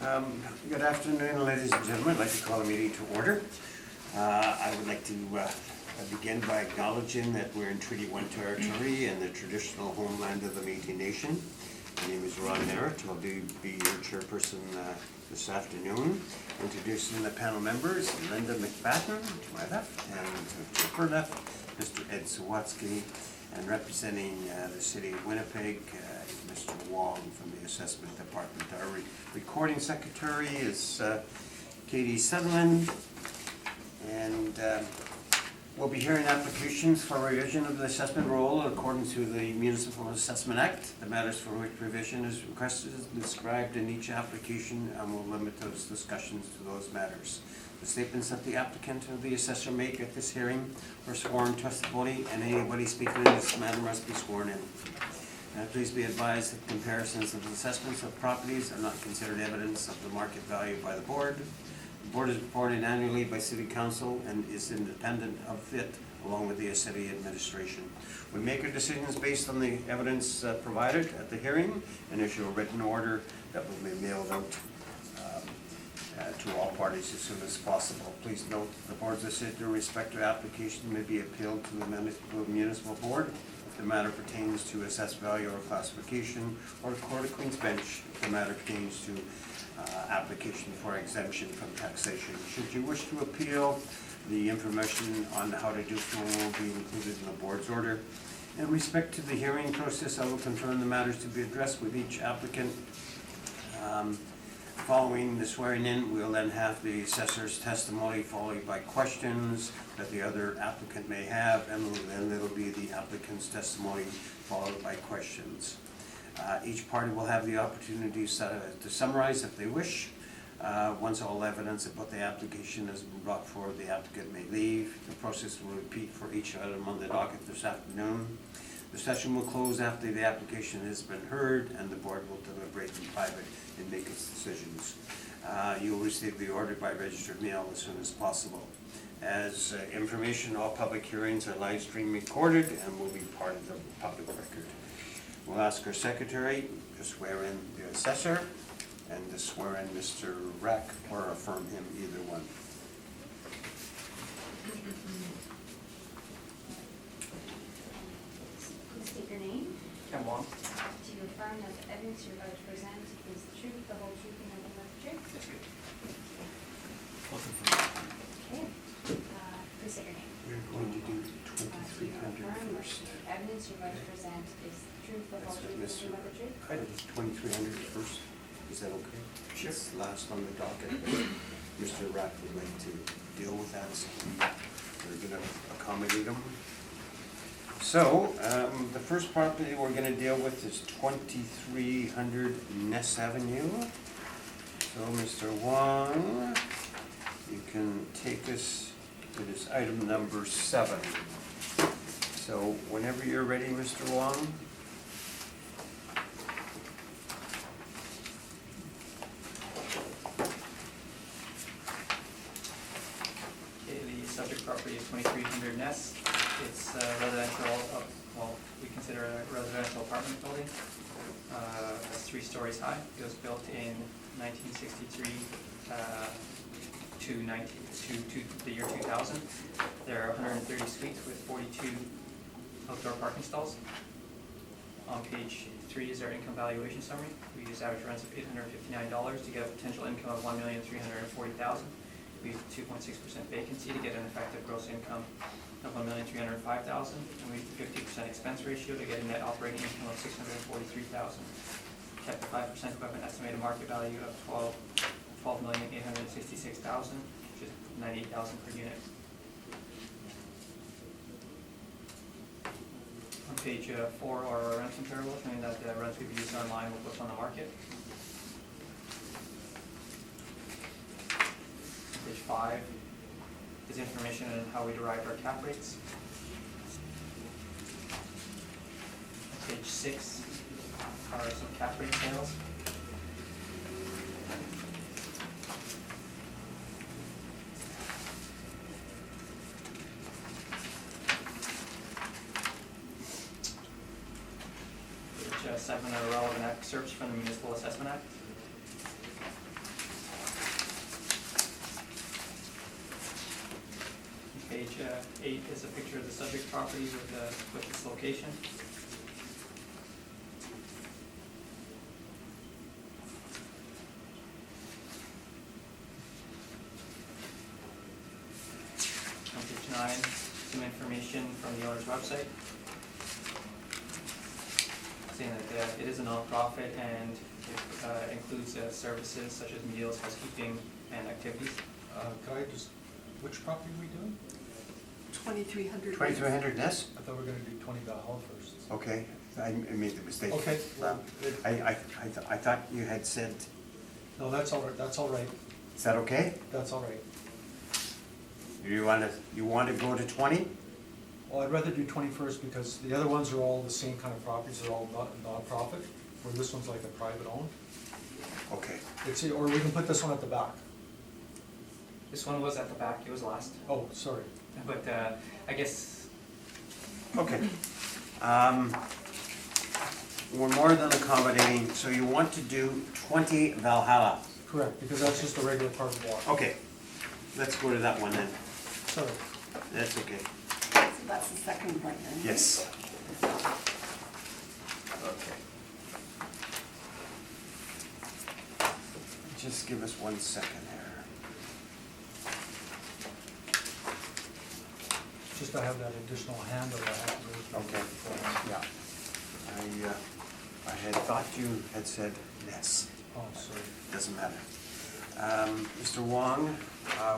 Good afternoon, ladies and gentlemen. I'd like to call the meeting to order. I would like to begin by acknowledging that we're in Treaty 1 territory and the traditional homeland of the Métis Nation. My name is Ron Merritt. I'll be your chairperson this afternoon. Introducing the panel members, Linda McFadden to my left, and to her left, Mr. Ed Sawatsky, and representing the city of Winnipeg, Mr. Wong from the Assessment Department. Our recording secretary is Katie Sutherland, and we'll be hearing applications for revision of the assessment roll according to the Municipal Assessment Act. The matters for which revision is requested is described in each application, and we'll limit those discussions to those matters. The statements that the applicant or the assessor make at this hearing are sworn testimony, and anybody speaking in this matter must be sworn in. Please be advised that comparisons of assessments of properties are not considered evidence of the market value by the board. The board is reported annually by City Council and is independent of it, along with the city administration. We make our decisions based on the evidence provided at the hearing and issue a written order that will be mailed out to all parties as soon as possible. Please note that the board's decision in respect to application may be appealed to the municipal board if the matter pertains to assessed value or classification, or the Court of Queen's Bench if the matter pertains to application for exemption from taxation. Should you wish to appeal, the information on how to do so will be included in the board's order. In respect to the hearing process, I will confirm the matters to be addressed with each applicant. Following the swearing in, we'll then have the assessor's testimony followed by questions that the other applicant may have, and then it'll be the applicant's testimony followed by questions. Each party will have the opportunity to summarize if they wish. Once all evidence about the application has been brought forward, the applicant may leave. The process will repeat for each item on the docket this afternoon. The session will close after the application has been heard, and the board will deliberate in private and make its decisions. You will receive the order by registered mail as soon as possible. As information, all public hearings are live stream recorded and will be part of the public record. We'll ask our secretary to swear in the assessor and to swear in Mr. Rack or affirm him, either one. State your name. Ken Wong. Do you affirm that the evidence you're about to present is the truth, the whole truth, and nothing but the truth? Yes, ma'am. Okay. Please state your name. We're going to do Do you 2300 affirm that first. the evidence you're about to present is the truth, the whole That's truth, and Mr. nothing but the truth? I did 2300 first. Is that okay? Sure. It's last on the docket. Mr. Rack would like to deal with that, so we're going to accommodate him. So, the first property we're going to deal with is 2300 Ness Avenue. So, Mr. Wong, you can take us to this item number 7. So, whenever you're ready, Mr. Wong. Okay, the subject property is 2300 Ness. It's residential, we consider a residential apartment building. It's 3 stories high. It was built in 1963 to the year 2000. There are 130 suites with 42 outdoor parking stalls. On page 3 is our income valuation summary. We use average rents of $859 to get a potential income of $1,340,000. We have 2.6% vacancy to get an effective gross income of $1,305,000, and we have 50% expense ratio to get a net operating income of $643,000. Kept at 5% to have an estimated market value of $12,866,000, which is $98,000 per unit. On page 4 are our rent comparables, meaning that the rents we've used online will put on the market. Page 5 is information on how we derive our cap rates. Page 6 are some cap rate sales. Page 7 are relevant excerpts from the Municipal Assessment Act. 8 is a picture of the subject property with its location. On page 9, some information from the owner's website, saying that it is a nonprofit and it includes services such as meals, housekeeping, and activities. Could I just, which property are we doing? 2,300. 2300 Ness? I thought we were gonna do 20 Valhalla first. Okay, I made the mistake. Okay. I thought you had said, No, that's all right, that's all right, is that okay? that's all right. You want to go to 20? Well, I'd rather do 20 first because the other ones are all the same kind of properties, they're all non-profit, where this one's like a private owned. Okay. Or we can put this one at the back. This one was at the back, it was last, Oh, sorry. but I guess Okay. We're more than accommodating, so you want to do 20 Valhalla. Correct, because that's just a regular parking lot. Okay, let's go to that one then. Sorry. That's okay. So that's the second one then? Yes. Okay. Just give us 1 second here. Just I have that additional handle I have to go through. Okay. Yeah. I had thought you had said yes. Oh, sorry. Doesn't matter. Mr. Wong,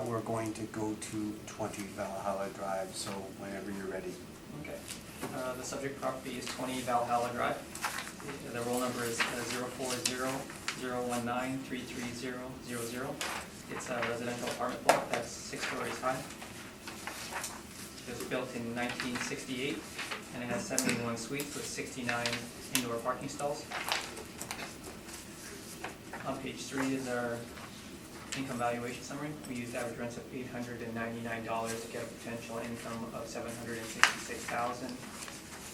we're going to go to 20 Valhalla Drive, so whenever you're ready. okay. The subject property is 20 Valhalla Drive. The roll number is 040-019-33000. It's a residential apartment block that's 6 stories high. It was built in 1968, and it has 71 suites with 69 indoor parking stalls. On page 3 is our income valuation summary. We used average rents of $899 to get a potential income of $766,000.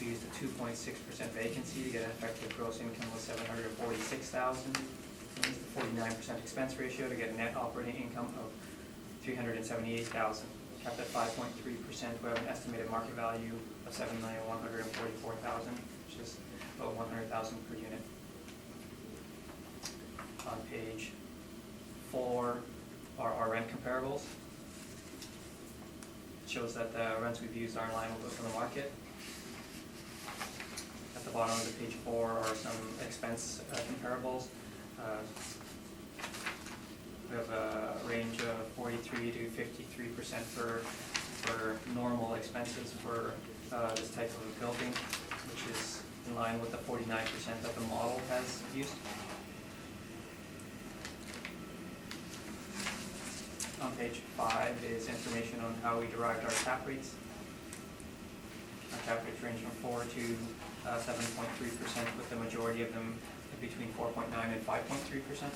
We used a 2.6% vacancy to get an effective gross income of $746,000. We used a 49% expense ratio to get a net operating income of $378,000. Capped at 5.3%, we have an estimated market value of $7,144,000, which is about $100,000 per unit. On page 4 are our rent comparables. It shows that the rents we've used are in line with what's on the market. At the bottom of the page 4 are some expense comparables. We have a range of 43 to 53% for normal expenses for this type of a building, which is in line with the 49% that the model has used. On page 5 is information on how we derived our cap rates. Our cap rates range from 4 to 7.3%, with the majority of them between 4.9 and 5.3%.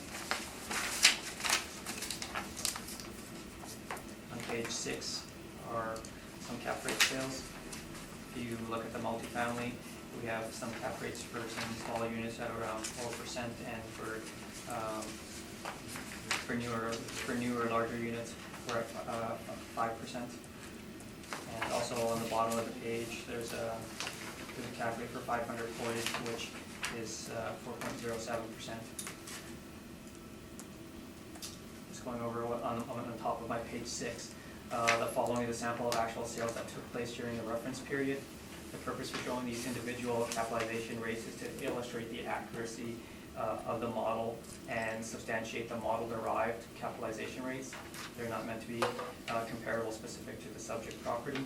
On page 6 are some cap rate sales. If you look at the multifamily, we have some cap rates for some smaller units at around 4%, and for newer larger units, we're at 5%. And also on the bottom of the page, there's a cap rate for 500 footage, which is 4.07%. Just going over what on top of my page 6. The following is a sample of actual sales that took place during the reference period. The purpose for showing these individual capitalization rates is to illustrate the accuracy of the model and substantiate the model-derived capitalization rates. They're not meant to be comparable specific to the subject property.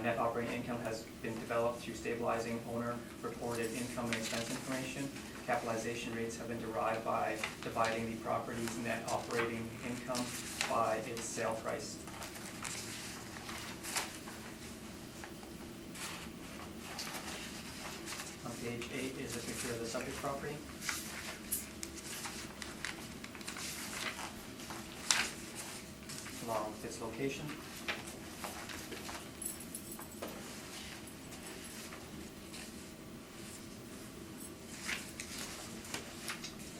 Net operating income has been developed through stabilizing owner-reported income and expense information. Capitalization rates have been derived by dividing the property's net operating income by its sale price. On page 8 is a picture of the subject property. Along with its location.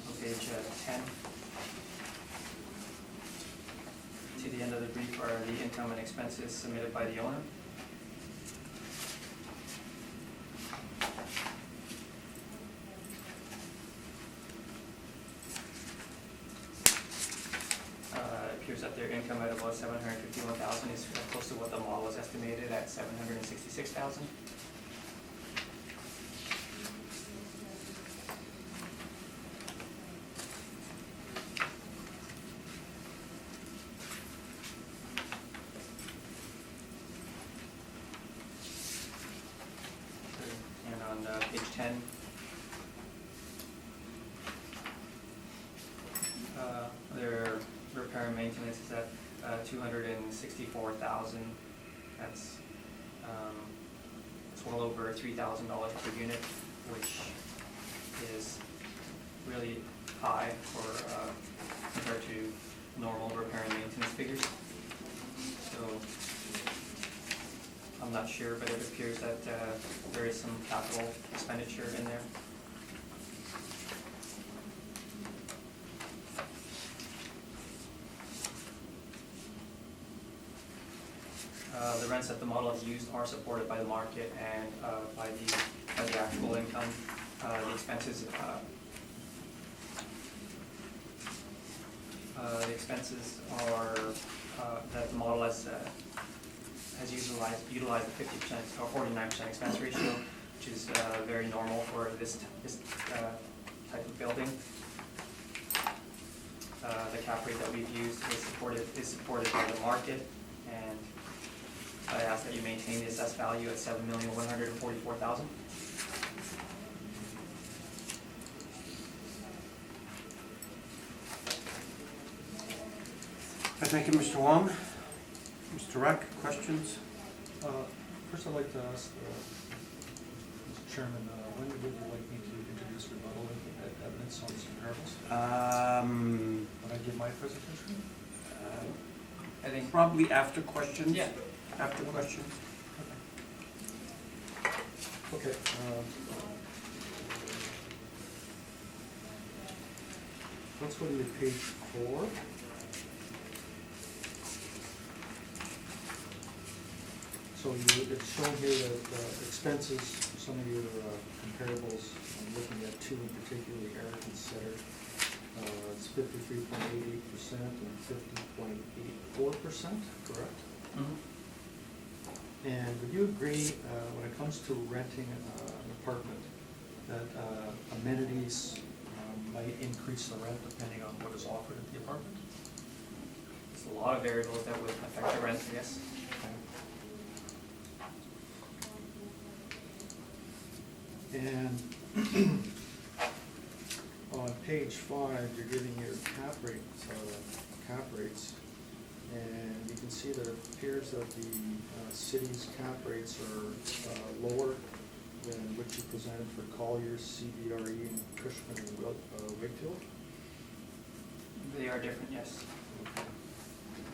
On page 10, to the end end of the brief are the income and expenses submitted by the owner. It appears that their income at about $751,000 is close to what the model was estimated at $766,000. And on page 10, their repair and maintenance is at $264,000. That's it's well over $3,000 per unit, which is really high for compared to normal repair and maintenance figures. So I'm not sure, but it appears that there is some capital expenditure in there. The rents that the model has used are supported by the market and by the actual income. The expenses are that the model has utilized a 50% or 49% expense ratio, which is very normal for this type of building. The cap rate that we've used is supported by the market, and I ask that you maintain the assessed value at $7,144,000. Thank you, Mr. Wong. Mr. Ruck, questions? First, I'd like to ask, Mr. Chairman, when would you like me to introduce rebuttal evidence on these comparables? When I give my presentation? I think Probably after questions? Yeah. After questions? Okay. Let's go to your page 4. So it's shown here that expenses, some of your comparables, I'm looking at 2 in particular, Eric and Center. It's 53.88% and 50.84%, correct? Mhm. And would you agree, when it comes to renting an apartment, that amenities might increase the rent depending on what is offered at the apartment? There's a lot of variables that would affect the rent, yes. And on page 5, you're giving your cap rates, and you can see that it appears that the city's cap rates are lower than what you presented for Colliers, CBRE, and Cushman and Wakefield. They are different, yes.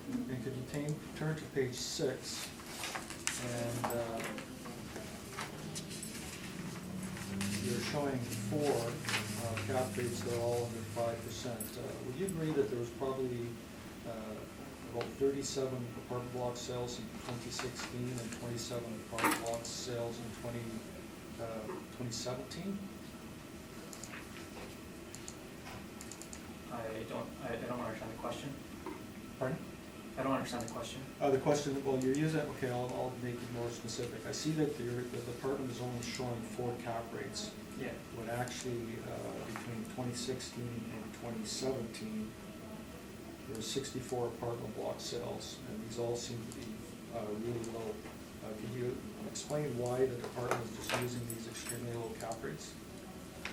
And could you turn to page 6, and you're showing 4 cap rates that are all under 5%. Would you agree that there was probably about 37 apartment block sales in 2016 and 27 apartment block sales in 2017? I don't understand the question. Pardon? I don't understand the question. The question, well, you're using, okay, I'll make it more specific. I see that the department is only showing 4 cap rates, Yeah. when actually between 2016 and 2017, there were 64 apartment block sales, and these all seem to be really low. Could you explain why the department is just using these extremely low cap rates?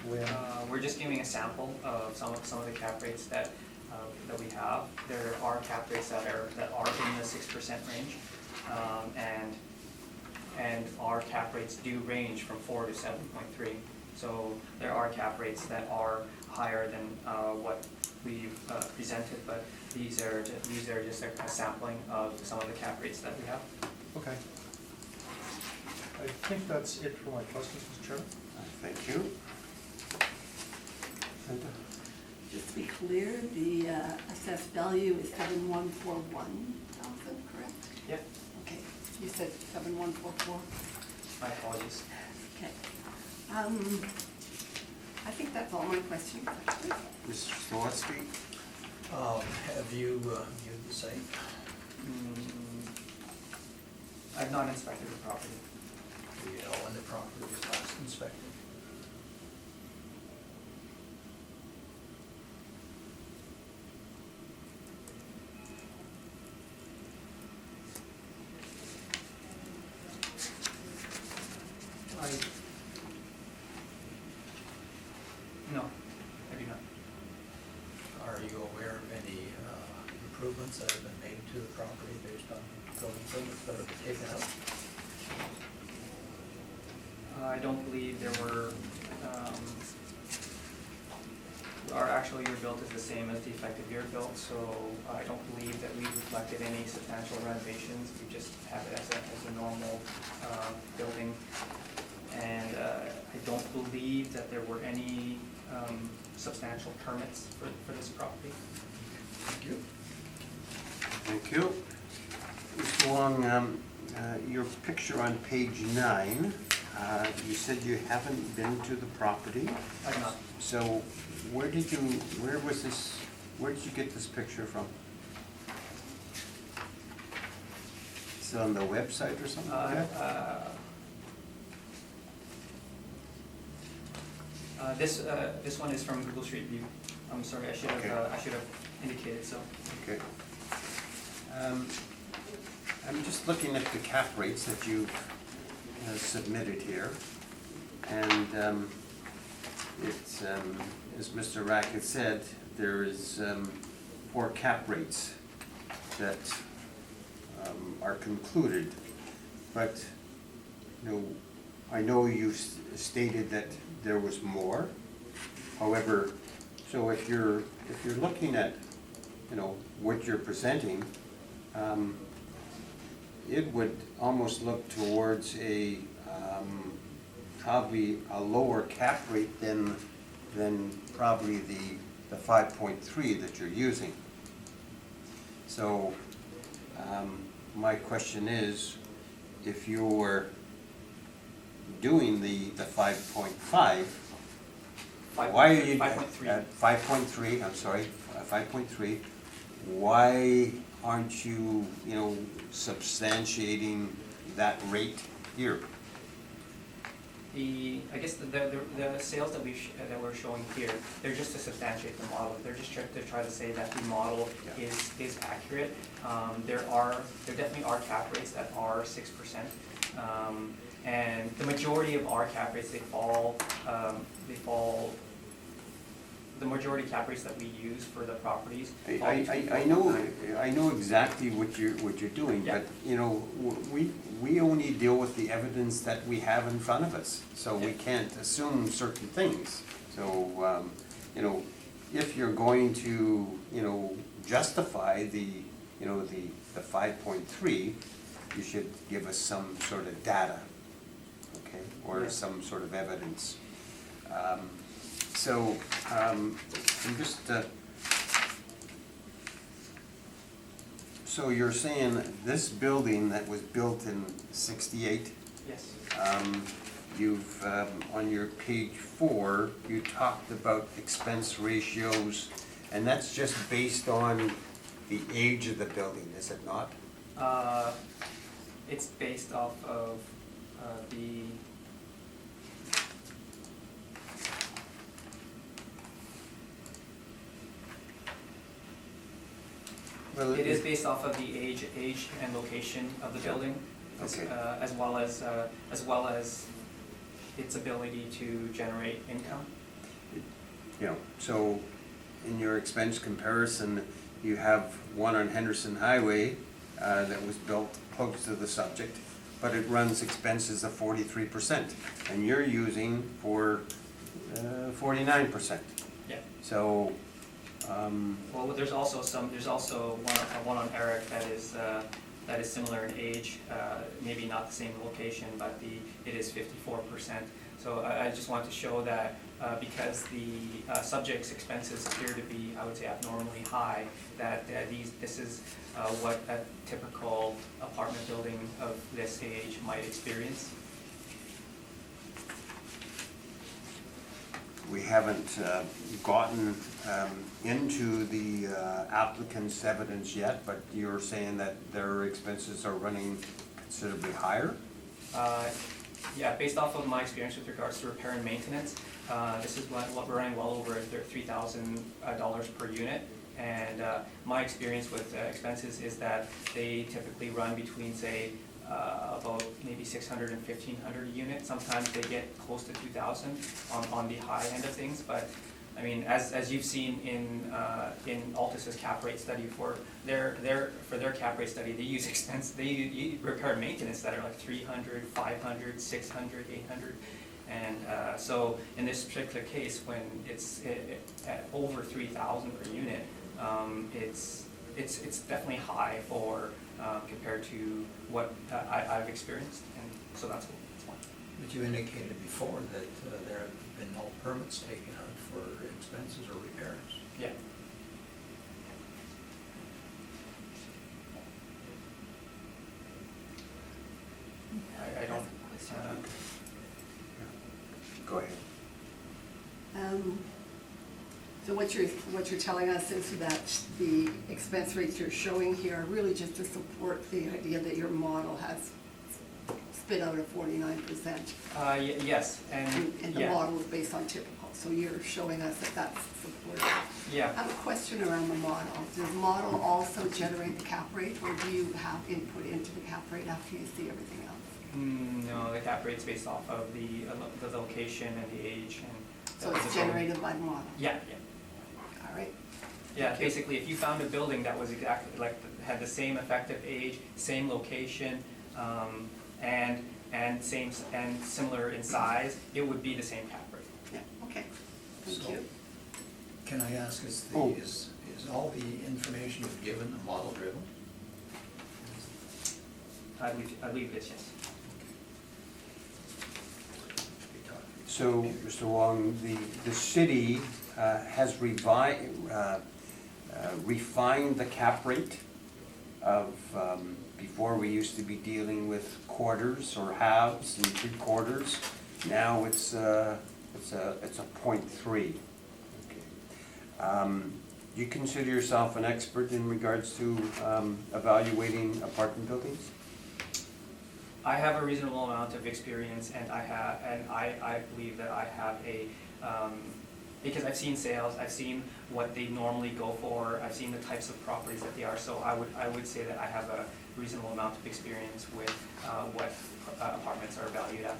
When We're just giving a sample of some of the cap rates that we have. There are cap rates that are in the 6% range, and our cap rates do range from 4 to 7.3. So there are cap rates that are higher than what we've presented, but these are just a sampling of some of the cap rates that we have. Okay. I think that's it for my questions, Mr. Chairman. Thank you. Just to be clear, the assessed value is 7,141,000, correct? Yep, Okay, you said 7,144? my apologies. Okay. I think that's all my questions, actually. Mr. Slawski? Have you viewed the site? I've not inspected the property. Do you know when the property was last inspected? No, I do not. Are you aware of any improvements that have been made to the property based on building permits that have been taken out? I don't believe there were, our actual year built is the same as the effective year built, so I don't believe that we reflected any substantial renovations. We just have it as a normal building. And I don't believe that there were any substantial permits for this property. Thank you. Thank you. Mr. Wong, your picture on page 9, you said you haven't been to the property. I'm not. So where did you get this picture from? Is it on the website or something like that? This one is from Google Street View. I'm sorry, I should Okay. have indicated so. Okay. I'm just looking at the cap rates that you've submitted here. And it's, as Mr. Rack had said, there is 4 cap rates that are concluded. But, you know, I know you stated that there was more. However, so if you're looking at, you know, what you're presenting, it would almost look towards a probably a lower cap rate than probably the 5.3 that you're using. So my question is, if you're doing the 5.5, why are you 5.3. 5.3? I'm sorry, 5.3. Why aren't you, you know, substantiating that rate here? I guess the sales that we're showing here, they're just to substantiate the model. They're just to try to say that the model Yeah. is accurate. There definitely are cap rates that are 6%. And the majority of our cap rates, the majority cap rates that we use for the properties. I know exactly what you're doing, Yeah. but, you know, we only deal with the evidence that we have in front of us, so we Yeah. can't assume certain things. So, you know, if you're going to, you know, justify the 5.3, you should give us some sort of data, okay, or Yeah. some sort of evidence. So, I'm just, so you're saying this building that was built in 68, Yes. you've, on your page 4, you talked about expense ratios, and that's just based on the age of the building, is it not? It's based off of the. Well, It is based off of the age and location of the building, Okay. as well as its ability to generate income. You know, so in your expense comparison, you have one on Henderson Highway that was built close to the subject, but it runs expenses of 43%, and you're using for 49%. Yeah. So, Well, there's also one on Eric that is similar in age, maybe not the same location, but it is 54%. So I just want to show that because the subject's expenses appear to be, I would say, abnormally high, that this is what a typical apartment building of this age might experience. We haven't gotten into the applicant's evidence yet, but you're saying that their expenses are running considerably higher? Yeah, based off of my experience with regards to repair and maintenance, this is what we're running well over $3,000 per unit. And my experience with expenses is that they typically run between, say, about maybe 600 and 1,500 a unit. Sometimes they get close to 2,000 on the high end of things. But I mean, as you've seen in Altus's cap rate study for their cap rate study, they use repair and maintenance that are like 300, 500, 600, 800. And so in this particular case, when it's at over 3,000 per unit, it's definitely high for compared to what I've experienced, and so that's why. But you indicated before that there have been no permits taken out for expenses or repairs. Yeah. I don't. Go ahead. So what you're telling us is that the expense rates you're showing here are really just to support the idea that your model has spit out a 49%. Yes, and the yeah. model is based on typical, so you're showing us that that's supported. Yeah. I have a question around the model. Does the model also generate the cap rate, or do you have input into the cap rate after you see everything else? No, the cap rate's based off of the location and the age and. So it's generated by the model? Yeah. All right. Yeah, basically, if you found a building that was exactly like, had the same effective age, same location, and similar in size, it would be the same cap rate. Yeah, okay. Thank So, you. Can I ask, is all the information you've given model driven? I believe this, yes. So, Mr. Wong, the city has refined the cap rate of, before we used to be dealing with quarters or halves and 3/4. Now it's a 0.3. Okay. You consider yourself an expert in regards to evaluating apartment buildings? I have a reasonable amount of experience, and I believe that I have because I've seen sales, I've seen what they normally go for, I've seen the types of properties that they are, so I would say that I have a reasonable amount of experience with what apartments are valued at.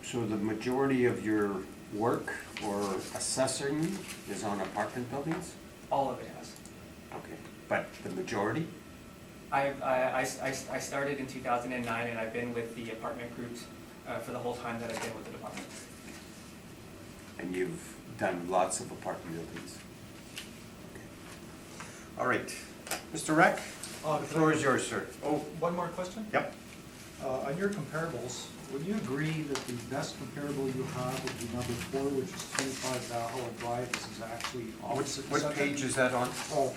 So the majority of your work or assessing is on apartment buildings? All of it has. Okay, but the majority? I started in 2009, and I've been with the apartment groups for the whole time that I've been with the department. And you've done lots of apartment buildings? Okay. All right, Mr. Reck, the floor is yours, sir. Oh, one more question? Yep. On your comparables, would you agree that the best comparable you have would be number 4, which is 25 Valhalla Drive? This is actually opposite. What page is that on?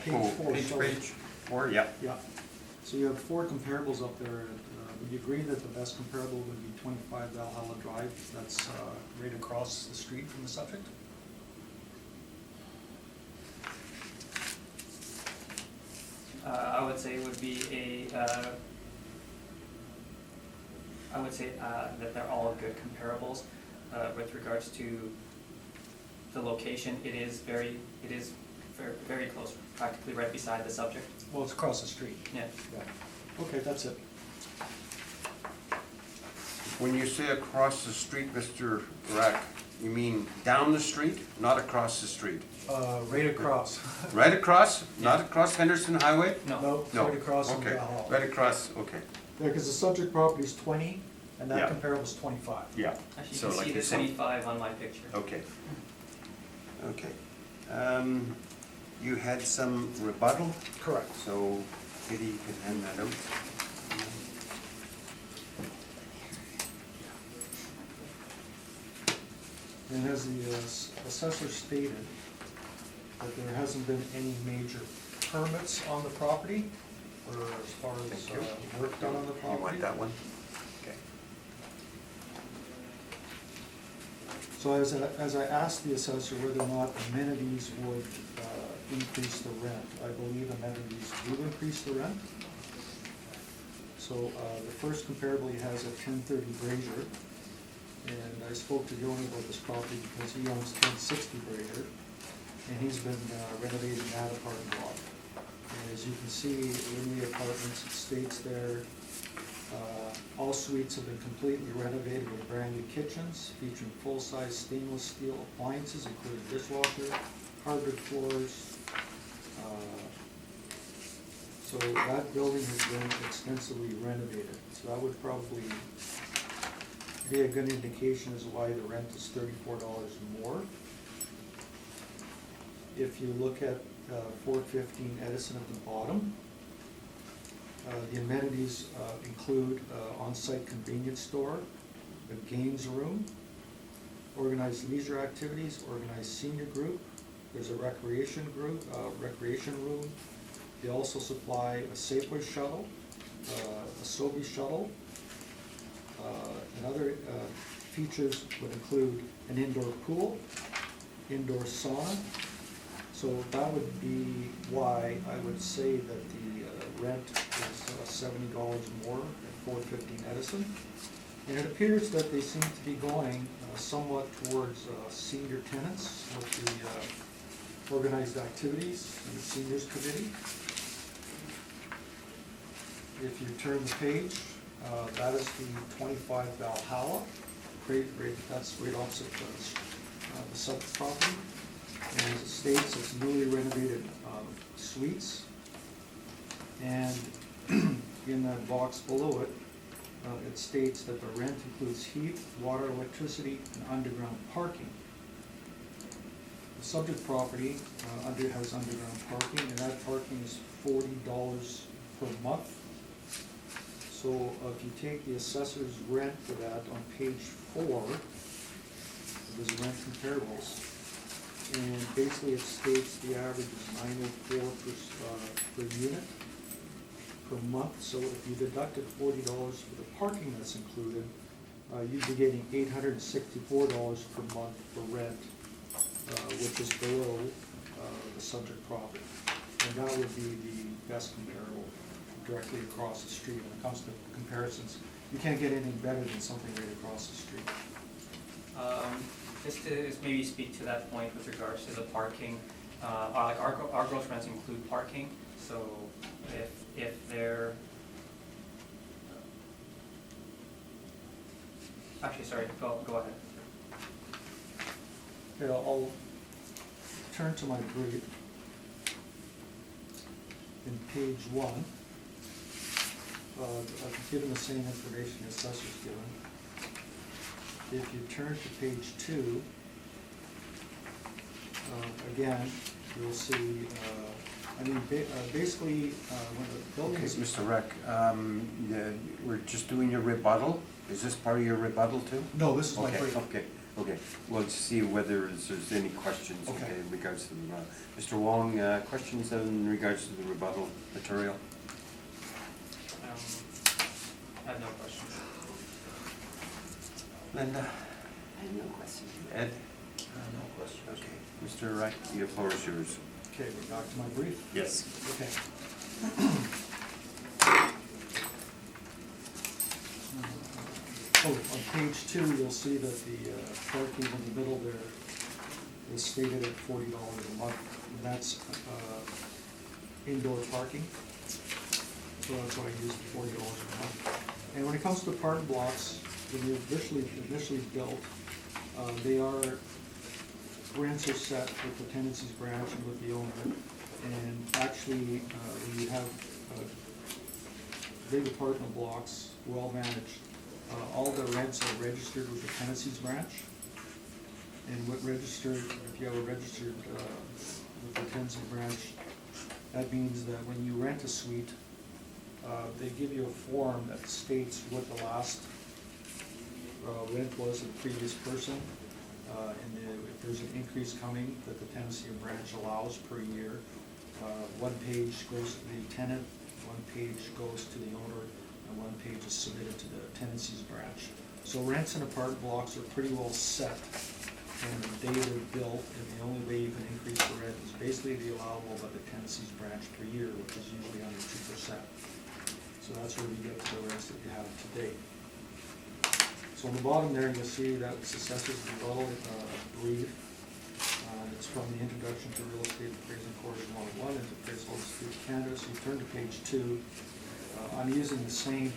Page 4. Page 4, yep. Yeah. So you have 4 comparables up there. Would you agree that the best comparable would be 25 Valhalla Drive? That's right across the street from the subject? I would say it would be I would say that they're all good comparables with regards to the location. It is very close, practically right beside the subject. Well, it's across the street. Yeah. Yeah. Okay, that's it. When you say across the street, Mr. Reck, you mean down the street, not across the street? Right across. Right across? Not across Henderson Highway? No. No, right across from Okay, Valhalla. right across, okay, Yeah, because the subject property is 20, and Yeah. that comparable is 25. yeah. Actually, So you can like see the the same- 25 on my picture. Okay. Okay. You had some rebuttal, Correct. so Kitty could hand that out. And as the assessor stated, that there hasn't been any major permits on the property, or as far as Thank you. work done on the You property. want that one? Okay. So as I asked the assessor whether or not amenities would increase the rent, I believe amenities do increase the rent. So the first comparable, he has a 1030 Brazier, and I spoke to the owner about this property because he owns 1060 Brazier, and he's been renovating that apartment block. And as you can see in the apartments, it states there, all suites have been completely renovated with brand new kitchens featuring full-size stainless steel appliances, including dishwasher, hardwood floors. So that building has been extensively renovated. So that would probably be a good indication as to why the rent is $34 more. If you look at 415 Edison at the bottom, the amenities include on-site convenience store, a games room, organized leisure activities, organized senior group. There's a recreation group, recreation room. They also supply a Safeway shuttle, a Sobe shuttle. And other features would include an indoor pool, indoor sauna. So that would be why I would say that the rent is $70 more at 415 Edison. And it appears that they seem to be going somewhat towards senior tenants with the organized activities and the seniors committee. If you turn the page, that is the 25 Valhalla. That's right opposite the subject property. And as it states, it's newly renovated suites. And in that box below it, it states that the rent includes heat, water, electricity, and underground parking. The subject property has underground parking, and that parking is $40 per month. So if you take the assessor's rent for that on page 4, there's rent comparables. And basically it states the average is $904 per unit per month. So if you deducted $40 for the parking that's included, you'd be getting $864 per month for rent, which is below the subject property. And that would be the best comparable directly across the street. When it comes to comparisons, you can't get anything better than something right across the street. Just to maybe speak to that point with regards to the parking, our gross rents include parking, so if they're, actually, sorry, go ahead. Okay, I'll turn to my brief. In page 1, I've given the same information the assessor's given. If you turn to page 2, again, you'll see, basically, when the building Okay, is... Mr. Reck, we're just doing your rebuttal. Is this part of your rebuttal too? No, this is my Okay, brief. okay. Well, let's see whether there's any questions Okay. in regards to the rebuttal. Mr. Wong, questions in regards to the rebuttal material? I have no questions. Linda? I have no question. Ed? No questions. Okay. Mr. Reck, the floor is yours. Okay, we're back to my brief. Yes. Okay. Oh, on page 2, you'll see that the parking in the middle there is stated at $40 a month, and that's indoor parking. So that's why I used the $40 a month. And when it comes to apartment blocks, when they're initially built, rents are set with the tenancies branch and with the owner. And actually, when you have big apartment blocks, well managed, all the rents are registered with the tenancies branch. And if you have a registered with the tenancies branch, that means that when you rent a suite, they give you a form that states what the last rent was of the previous person. if there's an increase coming that the tenancy branch allows per year, one page goes to the tenant, one page goes to the owner, and one page is submitted to the tenancies branch. So rents in apartment blocks are pretty well set from the day they're built, and the only way you can increase the rent is basically the allowable by the tenancies branch per year, which is usually under 2%. So that's where we get to the rents that you have today. So on the bottom there, you'll see that it's assessors below brief. It's from the Introduction to Real Estate Appraisal Course 101 into Appraisal Institute of Canada. So you turn to page 2. I'm using the same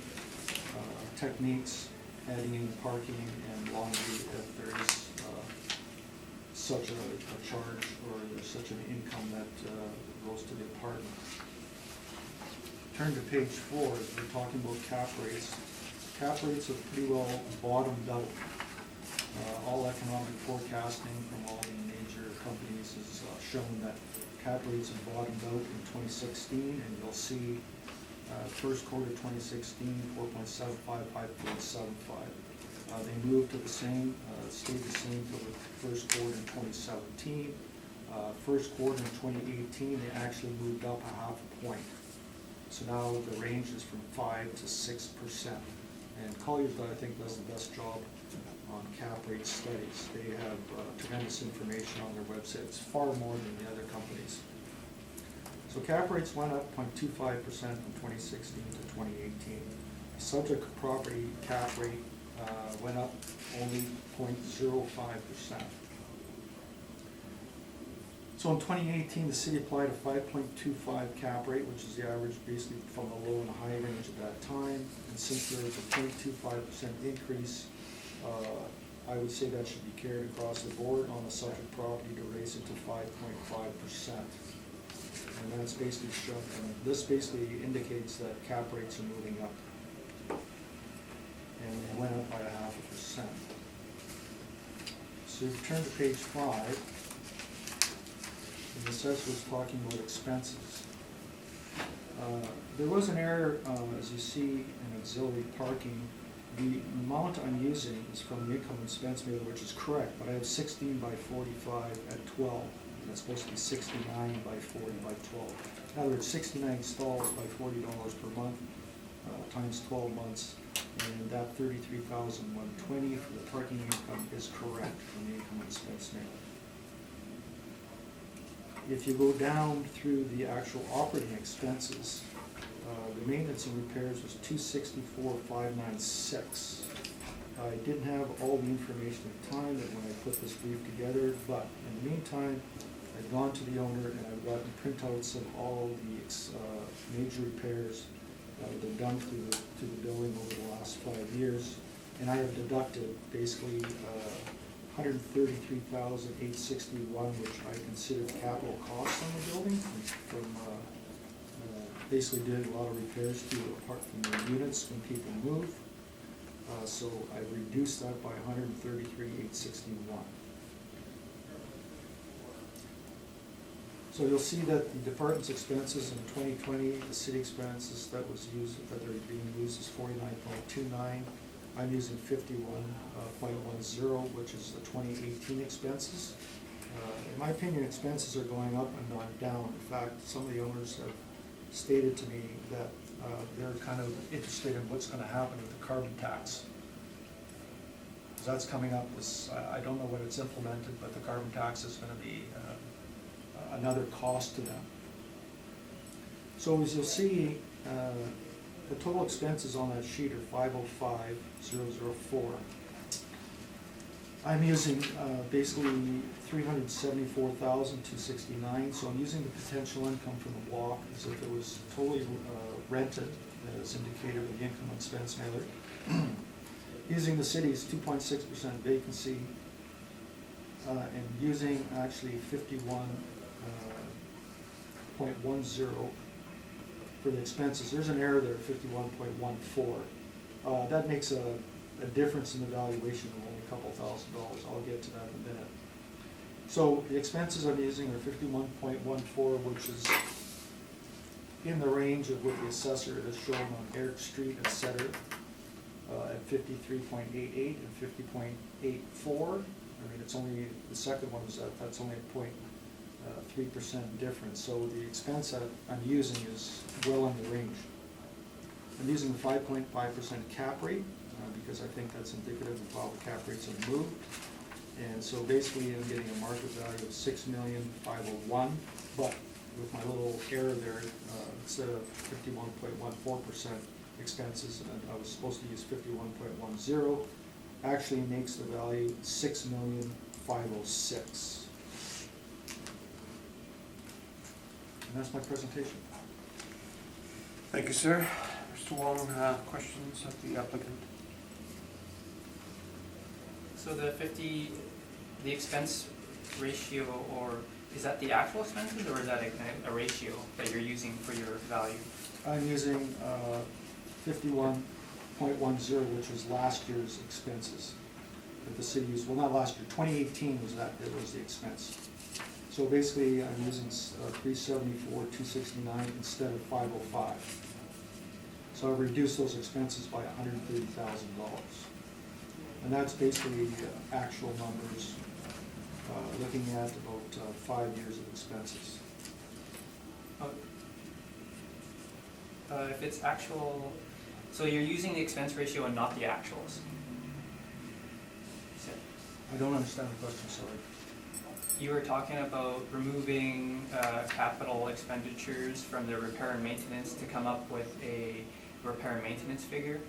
techniques, adding in parking and laundry if there is such a charge or there's such an income that goes to the apartment. Turn to page 4 as we're talking about cap rates. Cap rates are pretty well bottomed out. All economic forecasting from all the major companies has shown that cap rates have bottomed out in 2016, and you'll see first quarter 2016, 4.75, 5.75. They moved to the same, stayed the same for the first quarter in 2017. First quarter in 2018, they actually moved up a half a point. So now the range is from 5 to 6%. And Colliers, I think, does the best job on cap rate studies. They have tremendous information on their website. It's far more than the other companies. So cap rates went up 0.25% from 2016 to 2018. Subject property cap rate went up only 0.05%. So in 2018, the city applied a 5.25 cap rate, which is the average basically from the low and high range at that time. And since there was a 0.25% increase, I would say that should be carried across the board on the subject property to raise it to 5.5%. And that's basically shown, and this basically indicates that cap rates are moving up. And they went up by 0.5%. So if you turn to page 5, the assessor was talking about expenses. There was an error, as you see, in auxiliary parking. The amount I'm using is from the income expense mailer, which is correct, but I have 16 by 45 at 12. And it's supposed to be 69 by 40 by 12. In other words, 69 stalls by $40 per month times 12 months, and that $33,120 for the parking income is correct from the income expense mailer. If you go down through the actual operating expenses, the maintenance and repairs was $264,596. I didn't have all the information at the time that when I put this brief together, but in the meantime, I've gone to the owner and I've gotten printouts of all the major repairs that have been done to the building over the last 5 years, and I have deducted basically $133,861, which I consider capital costs on the building from basically doing a lot of repairs to apart from the units when people move. So I reduced that by $133,861. So you'll see that the department's expenses in 2020, the city expenses that are being used is 49.29. I'm using 51.10, which is the 2018 expenses. In my opinion, expenses are going up and not down. In fact, some of the owners have stated to me that they're kind of interested in what's going to happen with the carbon tax. Because that's coming up. I don't know when it's implemented, but the carbon tax is going to be another cost to them. So as you'll see, the total expenses on that sheet are $505,004. I'm using basically $374,269, so I'm using the potential income from the block as if it was totally rented, as indicated with the income expense mailer. Using the city's 2.6% vacancy, and using actually 51.10 for the expenses. There's an error there, 51.14. That makes a difference in the valuation of only a couple $1,000s. I'll get to that in a minute. So the expenses I'm using are 51.14, which is in the range of what the assessor has shown on Eric Street, etc. At 53.88 and 50.84. I mean, it's only, the second one is that's only a 0.3% difference, so the expense that I'm using is well in the range. I'm using the 5.5% cap rate, because I think that's indicative of how the cap rates have moved. And so basically I'm getting a market value of $6,501,000, but with my little error there, instead of 51.14% expenses, and I was supposed to use 51.10, actually makes the value $6,506,000. And that's my presentation. Thank you, sir. Mr. Wong, questions of the applicant? So the expense ratio, or is that the actual expenses, or is that a ratio that you're using for your value? I'm using 51.10, which was last year's expenses that the city used. Well, not last year, 2018 was the expense. So basically, I'm using 374,269 instead of 505. So I've reduced those expenses by $130,000. And that's basically the actual numbers, looking at about 5 years of expenses. If it's actual, so you're using the expense ratio and not the actuals? I don't understand the question, sorry. You were talking about removing capital expenditures from the repair and maintenance to come up with a repair and maintenance figure?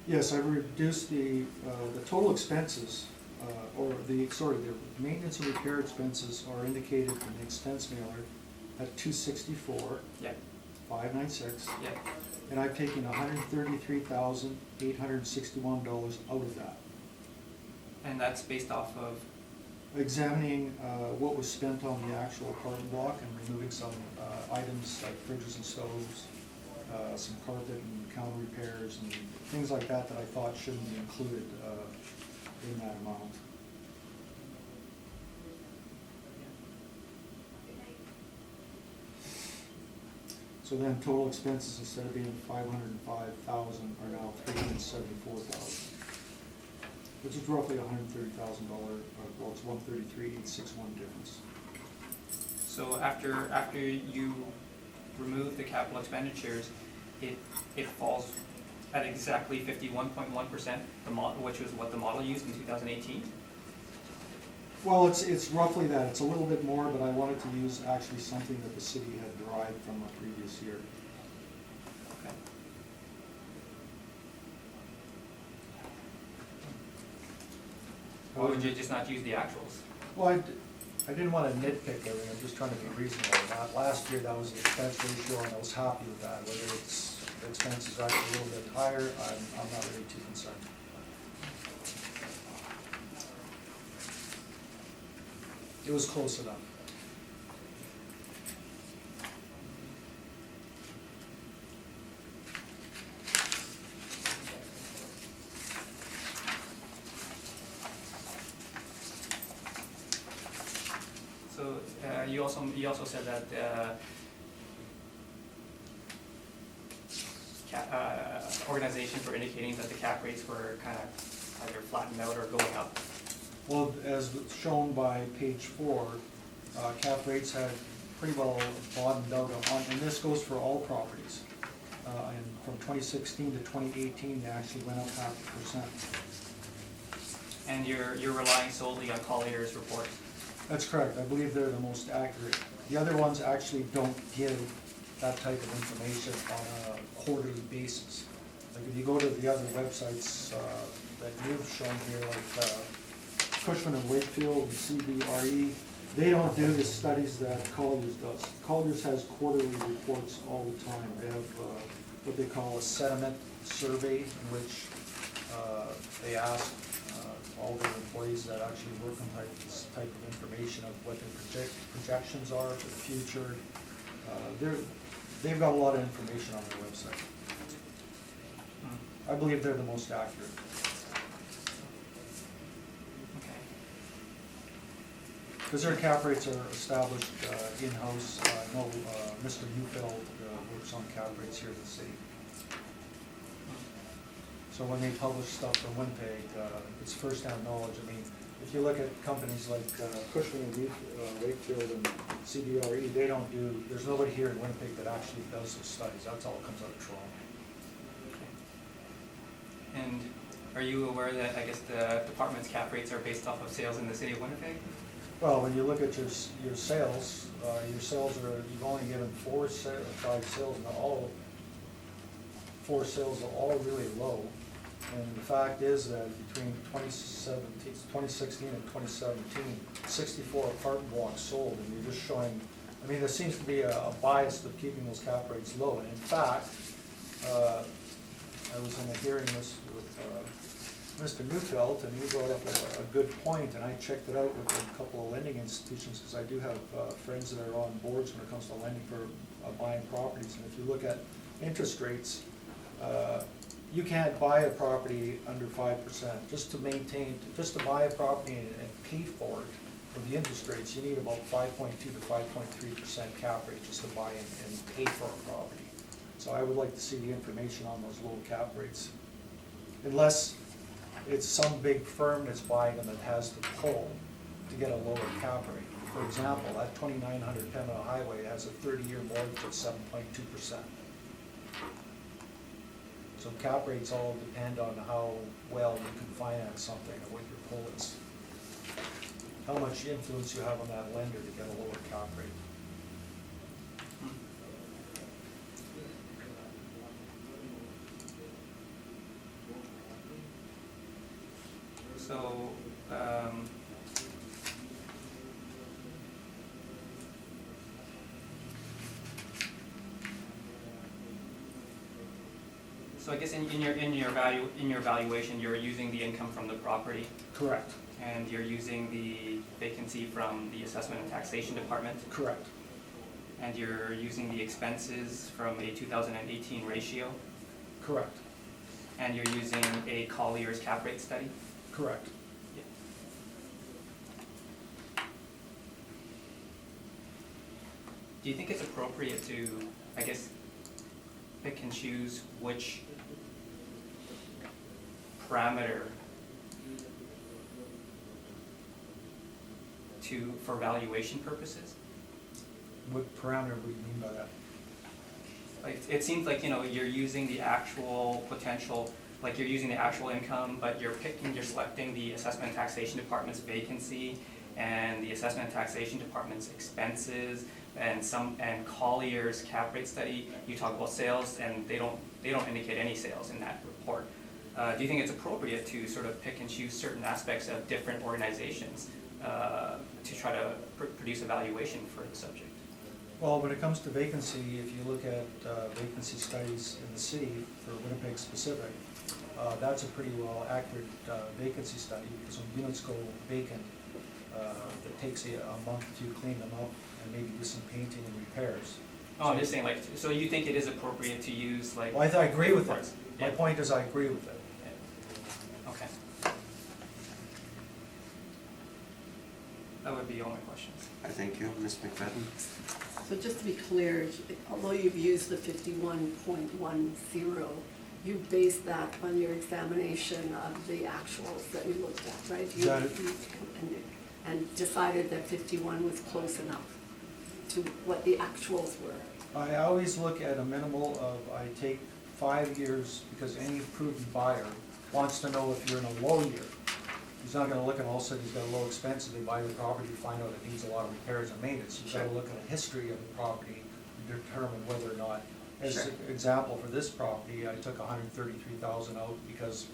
Yes, I've reduced the total expenses, the maintenance and repair expenses are indicated in the expense mailer at $264,596. Yeah. Yeah. And I've taken $133,861 out of that. And that's based off of? Examining what was spent on the actual apartment block and removing some items like fridges and stoves, some carpet and counter repairs and things like that I thought shouldn't be included in that amount. So then total expenses, instead of being $505,000, are now $374,000, which is roughly $130,000. Well, it's $133,861 difference. So after you remove the capital expenditures, it falls at exactly 51.1%, which was what the model used in 2018? Well, it's roughly that. It's a little bit more, but I wanted to use actually something that the city had derived from a previous year. Okay. Why would you just not use the actuals? Well, I didn't want to nitpick everything. I'm just trying to be reasonable. Last year, that was the expense ratio, and I was happy with that. Whether the expense is actually a little bit higher, I'm not really too concerned. It was close enough. So you also said that organizations were indicating that the cap rates were kind of either flattened out or going up. Well, as shown by page 4, cap rates had pretty well bottomed out on, and this goes for all properties. And from 2016 to 2018, they actually went up 0.5%. And you're relying solely on Collier's report. That's correct. I believe they're the most accurate. The other ones actually don't give that type of information on a quarterly basis. Like if you go to the other websites that you've shown here, like Cushman and Wakefield and CBRE, they don't do the studies that Collier's does. Collier's has quarterly reports all the time. They have what they call a sentiment survey, in which they ask all their employees that actually work on this type of information of what their projections are for the future. They've got a lot of information on their website. I believe they're the most accurate. Okay. Because their cap rates are established in-house. I know Mr. Neufeld works on cap rates here in the city. So when they publish stuff from Winnipeg, it's first-hand knowledge. I mean, if you look at companies like Cushman and Wakefield and CBRE, they don't do, there's nobody here in Winnipeg that actually does those studies. That's all comes out of Toronto. And are you aware that, I guess, the department's cap rates are based off of sales in the city of Winnipeg? Well, when you look at your sales are, you've only given 5 sales, and all 4 sales are all really low. And the fact is that between 2016 and 2017, 64 apartment blocks sold, and you're just showing, I mean, there seems to be a bias of keeping those cap rates low. And in fact, I was in a hearing with Mr. Neufeld, and he brought up a good point, and I checked it out with a couple of lending institutions, because I do have friends that are on boards when it comes to lending for buying properties. And if you look at interest rates, you can't buy a property under 5%. Just to buy a property and pay for it, for the interest rates, you need about 5.2 to 5.3% cap rate just to buy and pay for a property. So I would like to see the information on those low cap rates. Unless it's some big firm that's buying them that has to pull to get a lower cap rate. For example, that 2900 Pembina Highway has a 30-year mortgage of 7.2%. So cap rates all depend on how well you can finance something and what your pull is. How much influence you have on that lender to get a lower cap rate. So, so I guess in your valuation, you're using the income from the property, Correct. and you're using the vacancy from the assessment and taxation department, Correct. and you're using the expenses from a 2018 ratio, Correct. and you're using a Collier's cap rate study. Correct. Do you think it's appropriate to, I guess, pick and choose which parameter for valuation purposes? What parameter would you mean by that? Like, it seems like, you're using the actual potential, like you're using the actual income, but you're selecting the assessment and taxation department's vacancy and the assessment and taxation department's expenses and Collier's cap rate study. You talk about sales, and they don't indicate any sales in that report. Do you think it's appropriate to sort of pick and choose certain aspects of different organizations to try to produce a valuation for the subject? Well, when it comes to vacancy, if you look at vacancy studies in the city for Winnipeg specific, that's a pretty well accurate vacancy study, because when units go vacant, it takes a month to clean them up and maybe do some painting and repairs. Oh, I'm just saying, like, so you think it is appropriate to use, like... Well, I agree with it. reports? My Yeah. point is I agree with it. Yeah. Okay. That would be all my questions. Thank you, Ms. McFadden. So just to be clear, although you've used the 51.10, you based that on your examination of the actuals that you looked at, right? Got it. And decided that 51 was close enough to what the actuals were. I always look at a minimal of, I take 5 years, because any prudent buyer wants to know if you're in a low year. He's not gonna look at all of a sudden he's got a low expense, and they buy the property, find out it needs a lot of repairs and maintenance. You've gotta look at a history of the property to determine whether or not, as Sure. an example for this property, I took $133,000 out because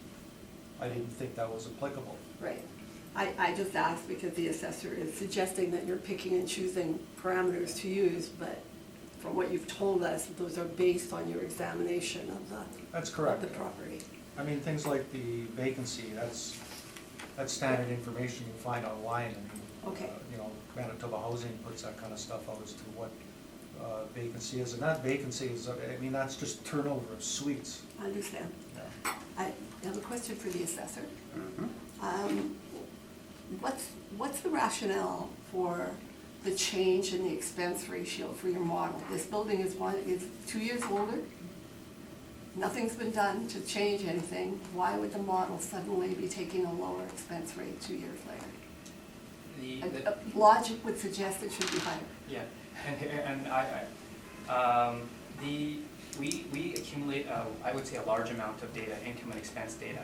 I didn't think that was applicable. Right. I just asked because the assessor is suggesting that you're picking and choosing parameters to use, but from what you've told us, those are based on your examination of That's correct. the property. I mean, things like the vacancy, that's standard information you find online. I mean, Okay. Manitoba Housing puts that kind of stuff out as to what vacancy is, and that vacancy is, I mean, that's just turnover of suites. I understand. Yeah. I have a question for the assessor. Mhm. What's the rationale for the change in the expense ratio for your model? This building is 2 years older. Nothing's been done to change anything. Why would the model suddenly be taking a lower expense rate 2 years later? Logic would suggest it should be higher. Yeah, and we accumulate, I would say, a large amount of data, income and expense data,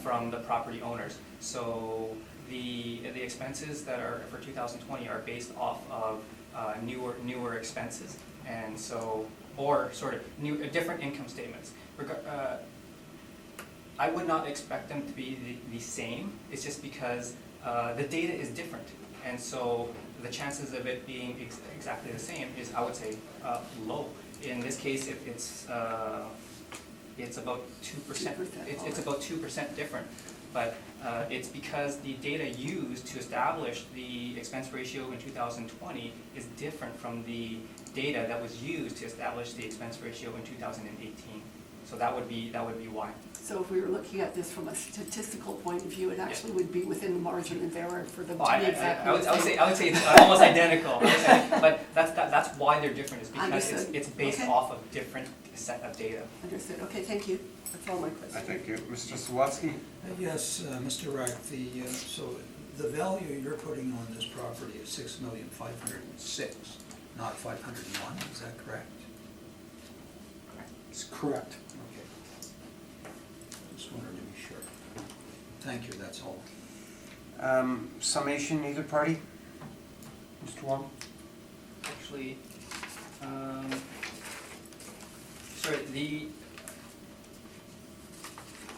from the property owners. So the expenses that are for 2020 are based off of newer expenses, and so, or sort of different income statements. I would not expect them to be the same. It's just because the data is different, and so the chances of it being exactly the same is, I would say, low. In this case, it's about 2%. It's about 2% different, but it's because the data used to establish the expense ratio in 2020 is different from the data that was used to establish the expense ratio in 2018. So that would be why. So if we were looking at this from a statistical point of view, it actually would be within the margin of error for them to be exactly the same. I would say it's almost identical. But that's why they're different, is because Understood. it's based Okay. off of different set of data. Understood, okay, thank you. That's all my I questions. thank you. Mr. Sawatsky? Yes, Mr. Rack, so the value you're putting on this property is $6,506,000, not 501, is that correct? It's correct. Okay. Just wanted to be sure. Thank you, that's all. Summation, either party? Mr. Wong? Actually, sorry,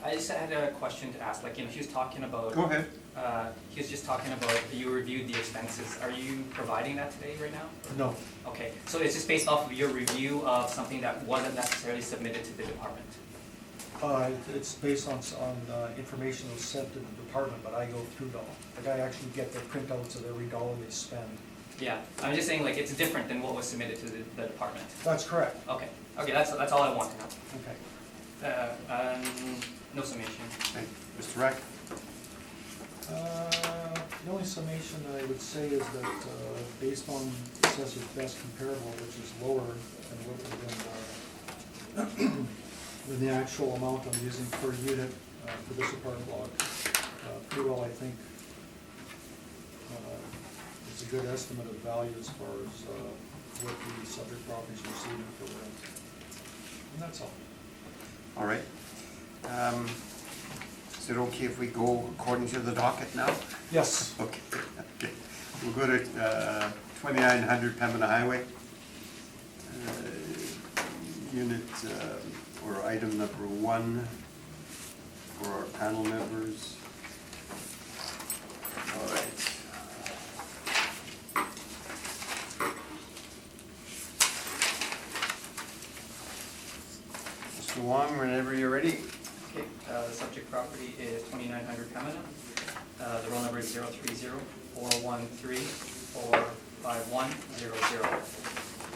I just had a question to ask. Like, he was talking about. Go ahead. He was just talking about, you reviewed the expenses. Are you providing that today right now? No. Okay, so it's just based off of your review of something that wasn't necessarily submitted to the department? It's based on information that was sent to the department, but I go through them. Like, I actually get the printouts of every dollar they spend. Yeah, I'm just saying, like, it's different than what was submitted to the department. That's correct. Okay, that's all I want to know. Okay. No summation. Okay. Mr. Rack? The only summation I would say is that based on assessor's best comparable, which is lower than what than the actual amount I'm using per unit for this apartment block, pretty well, I think, it's a good estimate of value as far as what the subject property is receiving for rent. And that's all. All right. Is it okay if we go according to the docket now? Yes. Okay. Okay. We'll go to 2900 Pembina Highway. Unit or item number 1 for our panel members. All right. Mr. Wong, whenever you're ready. Okay, the subject property is 2900 Pembina. The roll number is 030-413-45100.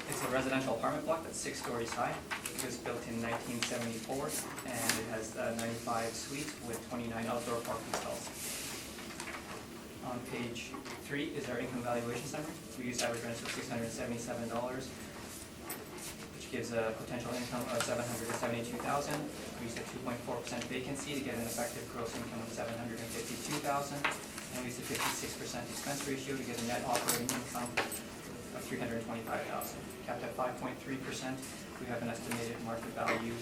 It's a residential apartment block that's 6 stories high. It was built in 1974, and it has 95 suites with 29 outdoor parking stalls. On page 3 is our income valuation summary. We use average rents of $677, which gives a potential income of $772,000. We use a 2.4% vacancy to get an effective gross income of $752,000. And we use a 56% expense ratio to get a net operating income of $325,000. Capped at 5.3%, we have an estimated market value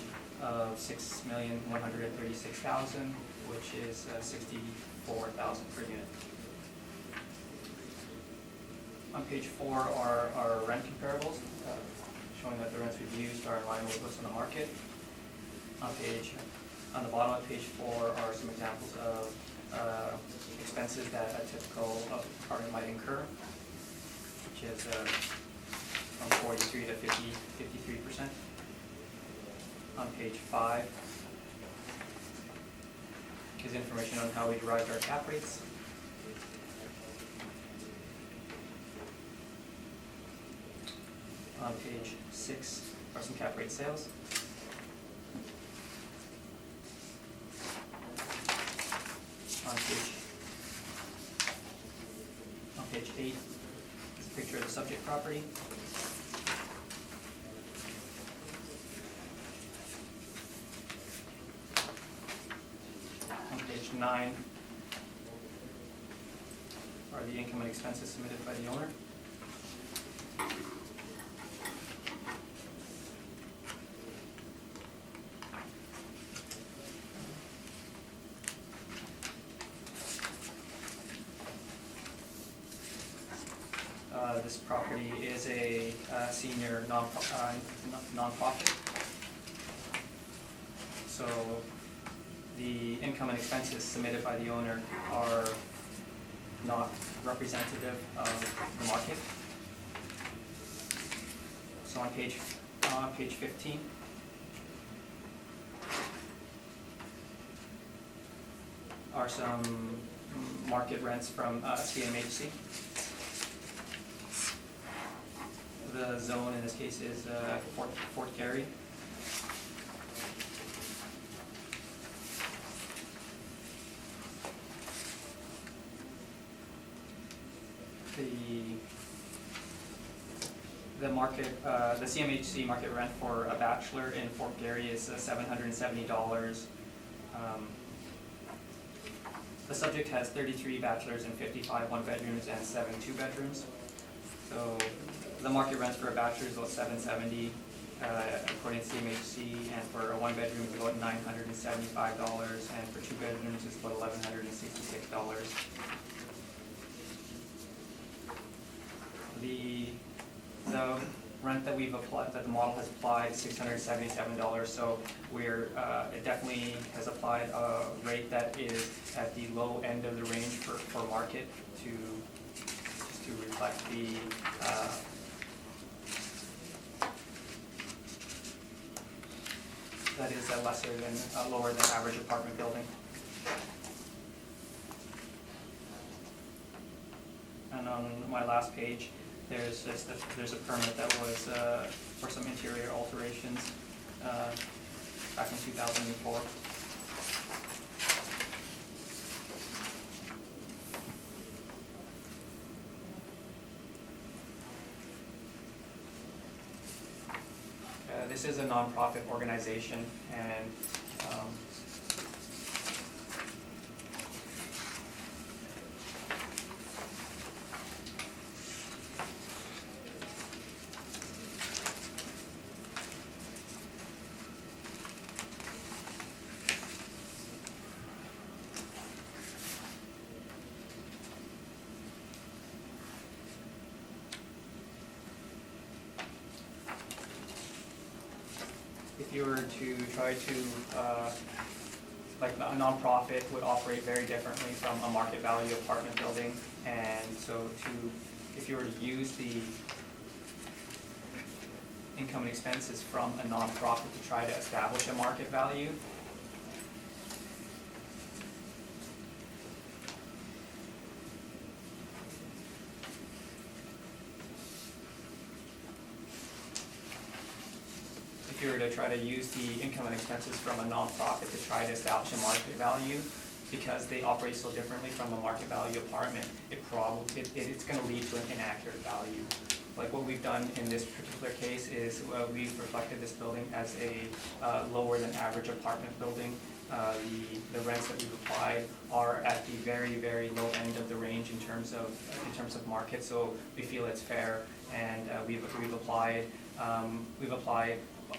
of $6,136,000, which is $64,000 per unit. On page 4 are our rent comparables, showing that the rents we've used are in line with what's in the market. On the bottom of page 4 are some examples of expenses that a typical apartment might incur, which is from 43 to 53%. On page 5 is information on how we derived our cap rates. On page 6 are some cap rate sales. On page 8 is a picture of the subject property. On page 9 are the income and expenses submitted by the owner. This property is a senior nonprofit. So the income and expenses submitted by the owner are not representative of the market. So on page 15, are some market rents from CMHC. The zone in this case is Fort Garry. The CMHC market rent for a bachelor in Fort Garry is $770. The subject has 33 bachelors and 55 one-bedrooms and 7 two-bedrooms. So the market rent for a bachelor is about $770 according to CMHC, and for a one-bedroom is about $975, and for two bedrooms is about $1,166. The rent that we've applied, that the model has applied, $677. So it definitely has applied a rate that is at the low end of the range for market to reflect the that is a lesser than lower than average apartment building. And on my last page, there's a permit that was for some interior alterations back in 2004. This is a nonprofit organization, and if you were to try to, like a nonprofit would operate very differently from a market value apartment building, and so if you were to use the income and expenses from a nonprofit to try to establish a market value, if you were to try to use the income and expenses from a nonprofit to try to establish a market value, because they operate so differently from a market value apartment, it's going to lead to an inaccurate value. Like what we've done in this particular case is we've reflected this building as a lower than average apartment building. The rents that we've applied are at the very, very low end of the range in terms of market. So we feel it's fair, and we've applied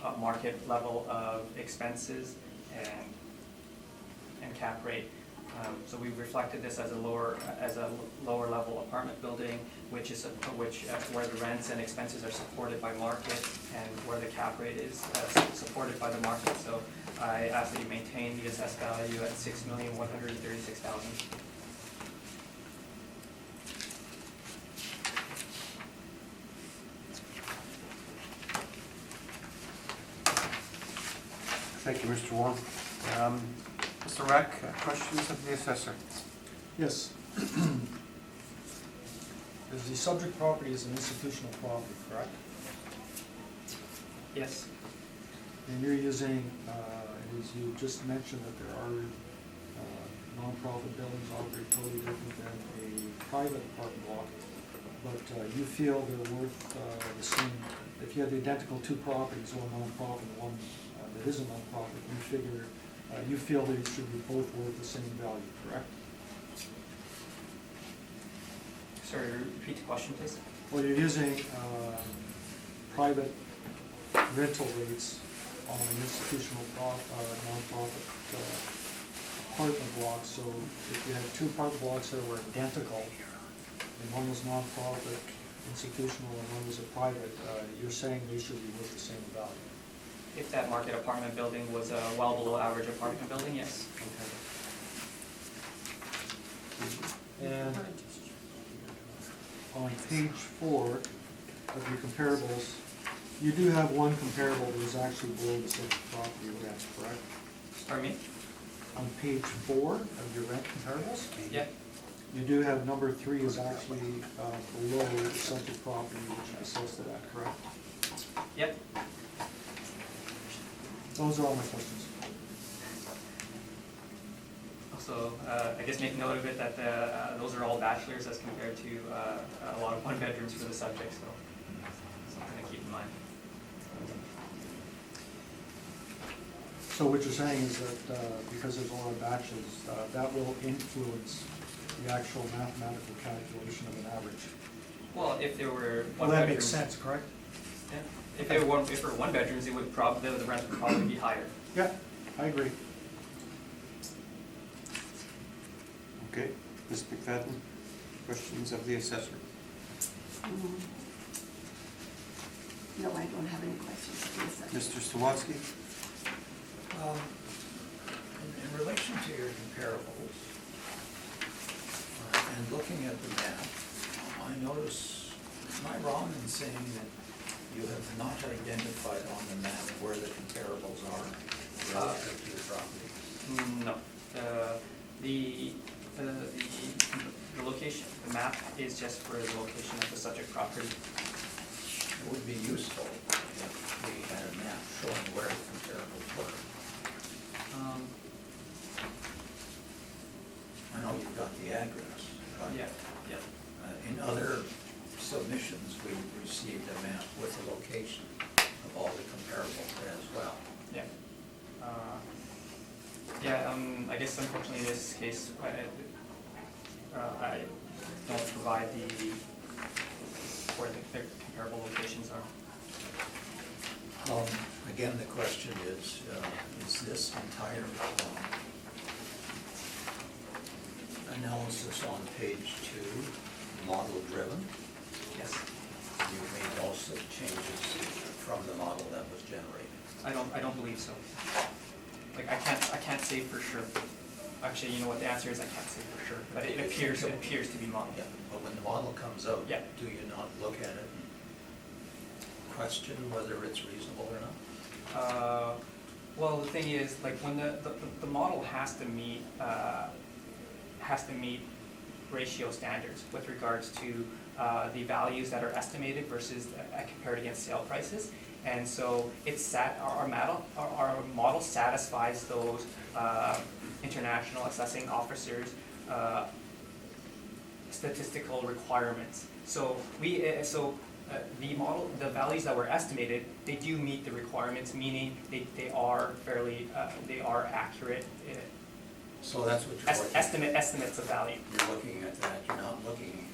a market level of expenses and cap rate. So we've reflected this as a lower level apartment building, where the rents and expenses are supported by market, and where the cap rate is supported by the market. So I ask that you maintain the assessed value at $6,136,000. Thank you, Mr. Wong. Mr. Rack, questions of the assessor? Yes. The subject property is an institutional property, correct? Yes. And you're using, as you just mentioned, that there are nonprofit buildings operate totally different than a private apartment block, but you feel they're worth the same. If you had the identical two properties, one nonprofit and one that is a nonprofit, you feel they should be both worth the same value, correct? Sorry, repeat the question, please. Well, you're using private rental rates on an institutional nonprofit apartment block. So if you had two apartment blocks that were identical, and one was nonprofit, institutional, and one was a private, you're saying they should be worth the same value? If that market apartment building was a well below average apartment building, yes. Okay. And on page 4 of your comparables, you do have one comparable that is actually below the subject property rent, correct? Pardon me? On page 4 of your rent comparables, Yep. you do have number 3 is actually below the subject property, which is assessed to that, correct? Yep. Those are all my questions. Also, I guess make note of it that those are all bachelors as compared to a lot of one bedrooms for the subject, so something to keep in mind. So what you're saying is that because there's a lot of batches, that will influence the actual mathematical calculation of an average? Well, if there were Well, one that bedrooms. makes sense, correct? Yeah. If there were one bedrooms, it would probably, the rent would probably be higher. Yeah, I agree. Okay, Ms. McFadden, questions of the assessor? No, I don't have any questions. Please, Mr. Sawatsky? In relation to your comparables, and looking at the map, I notice, am I wrong in saying that you have not identified on the map where the comparables are relative to your property? No. The location, the map is just for the location of the subject property. It would be useful if we had a map showing where the comparables were. I know you've got the address, but Yeah, yeah. In other submissions, we received a map with the location of all the comparables as well. Yeah. I guess unfortunately in this case, I don't provide where the comparable locations are. Again, the question is this entire analysis on page 2 model-driven? Yes. You've made also changes from the model that was generated? I don't believe so. Like I can't say for sure. Actually, you know what the answer is? I can't say for sure, but it appears to be modeled. Yeah, but when the model comes out, Yeah. do you not look at it and question whether it's reasonable or not? Well, the thing is, like when the model has to meet ratio standards with regards to the values that are estimated versus compared against sale prices, and so our model satisfies those international assessing officers' statistical requirements. So the values that were estimated, they do meet the requirements, meaning they are accurate. So that's what you're looking Estimates of value. You're looking at that, you're not looking,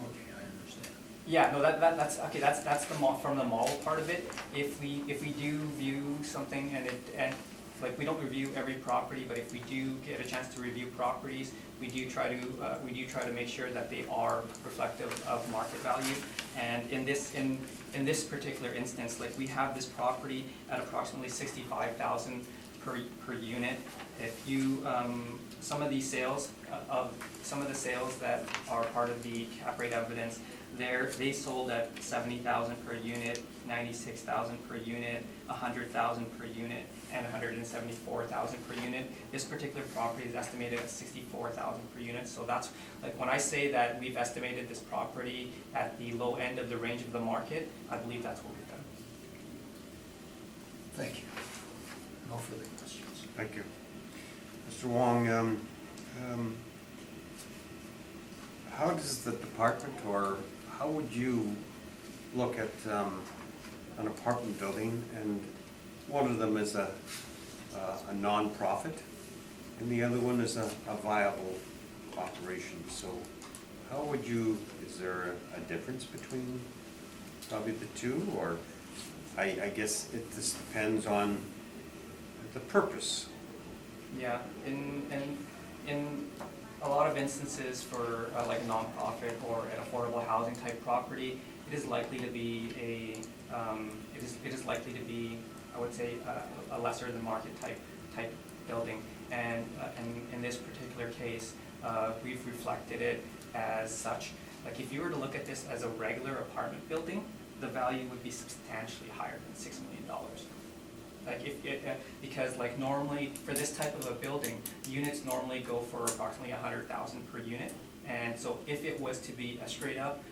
okay, I understand. Yeah, no, that's okay. That's from the model part of it. If we do view something and like we don't review every property, but if we do get a chance to review properties, we do try to make sure that they are reflective of market value. And in this particular instance, like we have this property at approximately $65,000 per unit. If you some of the sales that are part of the cap rate evidence, they sold at $70,000 per unit, $96,000 per unit, $100,000 per unit, and $174,000 per unit. This particular property is estimated at $64,000 per unit. So that's like when I say that we've estimated this property at the low end of the range of the market, I believe that's what we've done. Thank you. No further questions. Thank you. Mr. Wong, how does the department, or how would you look at an apartment building, and one of them is a non-profit and the other one is a viable operation? So How would you, is there a difference between probably the two, or I guess it just depends on the purpose. Yeah, in a lot of instances for like a nonprofit or an affordable housing type property, it is likely to be it is likely to be, I would say, a lesser than market type building. And in this particular case, we've reflected it as such. Like if you were to look at this as a regular apartment building, the value would be substantially higher than $6 million. Like if it, because like normally for this type of a building, units normally go for approximately 100,000 per unit. And so if it was to be a straight up,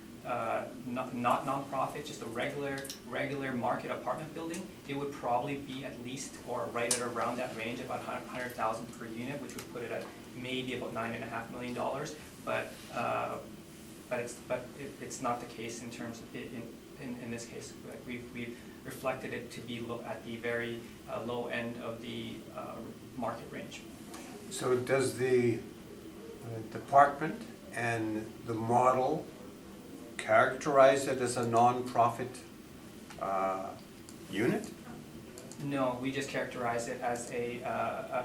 not nonprofit, just a regular market apartment building, it would probably be at least or right at around that range, about 100,000 per unit, which would put it at maybe about $9.5 million. But it's not the case in terms of in this case. Like we've reflected it to be at the very low end of the market range. So does the department and the model characterize it as a non-profit unit? No, we just characterize it as a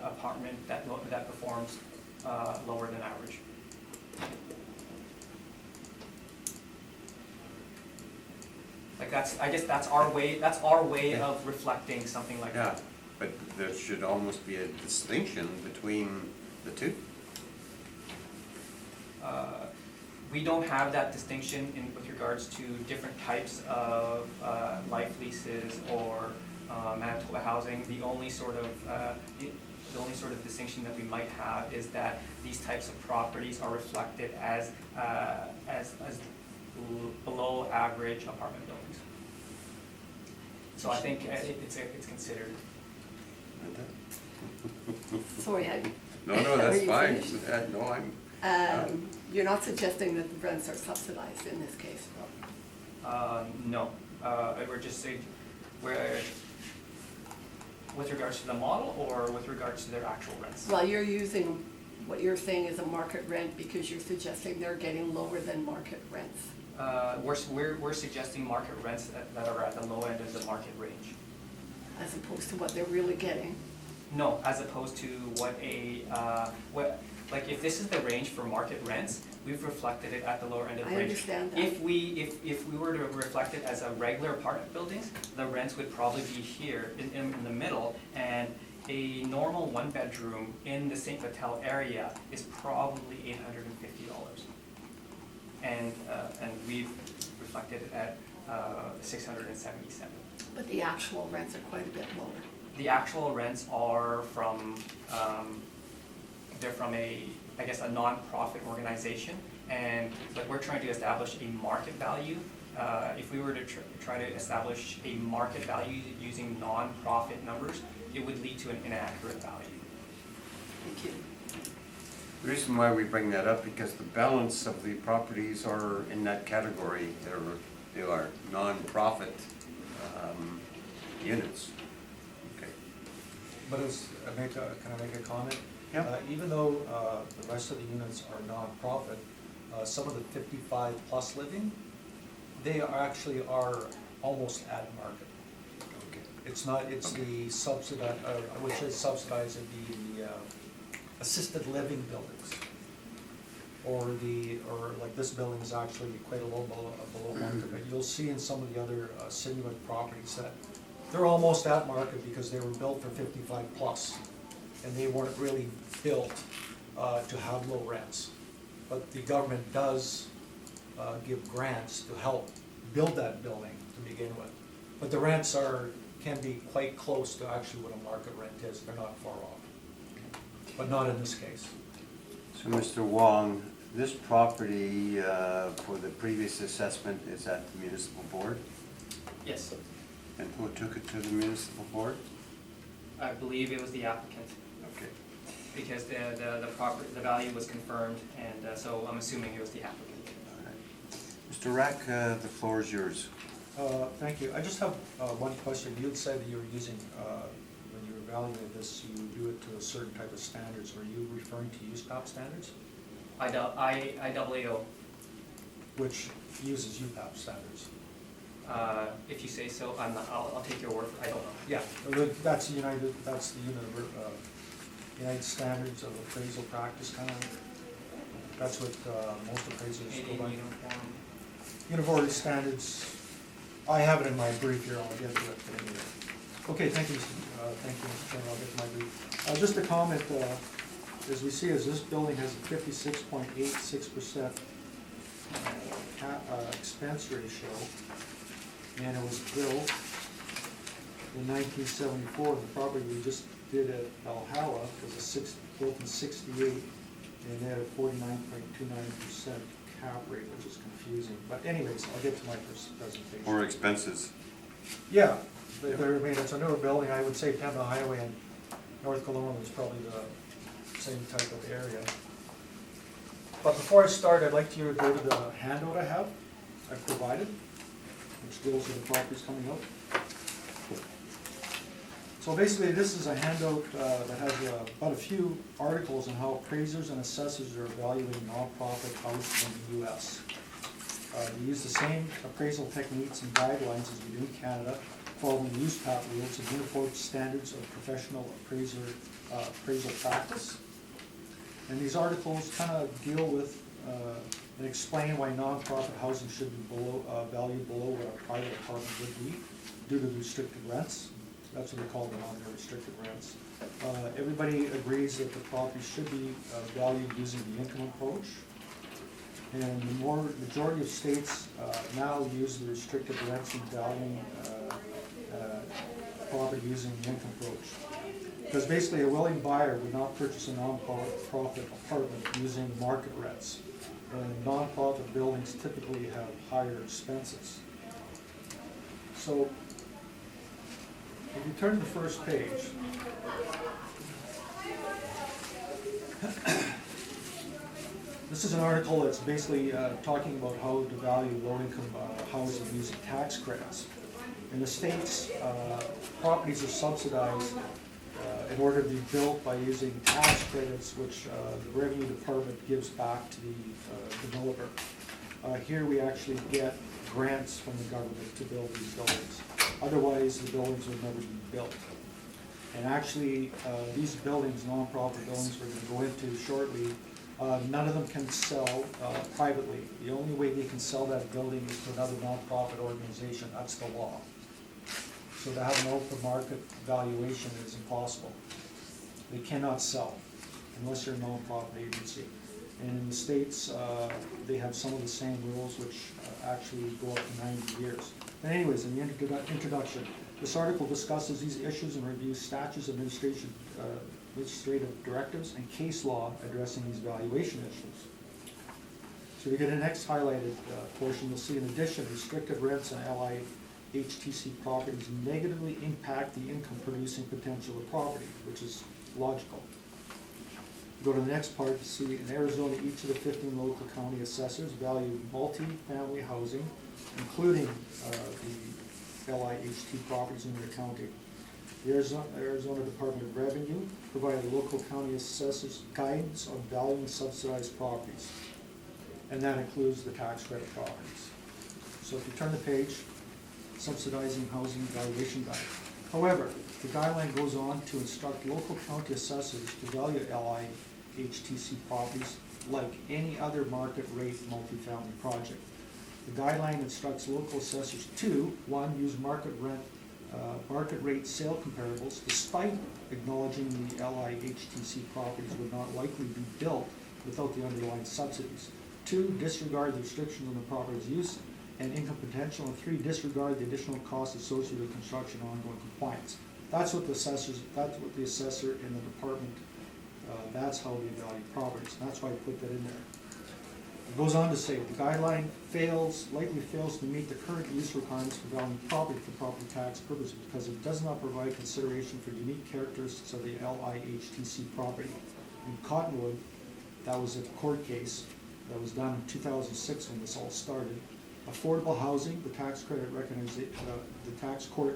apartment that performs lower than average. Like I guess that's our way of reflecting something like Yeah, that. but there should almost be a distinction between the two. We don't have that distinction with regards to different types of life leases or Manitoba housing. The only sort of distinction that we might have is that these types of properties are reflected as below average apartment buildings. So I think it's considered. Sorry, No, Are that's you fine. finished? No, I'm. you're not suggesting that the rents are subsidized in this case? No, we're just saying, with regards to the model or with regards to their actual rents? Well, you're using what you're saying is a market rent because you're suggesting they're getting lower than market rents. We're suggesting market rents that are at the low end of the market range. As opposed to what they're really getting. No, as opposed to like if this is the range for market rents, we've reflected it at the lower end of the I range. understand that. If we were to reflect it as a regular apartment buildings, the rents would probably be here in the middle, and a normal one bedroom in the St. Vital area is probably $850. And we've reflected it at $677. But the actual rents are quite a bit lower. The actual rents are from, they're from a non-profit organization, and like we're trying to establish a market value. If we were to try to establish a market value using non-profit numbers, it would lead to an inaccurate value. Thank you. The reason why we bring that up, because the balance of the properties are in that category. They are non-profit units. Okay. But can I make a comment? Yeah. Even though the rest of the units are non-profit, some of the 55 plus living, they actually are almost at market. Okay. It's not, it's the subsidized, which is subsidized would be the assisted living buildings. Or like this building is actually quite a little below market, but you'll see in some of the other Citywide properties that they're almost at market because they were built for 55 plus, and they weren't really built to have low rents. But the government does give grants to help build that building to begin with. But the rents can be quite close to actually what a market rent is. They're not far off, but not in this case. So Mr. Wong, this property for the previous assessment is at the municipal board? Yes, And who took it to the municipal board? I believe it was the applicant, Okay. because the value was confirmed, and so I'm assuming it was the applicant. All right. Mr. Rack, the floor is yours. Thank you. I just have one question. You had said that you were using, when you evaluated this, you do it to a certain type of standards. Were you referring to USPAP standards? IAAO. which uses UPAP standards. If you say so, I'll take your word for it, I don't know. Yeah, that's the United Standards of Appraisal Practice kind of, that's what most appraisers go Canadian by. uniform. Uniform standards, I have it in my brief here, I'll get to it, but anyway. Okay, thank you, Mr. Chairman, I'll get to my brief. Just a comment, as we see, as this building has a 56.86% expense ratio, and it was built in 1974. The property we just did at Valhalla was built in 68, and they had a 49.29% cap rate, which is confusing. But anyways, I'll get to my first presentation. Or expenses. Yeah, it's a newer building. I would say Pembina Highway and North Kelowna is probably the same type of area. But before I start, I'd like to go to the handout I've provided, which deals with the properties coming out. So basically, this is a handout that has about a few articles on how appraisers and assessors are evaluating nonprofit housing in the U.S. We use the same appraisal techniques and guidelines as we do in Canada, following the USPAP rules and uniform standards of professional appraisal practice. And these articles kind of deal with and explain why nonprofit housing should be valued below what a private apartment would be due to the restricted rents. That's what they call them, on the restricted rents. Everybody agrees that the property should be valued using the income approach. And the majority of states now use the restricted rents in valuing property using the income approach. Because basically a willing buyer would not purchase a non-profit apartment using market rents. And non-profit buildings typically have higher expenses. So if you turn to the first page, this is an article that's basically talking about how to value low-income housing using tax credits. In the States, properties are subsidized in order to be built by using tax credits, which the Revenue Department gives back to the developer. Here we actually get grants from the government to build these buildings. Otherwise, the buildings would never be built. And actually, these buildings, nonprofit buildings we're going to go into shortly, none of them can sell privately. The only way they can sell that building is to another nonprofit organization. That's the law. So to have an open market valuation is impossible. They cannot sell unless you're a nonprofit agency. And in the States, they have some of the same rules, which actually go up to 90 years. But anyways, in the introduction, this article discusses these issues and reviews statutes, administrative directives, and case law addressing these valuation issues. So we get the next highlighted portion. You'll see, in addition, restricted rents and LIHTC properties negatively impact the income producing potential of property, which is logical. Go to the next part to see, in Arizona, each of the 15 local county assessors value multi-family housing, including the LIHT properties in their county. The Arizona Department of Revenue provided local county assessors guidance on valuing subsidized properties, and that includes the tax credit properties. So if you turn the page, subsidizing housing valuation guide. However, the guideline goes on to instruct local county assessors to value LIHTC properties like any other market rate multifamily project. The guideline instructs local assessors to, 1, use market rate sale comparables, despite acknowledging the LIHTC properties would not likely be built without the underlying subsidies. 2, disregard the restrictions on the property's use and income potential. And 3, disregard the additional costs associated with construction and ongoing compliance. That's what the assessor in the department, that's how they value properties. And that's why I put that in there. It goes on to say, the guideline likely fails to meet the current use requirements for valuing property for property tax purposes because it does not provide consideration for unique characteristics of the LIHTC property. In Cottonwood, that was a court case that was done in 2006 when this all started. Affordable housing, the tax court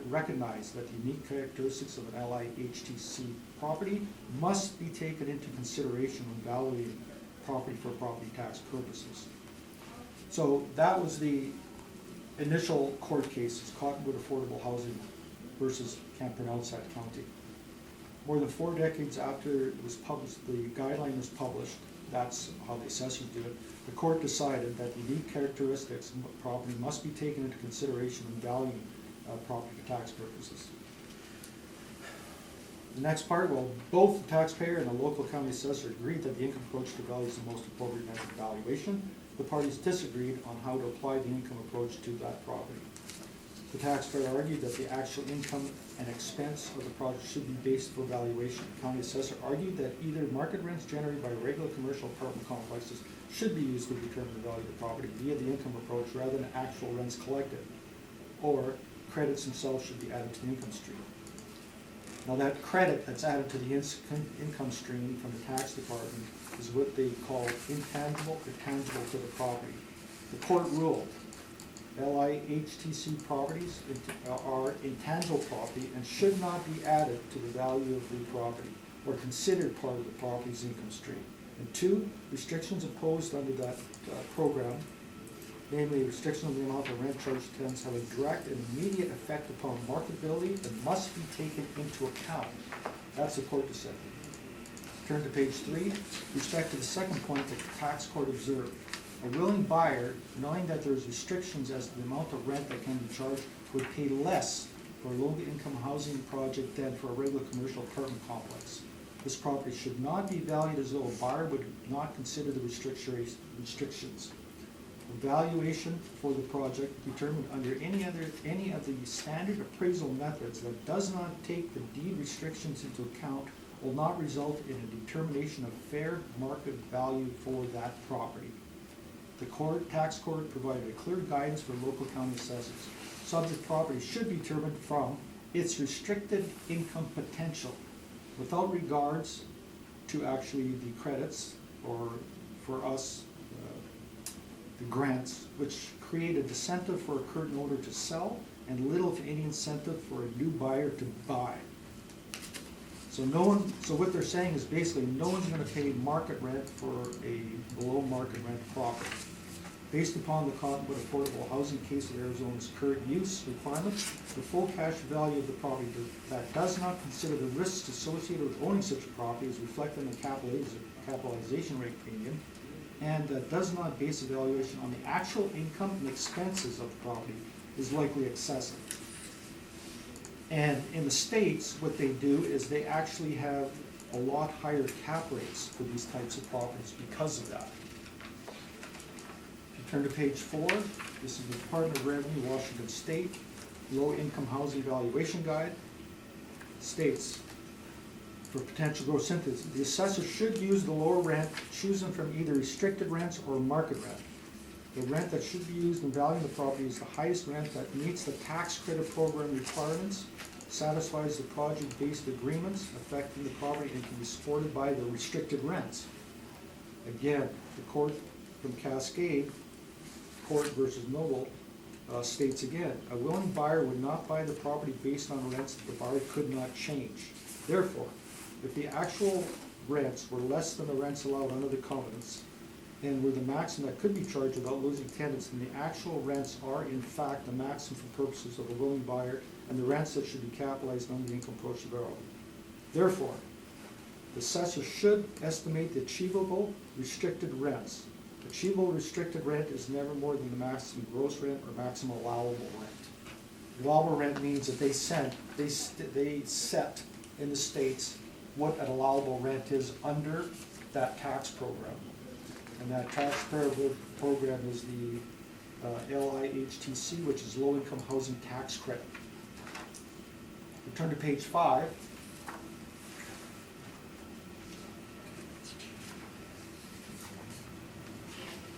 recognized that the unique characteristics of an LIHTC property must be taken into consideration when valuing property for property tax purposes. So that was the initial court cases, Cottonwood Affordable Housing versus Can't Pronounce that county. More than 4 decades after it was published, the guideline was published, that's how the assessors do it, the court decided that the unique characteristics of property must be taken into consideration in valuing property for tax purposes. The next part, well, both the taxpayer and the local county assessor agreed that the income approach to value is the most appropriate method of valuation. The parties disagreed on how to apply the income approach to that property. The taxpayer argued that the actual income and expense of the project should be based for valuation. The county assessor argued that either market rents generated by regular commercial apartment complexes should be used to determine the value of the property via the income approach rather than actual rents collected, or credits themselves should be added to the income stream. Now that credit that's added to the income stream from the tax department is what they call intangible or tangible to the property. The court ruled LIHTC properties are intangible property and should not be added to the value of the property or considered part of the property's income stream. And 2, restrictions imposed under that program, namely restriction on the amount of rent charged to tenants, have a direct and immediate effect upon marketability and must be taken into account. That's the court decision. Turn to page 3. With respect to the second point that the tax court observed, a willing buyer, knowing that there is restrictions as to the amount of rent that can be charged, would pay less for a low-income housing project than for a regular commercial apartment complex. This property should not be valued as though a buyer would not consider the restrictions. The valuation for the project determined under any of the standard appraisal methods that does not take the deed restrictions into account will not result in a determination of fair market value for that property. The tax court provided a clear guidance for local county assessors. Subject property should be determined from its restricted income potential without regards to actually the credits, or for us, the grants, which create a incentive for a current owner to sell and little to any incentive for a new buyer to buy. So what they're saying is basically no one's going to pay market rent for a below market rent property. Based upon the Cottonwood Affordable Housing case of Arizona's current use requirements, the full cash value of the property that does not consider the risks associated with owning such a property is reflected in the capitalization rate premium, and that does not base evaluation on the actual income and expenses of the property is likely excessive. And in the States, what they do is they actually have a lot higher cap rates for these types of properties because of that. Turn to page 4. This is the Department of Revenue, Washington State, Low Income Housing Valuation Guide. States, for potential gross income, the assessor should use the lower rent, choosing from either restricted rents or market rent. The rent that should be used in valuing the property is the highest rent that meets the tax credit program requirements, satisfies the project-based agreements affecting the property, and can be supported by the restricted rents. Again, the court from Cascade, Court versus Noble, states again, a willing buyer would not buy the property based on rents that the buyer could not change. Therefore, if the actual rents were less than the rents allowed under the covenants and were the maximum that could be charged without losing tenants, then the actual rents are in fact the maximum for purposes of a willing buyer and the rents that should be capitalized under the income approach of value. Therefore, the assessor should estimate the achievable restricted rents. Achievable restricted rent is never more than the maximum gross rent or maximum allowable rent. Allowable rent means that they set in the States what an allowable rent is under that tax program. And that tax program is the LIHTC, which is Low Income Housing Tax Credit. We turn to page 5.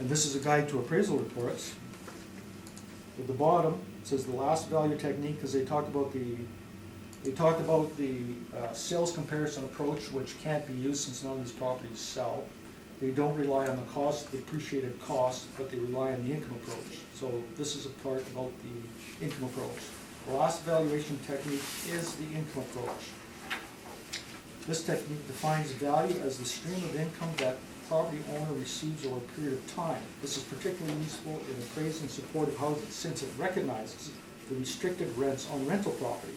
And this is a guide to appraisal reports. At the bottom, it says the last value technique, because they talked about the sales comparison approach, which can't be used since none of these properties sell. They don't rely on the appreciated cost, but they rely on the income approach. So this is a part about the income approach. The last valuation technique is the income approach. This technique defines value as the stream of income that property owner receives over a period of time. This is particularly useful in appraising supportive housing since it recognizes the restricted rents on rental property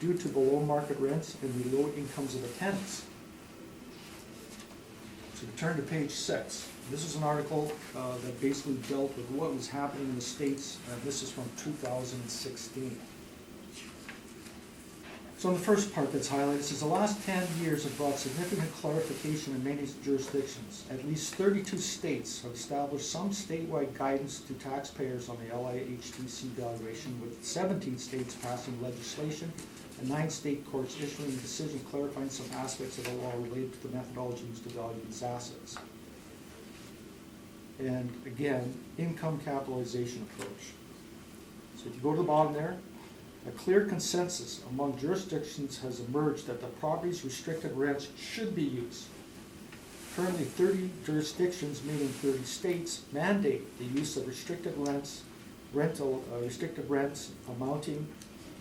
due to below market rents and the low incomes of the tenants. So we turn to page 6. This is an article that basically dealt with what was happening in the States. This is from 2016. So in the first part that's highlighted, it says the last 10 years have brought significant clarification in many jurisdictions. At least 32 states have established some statewide guidance to taxpayers on the LIHTC valuation, with 17 states passing legislation and 9 state courts issuing decisions clarifying some aspects of the law related to the methodology used to value these assets. And again, income capitalization approach. So if you go to the bottom there, a clear consensus among jurisdictions has emerged that the property's restricted rents should be used. Currently, 30 jurisdictions, meaning 30 states, mandate the use of restricted rents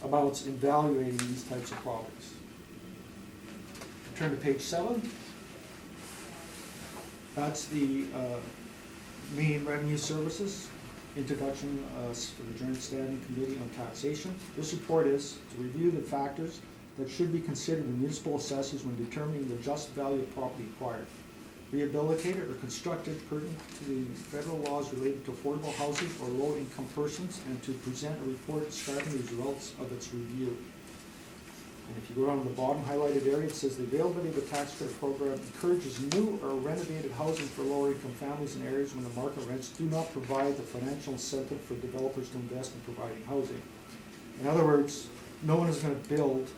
amounts in evaluating these types of properties. Turn to page 7. That's the main revenue services. Introduction for the Joint Standing Committee on Taxation. This report is to review the factors that should be considered in municipal assessors when determining the just value of property acquired, rehabilitated or constructed pertinent to the federal laws related to affordable housing or low-income persons, and to present a report describing the results of its review. And if you go down to the bottom highlighted area, it says the availability of the tax credit program encourages new or renovated housing for lower income families in areas when the market rents do not provide the financial incentive for developers to invest in providing housing. In other words, no one is going to build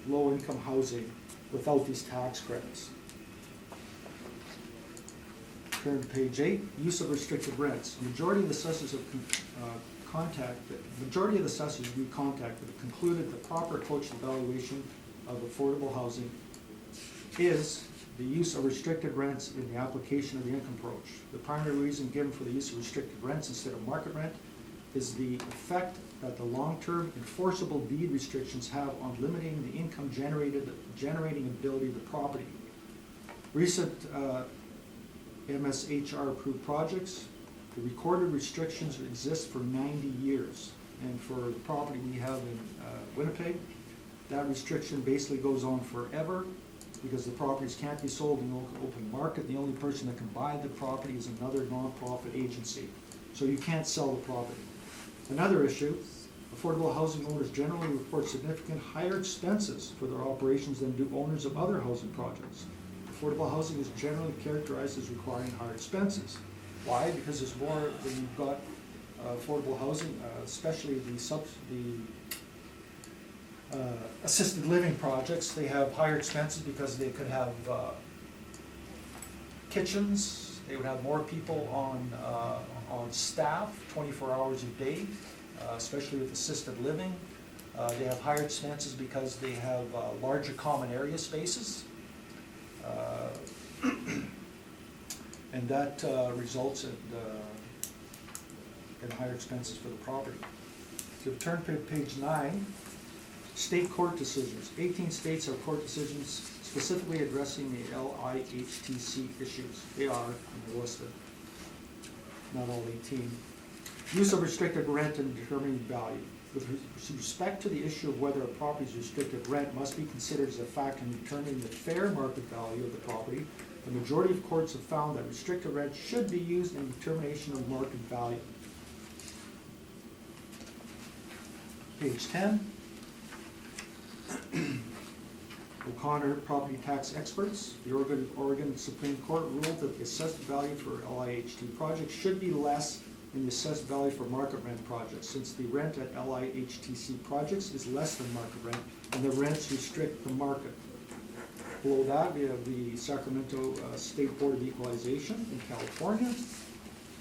low income housing without these tax credits. Turn to page 8, use of restricted rents. The majority of the assessors have we contacted have concluded the proper approach to valuation of affordable housing is the use of restricted rents in the application of the income approach. The primary reason given for the use of restricted rents instead of market rent is the effect that the long-term enforceable deed restrictions have on limiting the income generating ability of the property. Recent MSHR approved projects, the recorded restrictions exist for 90 years. And for the property we have in Winnipeg, that restriction basically goes on forever because the properties can't be sold in the open market. The only person that can buy the property is another nonprofit agency. So you can't sell the property. Another issue, affordable housing owners generally report significant higher expenses for their operations than do owners of other housing projects. Affordable housing is generally characterized as requiring higher expenses. Why? Because there's more when you've got affordable housing, especially the assisted living projects. They have higher expenses because they could have kitchens. They would have more people on staff 24 hours a day, especially with assisted living. They have higher expenses because they have larger common area spaces. And that results in higher expenses for the property. So if you turn to page 9, state court decisions. 18 states have court decisions specifically addressing the LIHTC issues. They are, and they're listed, not all 18. Use of restricted rent in determining value. With respect to the issue of whether a property's restricted rent must be considered as a factor in determining the fair market value of the property, the majority of courts have found that restricted rent should be used in determination of market value. Page 10. O'Connor property tax experts. The Oregon Supreme Court ruled that the assessed value for LIHT projects should be less than the assessed value for market rent projects, since the rent at LIHTC projects is less than market rent and the rents restrict the market. Below that, we have the Sacramento State Board of Equalization in California.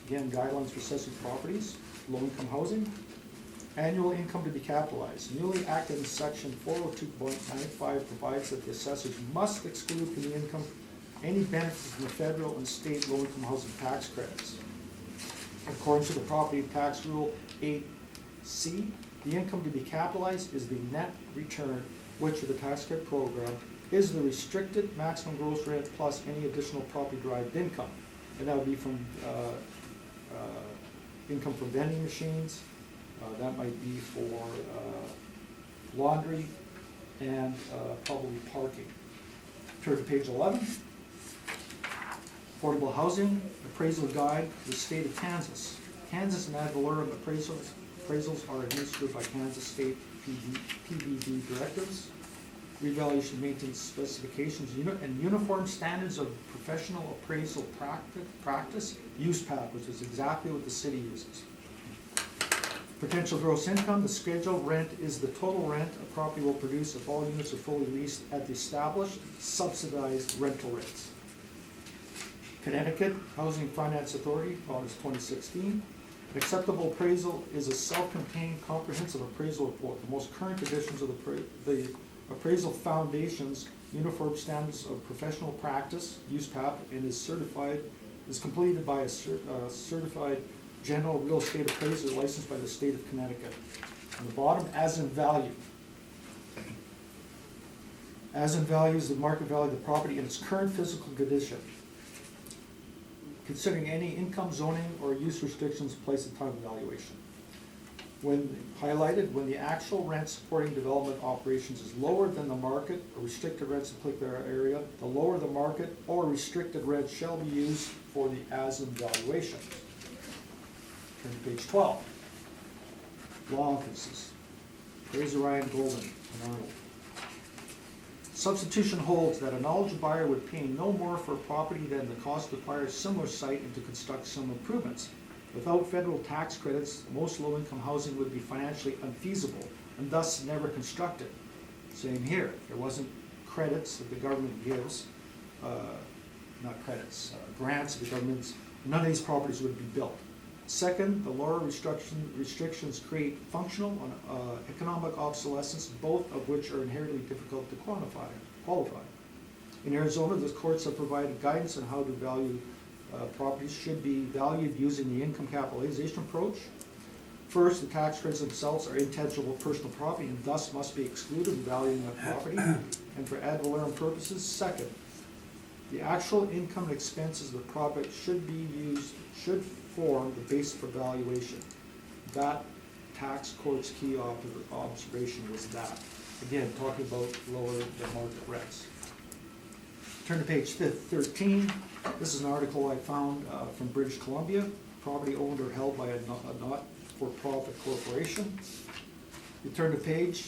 Again, guidelines for assessing properties, low-income housing. Annual income to be capitalized. Newly acted in section 402.95 provides that the assessors must exclude from the income any benefits from the federal and state low-income housing tax credits. According to the property tax rule 8C, the income to be capitalized is the net return which for the tax credit program is the restricted maximum gross rent plus any additional property-derived income. And that would be from income from vending machines, that might be for laundry, and probably parking. Turn to page 11. Affordable housing appraisal guide, the state of Kansas. Kansas and ad valorem appraisals are administered by Kansas State PBD directives. Revaluation maintenance specifications and uniform standards of professional appraisal practice, USPAP, which is exactly what the city uses. Potential gross income, the scheduled rent is the total rent a property will produce if all units are fully leased at the established subsidized rental rates. Connecticut Housing Finance Authority, August 2016. An acceptable appraisal is a self-contained comprehensive appraisal report. The most current editions of the appraisal foundation's uniform standards of professional practice, USPAP, and is completed by a certified general real estate appraiser licensed by the state of Connecticut. On the bottom, as in value. As in value is the market value of the property in its current physical condition, considering any income, zoning, or use restrictions placed at time of valuation. When highlighted, when the actual rent supporting development operations is lower than the market or restricted rents applicable area, the lower the market or restricted rent shall be used for the as-in valuation. Turn to page 12. Law offices. Fraser, Ryan, Golden, and Arnold. Substitution holds that a knowledgeable buyer would pay no more for a property than the cost to acquire a similar site and to construct similar improvements. Without federal tax credits, most low-income housing would be financially unfeasible and thus never constructed. Same here. There wasn't credits that the government gives, grants that the government, none of these properties would be built. Second, the lower restrictions create functional and economic obsolescence, both of which are inherently difficult to qualify. In Arizona, the courts have provided guidance on how to value properties should be valued using the income capitalization approach. First, the tax credits themselves are intangible personal property and thus must be excluded in valuing that property and for ad valorem purposes. Second, the actual income and expenses of the property should form the basis for valuation. That tax court's key observation was that. Again, talking about lower than market rents. Turn to page 13. This is an article I found from British Columbia. Property owned or held by a not-for-profit corporation. You turn to page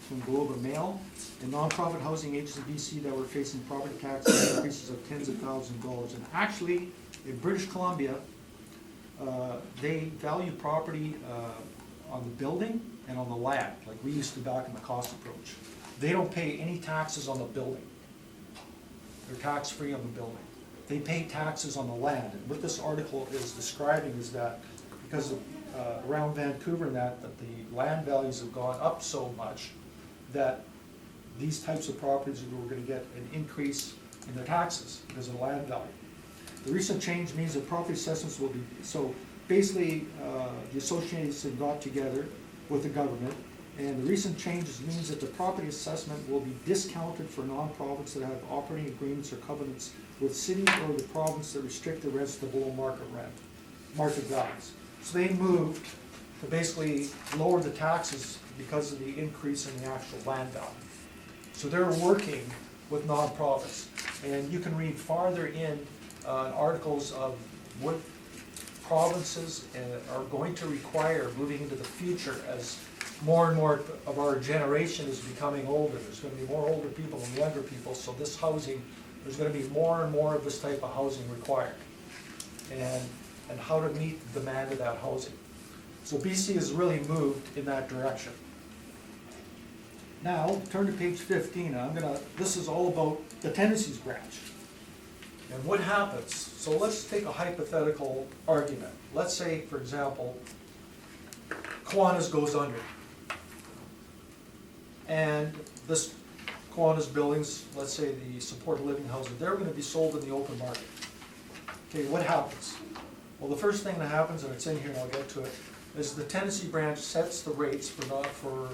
from Globe and Mail. A non-profit housing agency in BC that were facing property tax increases of tens of thousands of dollars. And actually, in British Columbia, they value property on the building and on the land, like we used to back in the cost approach. They don't pay any taxes on the building. They're tax-free on the building. They pay taxes on the land. And what this article is describing is that because of, around Vancouver and that the land values have gone up so much that these types of properties are going to get an increase in their taxes because of the land value. The recent change means that property assessments will be, so basically the association got together with the government, and the recent changes means that the property assessment will be discounted for nonprofits that have operating agreements or covenants with cities or the province that restrict the rents to below market values. So they moved to basically lower the taxes because of the increase in the actual land value. So they're working with nonprofits, and you can read farther in articles of what provinces are going to require moving into the future as more and more of our generation is becoming older. There's going to be more older people and younger people, so this housing, there's going to be more and more of this type of housing required, and how to meet the demand of that housing. So BC has really moved in that direction. Now, turn to page 15. This is all about the tenancies branch. And what happens? So let's take a hypothetical argument. Let's say, for example, Kiwanis goes under. And this Kiwanis buildings, let's say the supported living houses, they're going to be sold in the open market. Okay, what happens? Well, the first thing that happens, and it's in here and I'll get to it, is the tenancy branch sets the rates for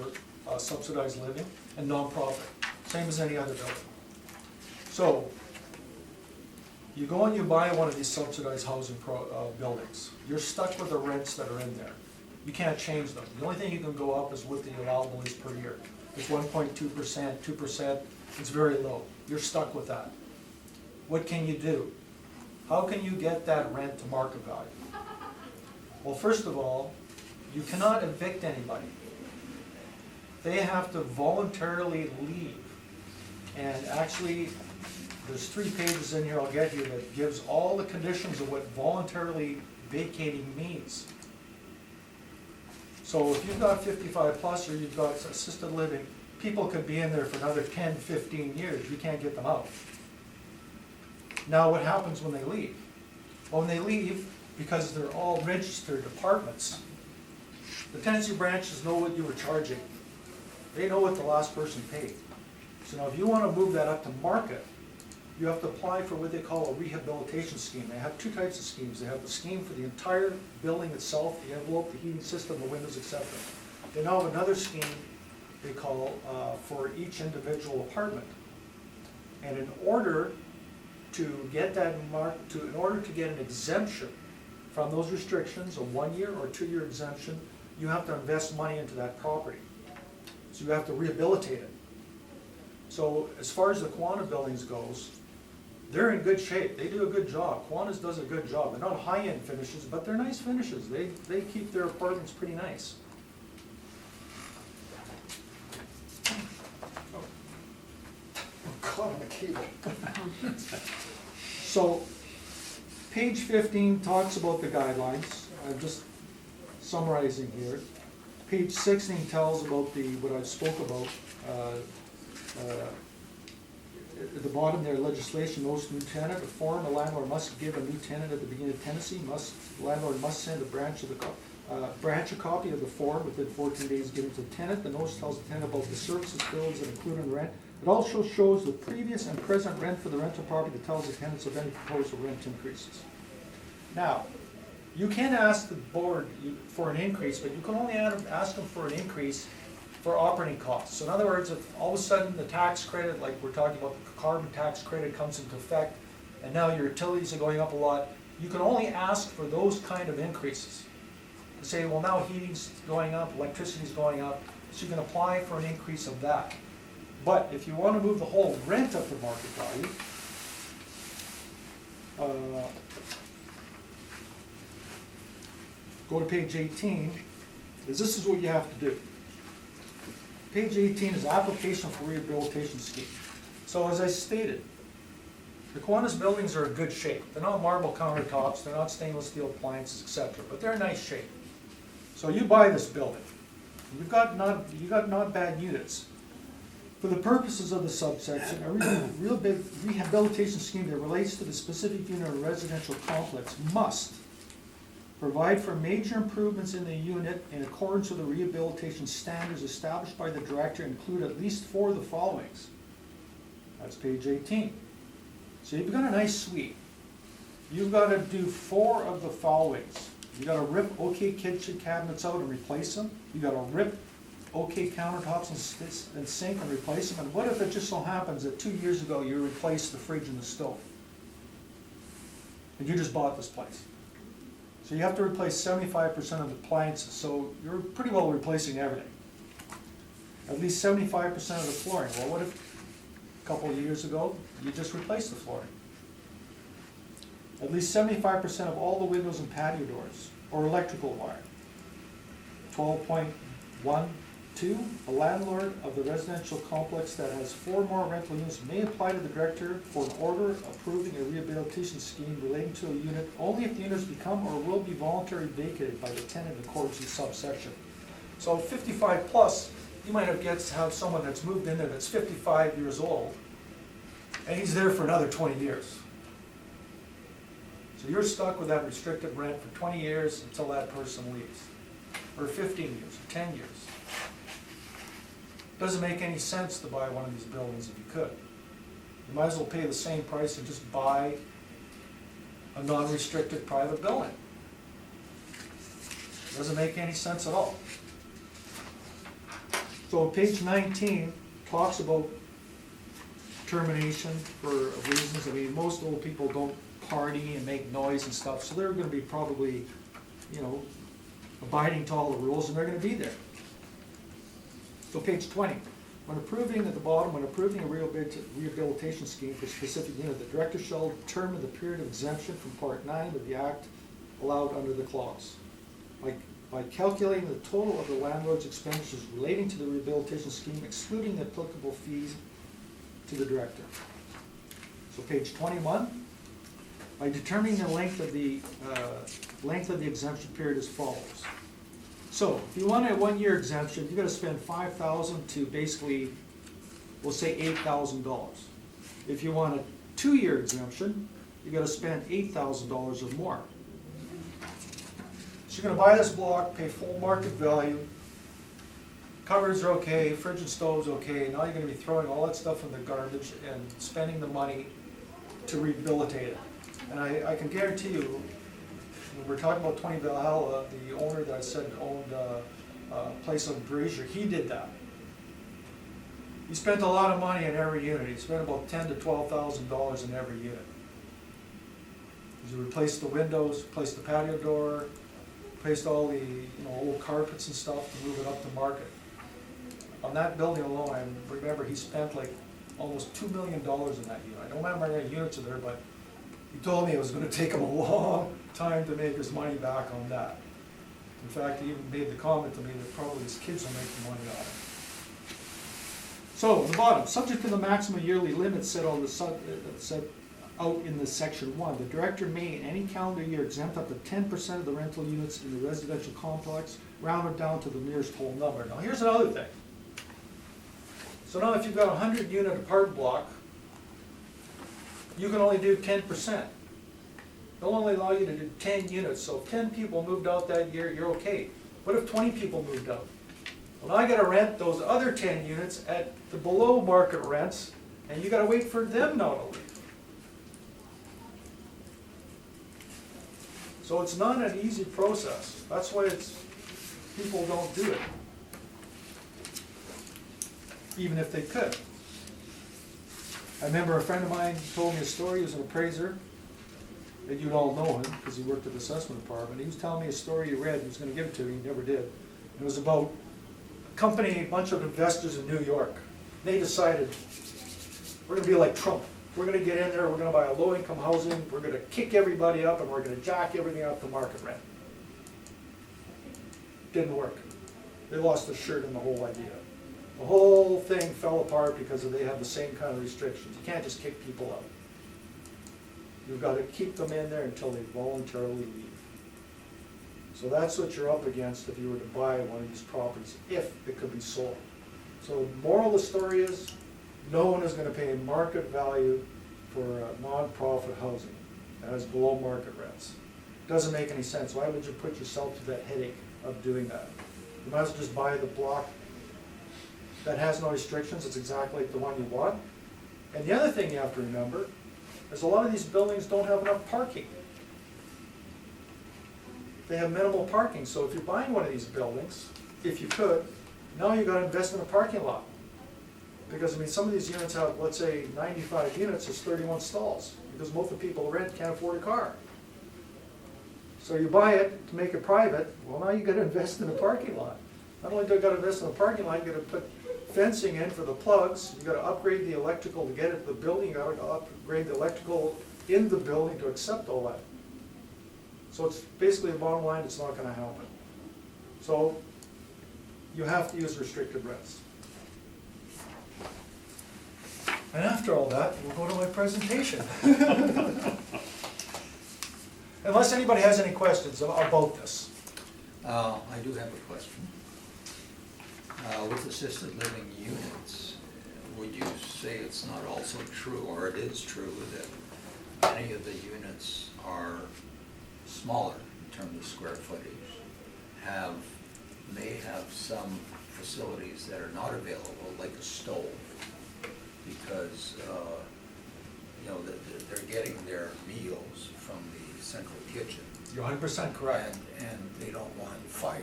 subsidized living and nonprofit. same as any other building. So, you go and you buy one of these subsidized housing buildings. You're stuck with the rents that are in there. You can't change them. The only thing you can go up is what the allowable is per year. It's 1.2%, 2%, it's very low. You're stuck with that. What can you do? How can you get that rent to market value? Well, first of all, you cannot evict anybody. They have to voluntarily leave. And actually, there's 3 pages in here I'll get you that gives all the conditions of what voluntarily vacating means. So if you've got 55 plus or you've got assisted living, people could be in there for another 10, 15 years. You can't get them out. Now what happens when they leave? Well, when they leave, because they're all registered apartments, the tenancy branches know what you were charging. They know what the last person paid. So now if you want to move that up to market, you have to apply for what they call a rehabilitation scheme. They have 2 types of schemes. They have the scheme for the entire building itself, the envelope, the heating system, the windows, etc. They now have another scheme they call for each individual apartment. And in order to get that in order to get an exemption from those restrictions, a 1-year or 2-year exemption, you have to invest money into that property. So you have to rehabilitate it. So as far as the Kiwanis buildings goes, they're in good shape. They do a good job. Kiwanis does a good job. They're not high-end finishes, but they're nice finishes. They keep their apartments pretty nice. Oh, caught on the cable. So, page 15 talks about the guidelines. I'm just summarizing here. Page 16 tells about what I spoke about. At the bottom there, legislation, notice to new tenant, a form a landlord must give a new tenant at the beginning of tenancy. Landlord must send a branch a copy of the form within 14 days given to the tenant. The notice tells the tenant about the services bills that include in the rent. It also shows the previous and present rent for the rental property that tells the tenants of any proposed rent increases. Now, you can ask the board for an increase, but you can only ask them for an increase for operating costs. So in other words, if all of a sudden the tax credit, like we're talking about the carbon tax credit, comes into effect, and now your utilities are going up a lot, you can only ask for those kind of increases. To say, well, now heating's going up, electricity's going up, so you can apply for an increase of that. But if you want to move the whole rent up to market value, go to page 18, because this is what you have to do. Page 18 is application for rehabilitation scheme. So as I stated, the Kiwanis buildings are in good shape. They're not marble countertops, they're not stainless steel appliances, etc., but they're in nice shape. So you buy this building. You got not bad units. For the purposes of the subsection, a rehabilitation scheme that relates to the specific unit or residential complex must provide for major improvements in the unit in accordance with the rehabilitation standards established by the director, include at least 4 of the followings. That's page 18. So you've got a nice suite. You've got to do 4 of the followings. You've got to rip OK kitchen cabinets out and replace them. You've got to rip OK countertops and sink and replace them. And what if it just so happens that 2 years ago you replaced the fridge and the stove? And you just bought this place. So you have to replace 75% of the appliances, so you're pretty well replacing everything. At least 75% of the flooring. Well, what if a couple of years ago, you just replaced the flooring? At least 75% of all the windows and patio doors, or electrical wire. 12.12, a landlord of the residential complex that has 4 more rental units may apply to the director for an order approving a rehabilitation scheme relating to a unit only if the units become or will be voluntarily vacated by the tenant in accordance with subsection. So 55 plus, you might have someone that's moved in there that's 55 years old, and he's there for another 20 years. So you're stuck with that restricted rent for 20 years until that person leaves, or 15 years, or 10 years. Doesn't make any sense to buy one of these buildings if you could. You might as well pay the same price and just buy a non-restricted private building. Doesn't make any sense at all. So page 19 talks about termination for reasons. I mean, most old people don't party and make noise and stuff, so they're gonna be probably, you know, abiding to all the rules, and they're gonna be there. So page 20, when approving, at the bottom, when approving a rehabilitation scheme for a specific unit, the director shall determine the period of exemption from part 9 of the act allowed under the clause. By calculating the total of the landlord's expenditures relating to the rehabilitation scheme, excluding the applicable fees to the director. So page 21, by determining the length of the exemption period as follows. So if you want a 1-year exemption, you gotta spend $5,000 to basically, we'll say $8,000. If you want a 2-year exemption, you gotta spend $8,000 or more. So you're gonna buy this block, pay full market value, cupboards are okay, fridge and stove's okay, now you're gonna be throwing all that stuff in the garbage and spending the money to rehabilitate it. And I can guarantee you, when we're talking about 20 Valhalla, the owner that I said owned a place on Brazier, he did that. He spent a lot of money in every unit. He spent about $10,000 to $12,000 in every unit. He replaced the windows, replaced the patio door, replaced all the old carpets and stuff to move it up to market. On that building alone, I remember he spent like almost $2 million in that unit. I don't remember how many units are there, but he told me it was going to take him a long time to make his money back on that. In fact, he even made the comment to me that probably his kids will make the money on it. So, at the bottom, subject to the maximum yearly limit set out in the section 1, the director may in any calendar year exempt up to 10% of the rental units in the residential complex, rounded down to the nearest whole number. Now, here's another thing. So now if you've got a 100-unit apartment block, you can only do 10%. They'll only allow you to do 10 units, so if 10 people moved out that year, you're okay. What if 20 people moved out? Well, now I gotta rent those other 10 units at the below market rents, and you gotta wait for them now to leave. So it's not an easy process. That's why people don't do it, even if they could. I remember a friend of mine told me a story. He was an appraiser, and you'd all know him because he worked at the assessment department. He was telling me a story he read. He was going to give it to me. He never did. It was about a company, a bunch of investors in New York. They decided, we're going to be like Trump. We're going to get in there. We're going to buy a low-income housing. We're going to kick everybody up, and we're going to jack everything up to market rent. Didn't work. They lost their shirt in the whole idea. The whole thing fell apart because they have the same kind of restrictions. You can't just kick people out. You've got to keep them in there until they voluntarily leave. So that's what you're up against if you were to buy one of these properties, if it could be sold. So the moral of the story is, no one is going to pay market value for non-profit housing that has below market rents. Doesn't make any sense. Why would you put yourself to that headache of doing that? You might as well just buy the block that has no restrictions. It's exactly like the one you want. And the other thing you have to remember is a lot of these buildings don't have enough parking. They have minimal parking. So if you're buying one of these buildings, if you could, now you've got to invest in a parking lot. Because I mean, some of these units have, let's say, 95 units, there's 31 stalls. Because most of the people who rent can't afford a car. So you buy it to make it private, well now you've got to invest in a parking lot. Not only do you got to invest in a parking lot, you got to put fencing in for the plugs, you got to upgrade the electrical to get it to the building, you got to upgrade the electrical in the building to accept all that. So it's basically the bottom line, it's not going to happen. So you have to use restricted rents. And after all that, we'll go to my presentation. Unless anybody has any questions about this. I do have a question. With assisted living units, would you say it's not also true, or it is true, that many of the units are smaller in terms of square footage, may have some facilities that are not available, like a stove, because they're getting their meals from the central kitchen. You're 100% correct. And they don't want fires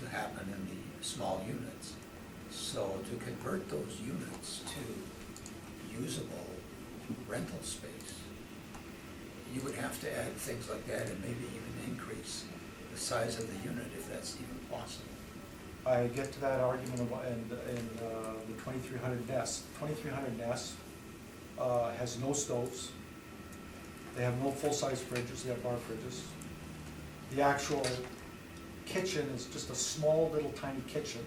to happen in the small units. So to convert those units to usable rental space. You would have to add things like that and maybe even increase the size of the unit if that's even possible. I get to that argument in the 2300 Nest. 2300 Nest has no stoves. They have no full-size fridges, they have bar fridges. The actual kitchen is just a small little tiny kitchen.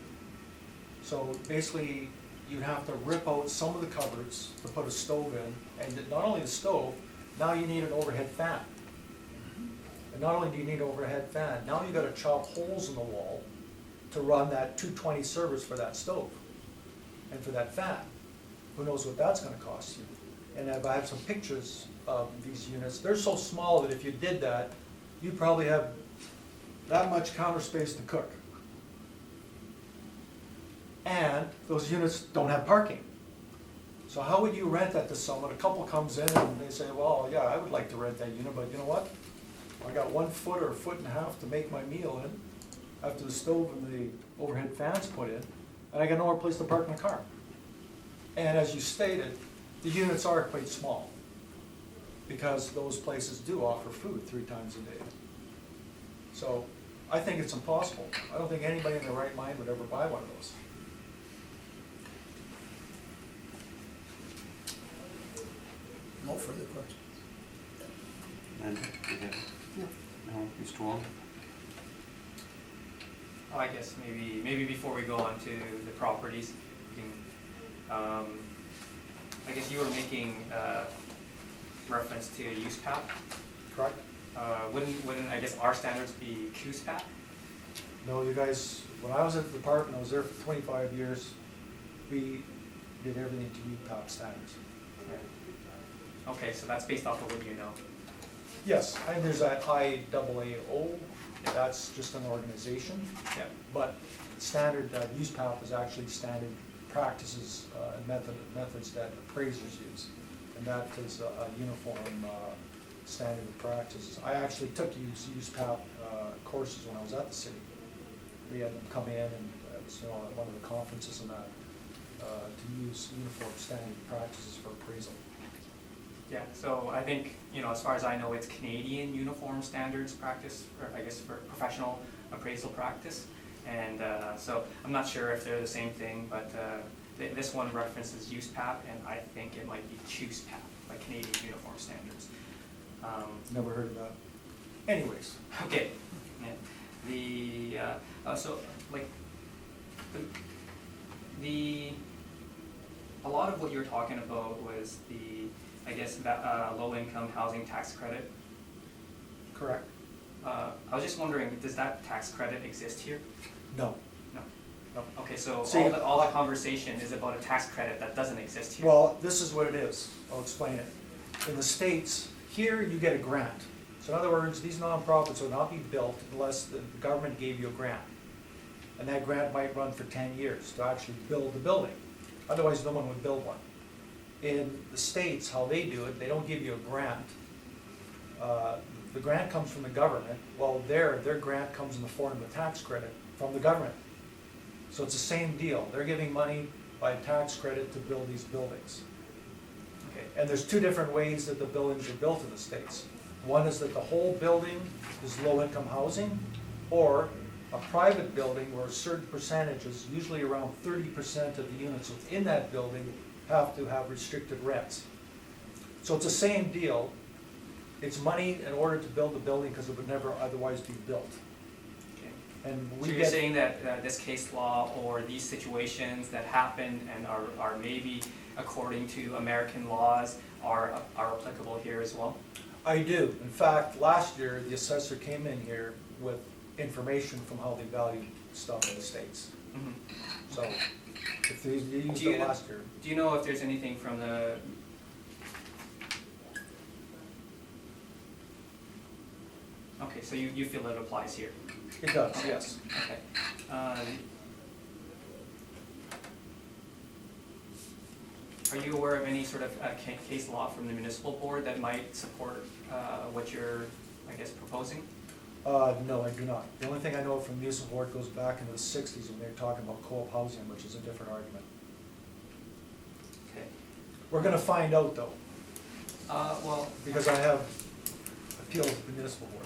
So basically, you have to rip out some of the cupboards to put a stove in, and not only the stove, now you need an overhead fan. And not only do you need an overhead fan, now you gotta chop holes in the wall to run that 220 service for that stove and for that fan. Who knows what that's gonna cost you? And I have some pictures of these units. They're so small that if you did that, you probably have that much counter space to cook. And those units don't have parking. So how would you rent that to someone? A couple comes in and they say, well, yeah, I would like to rent that unit, but you know what? I got 1 foot or 1.5 feet to make my meal in, after the stove and the overhead fans put in, and I got nowhere place to park my car. And as you stated, the units are quite small, because those places do offer food 3 times a day. So I think it's impossible. I don't think anybody in their right mind would ever buy one of those. No further questions? And, yeah, No. no, Mr. Wong? Oh, I guess maybe before we go on to the properties, we can, I guess you were making reference to use PAP. Correct? Wouldn't I guess our standards be QSPAP? No, you guys, when I was at the department, I was there for 25 years, we did everything to meet top standards. Okay, so that's based off of what you know. Yes, and there's that IAAO, that's just an organization, Yeah. but standard, USPAP is actually standard practices and methods that appraisers use. And that is a uniform standard of practices. I actually took USPAP courses when I was at the city. We had them come in and it was at one of the conferences and that, to use uniform standard practices for appraisal. Yeah, so I think, as far as I know, it's Canadian Uniform Standards Practice, or I guess for professional appraisal practice. And so I'm not sure if they're the same thing, but this one references USPAP, and I think it might be CHUSPAP, like Canadian Uniform Standards. Never heard of that. Anyways, Okay, yeah. So like a lot of what you were talking about was the, I guess, low-income housing tax credit. correct? I was just wondering, does that tax credit exist here? No. No. No. Okay, so See, all the conversation is about a tax credit that doesn't exist here. Well, this is what it is. I'll explain it. In the States, here you get a grant. So in other words, these nonprofits will not be built unless the government gave you a grant. And that grant might run for 10 years to actually build the building. Otherwise, no one would build one. In the States, how they do it, they don't give you a grant. The grant comes from the government. Well, their grant comes in the form of a tax credit from the government. So it's the same deal. They're giving money by tax credit to build these buildings. Okay. And there's 2 different ways that the buildings are built in the States. One is that the whole building is low-income housing, or a private building where a certain percentages, usually around 30% of the units within that building, have to have restricted rents. So it's the same deal. It's money in order to build the building because it would never otherwise be built. Okay. And So we you're get, saying that this case law or these situations that happen and are maybe according to American laws are applicable here as well? I do. In fact, last year, the assessor came in here with information from how they valued stuff in the States. Mhm. So, if they used Do you it know- last year. Do you know if there's anything from the... Okay, so you feel it applies here? It does, yes. Okay. Are you aware of any sort of case law from the municipal board that might support what you're, I guess, proposing? No, I do not. The only thing I know from municipal board goes back into the 60s when they were talking about co-op housing, which is a different argument. Okay. We're gonna find out though, Well, because I have appealed to the municipal board.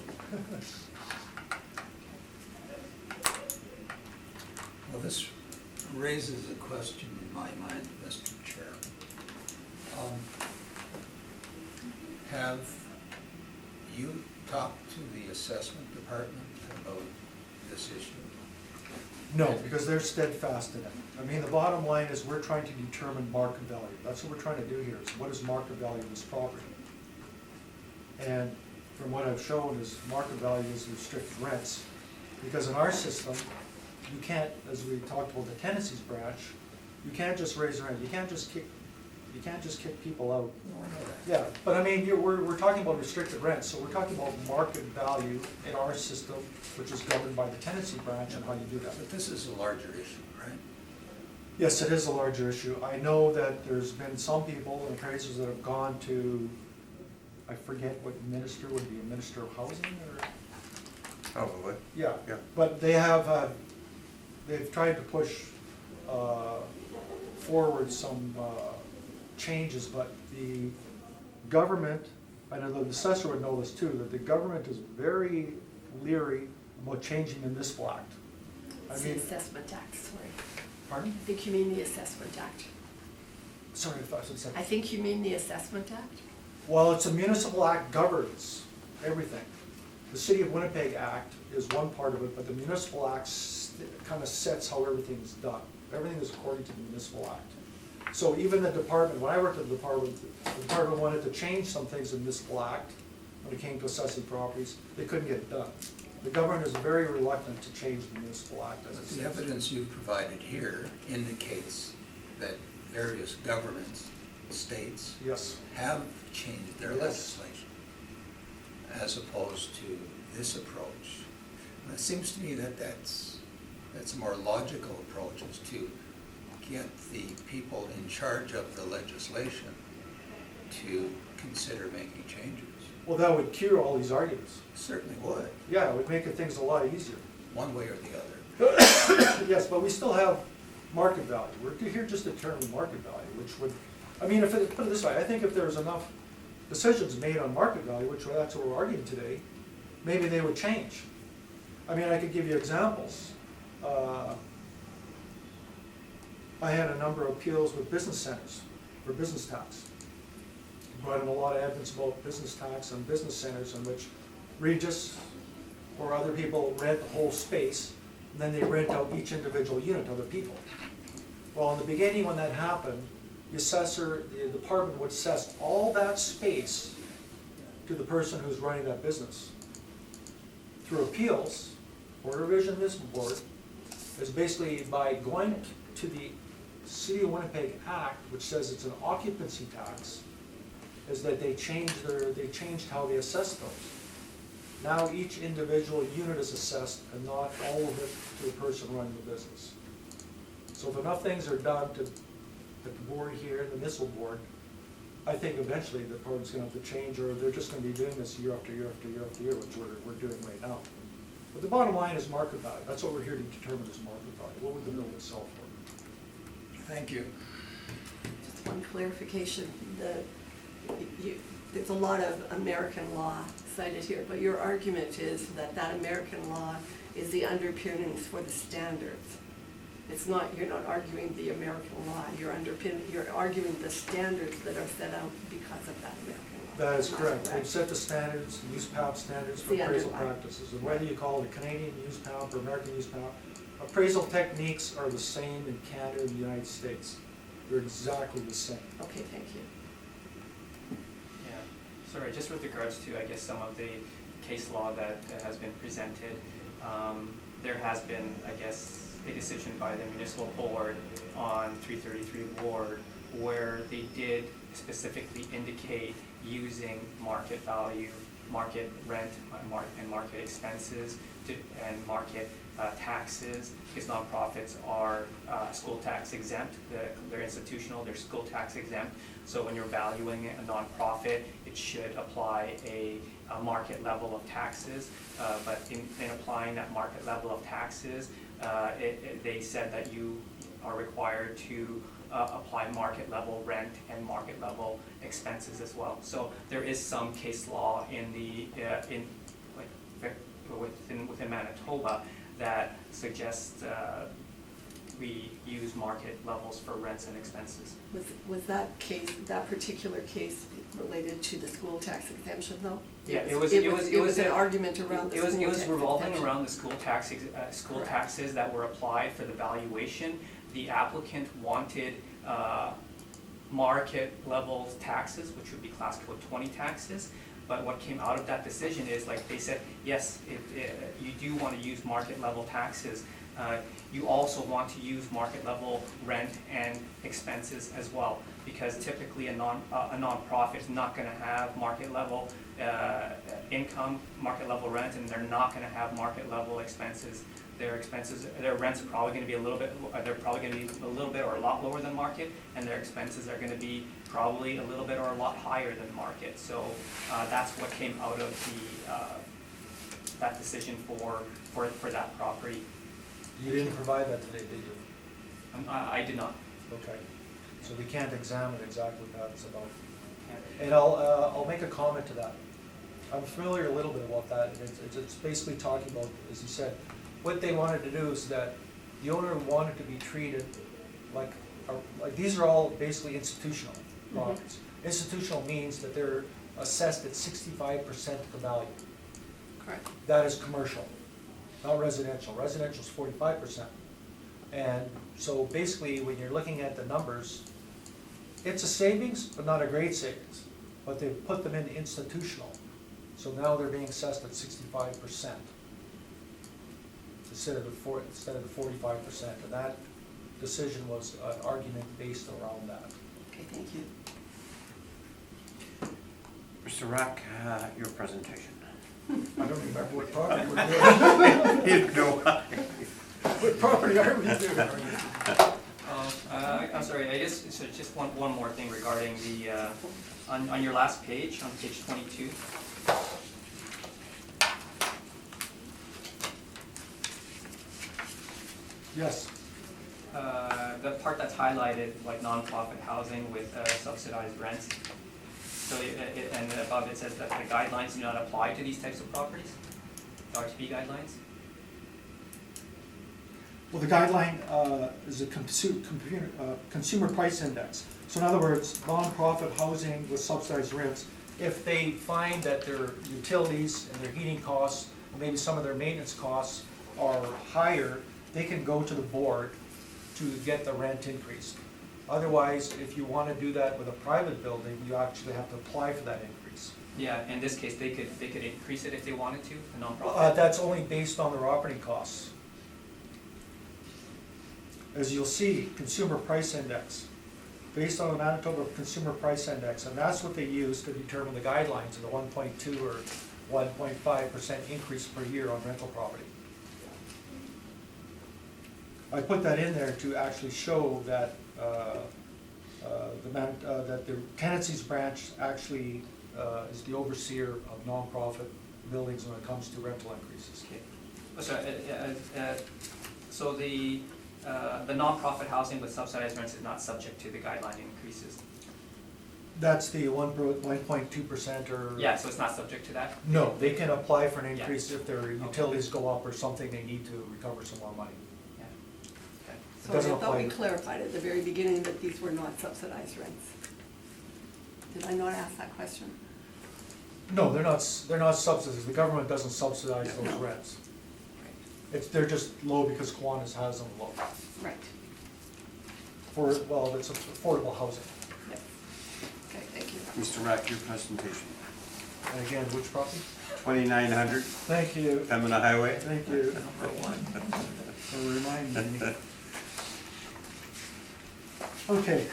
Well, this raises a question in my mind, Mr. Chair. Have you talked to the assessment department about this issue? No, because they're steadfast in it. I mean, the bottom line is we're trying to determine market value. That's what we're trying to do here, is what is market value of this property? And from what I've shown is market value is restricted rents. Because in our system, you can't, as we talked about the tenancies branch, you can't just raise rent, you can't just kick people out. No, I know that. Yeah, but I mean, we're talking about restricted rent, so we're talking about market value in our system, which is governed by the tenancy branch and how you do that. But this is a larger issue, right? Yes, it is a larger issue. I know that there's been some people, appraisers, that have gone to, I forget what minister would be, a minister of housing or? Probably. Yeah. Yeah. But they have, they've tried to push forward some changes, but the government, I know the assessor would know this too, that the government is very leery about changing the municipal act. I It's the mean, assessment act, sorry. pardon? I think you mean the assessment act. Sorry if I should say. I think you mean the assessment act? Well, it's a municipal act governs everything. The City of Winnipeg Act is one part of it, but the municipal act kind of sets how everything is done. Everything is according to the municipal act. So even the department, when I worked at the department wanted to change some things in the municipal act when it came to assessing properties, they couldn't get it done. The government is very reluctant to change the municipal act as it But the stands. evidence you've provided here indicates that various governments, states, Yes, have changed their Yes. legislation as opposed to this approach. And it seems to me that that's a more logical approach, is to get the people in charge of the legislation to consider making changes. well, that would cure all these arguments. Certainly would, Yeah, it would make things a lot easier. one way or the other. Yes, but we still have market value. We're here just to determine market value, which would, I mean, if it, put it this way, I think if there's enough decisions made on market value, which that's what we're arguing today, maybe they would change. I mean, I could give you examples. I had a number of appeals with business centers for business tax. Brought in a lot of evidence about business tax and business centers in which Regis or other people rent the whole space, and then they rent out each individual unit to other people. Well, in the beginning, when that happened, the assessor, the department would assess all that space to the person who's running that business. Through appeals, Board of Revision Municipal Board, is basically by going to the City of Winnipeg Act, which says it's an occupancy tax, is that they changed how they assess those. Now each individual unit is assessed and not all of it to the person running the business. So if enough things are done at the board here, the municipal board, I think eventually the department's gonna have to change, or they're just gonna be doing this year after year after year after year, which we're doing right now. But the bottom line is market value. That's what we're here to determine, is market value. What would the building sell for? Thank you. Just one clarification, there's a lot of American law cited here, but your argument is that that American law is the underpinnings for the standards. It's not, you're not arguing the American law, you're arguing the standards that are set out because of that American law. That is Not correct. They've set the standards, USPAP standards for The appraisal underlying. practices. And whether you call it a Canadian USPAP or American USPAP, appraisal techniques are the same in Canada and the United States. They're exactly the same. Okay, thank you. Yeah, sorry, just with regards to, I guess, some of the case law that has been presented, there has been, I guess, a decision by the municipal board on 333 Ward where they did specifically indicate using market value, market rent, and market expenses and market taxes, because nonprofits are school tax exempt. They're institutional, they're school tax exempt. So when you're valuing a nonprofit, it should apply a market level of taxes. But in applying that market level of taxes, they said that you are required to apply market level rent and market level expenses as well. So there is some case law in the, within Manitoba that suggests we use market levels for rents and expenses. Was that case, that particular case related to the school tax exemption though? Yeah, It was an a- argument around the school tax It was revolving exemption. around the school taxes that were applied for the valuation. The applicant wanted market level taxes, which would be class code 20 taxes. But what came out of that decision is, like they said, yes, you do want to use market level taxes. You also want to use market level rent and expenses as well, because typically a nonprofit is not going to have market level income, market level rent, and they're not going to have market level expenses. Their rents are probably going to be a little bit or a lot lower than market, and their expenses are going to be probably a little bit or a lot higher than market. So that's what came out of the that decision for that property. You didn't provide that today, did you? I did not. Okay, so we can't examine exactly what that's about. Yeah. And I'll make a comment to that. I'm familiar a little bit about that, and it's basically talking about, as you said, what they wanted to do is that the owner wanted to be treated like these are all basically institutional properties. Institutional means that they're assessed at 65% of the value. Correct. That is commercial, not residential. Residential is 45%. And so basically, when you're looking at the numbers, it's a savings, but not a great savings. But they've put them in institutional. So now they're being assessed at 65% instead of the 45%. And that decision was an argument based around that. Okay, thank you. Mr. Rock, your presentation. I don't remember what property we're doing. You know, What property are we doing? I'm sorry, so just one more thing regarding the, on your last page, on page 22. Yes. The part that's highlighted, like nonprofit housing with subsidized rents. So, and above it says that the guidelines do not apply to these types of properties, the RTP guidelines. Well, the guideline is a consumer price index. So in other words, nonprofit housing with subsidized rents, if they find that their utilities and their heating costs, maybe some of their maintenance costs are higher, they can go to the board to get the rent increased. Otherwise, if you want to do that with a private building, you actually have to apply for that increase. Yeah, in this case, they could increase it if they wanted to, a nonprofit. That's only based on their operating costs. As you'll see, consumer price index, based on the Manitoba Consumer Price Index, and that's what they use to determine the guidelines of the 1.2 or 1.5% increase per year on rental property. I put that in there to actually show that that the tenancies branch actually is the overseer of nonprofit buildings when it comes to rental increases. Okay. So the nonprofit housing with subsidized rents is not subject to the guideline increases. That's the 1.2% or? Yeah, so it's not subject to that? No, they can apply for an increase if their utilities go up or something, they need to recover some more money. Yeah. Okay. So doesn't I thought we apply. clarified at the very beginning that these were not subsidized rents. Did I not ask that question? No, they're not subsidized, the government doesn't subsidize those No. rents. They're just low because Kiwanis has them low. Right. Well, it's affordable housing. Yep. Okay, thank you. Mr. Rock, your presentation. And again, which property? 2900 Thank you. Pembina Highway. Thank you Number one. for reminding me. Okay,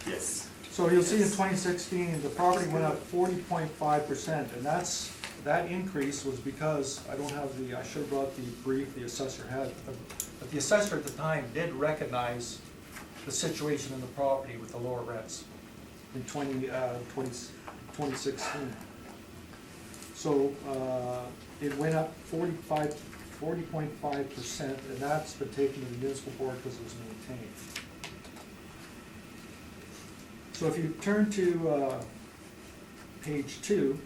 Yes. so you'll see in 2016, the property went up 40.5%, and that increase was because, I should have brought the brief the assessor had, but the assessor at the time did recognize the situation in the property with the lower rents in 2016. So it went up 45 40.5%, and that's been taken to the municipal board because it was maintained. So if you turn to page 2,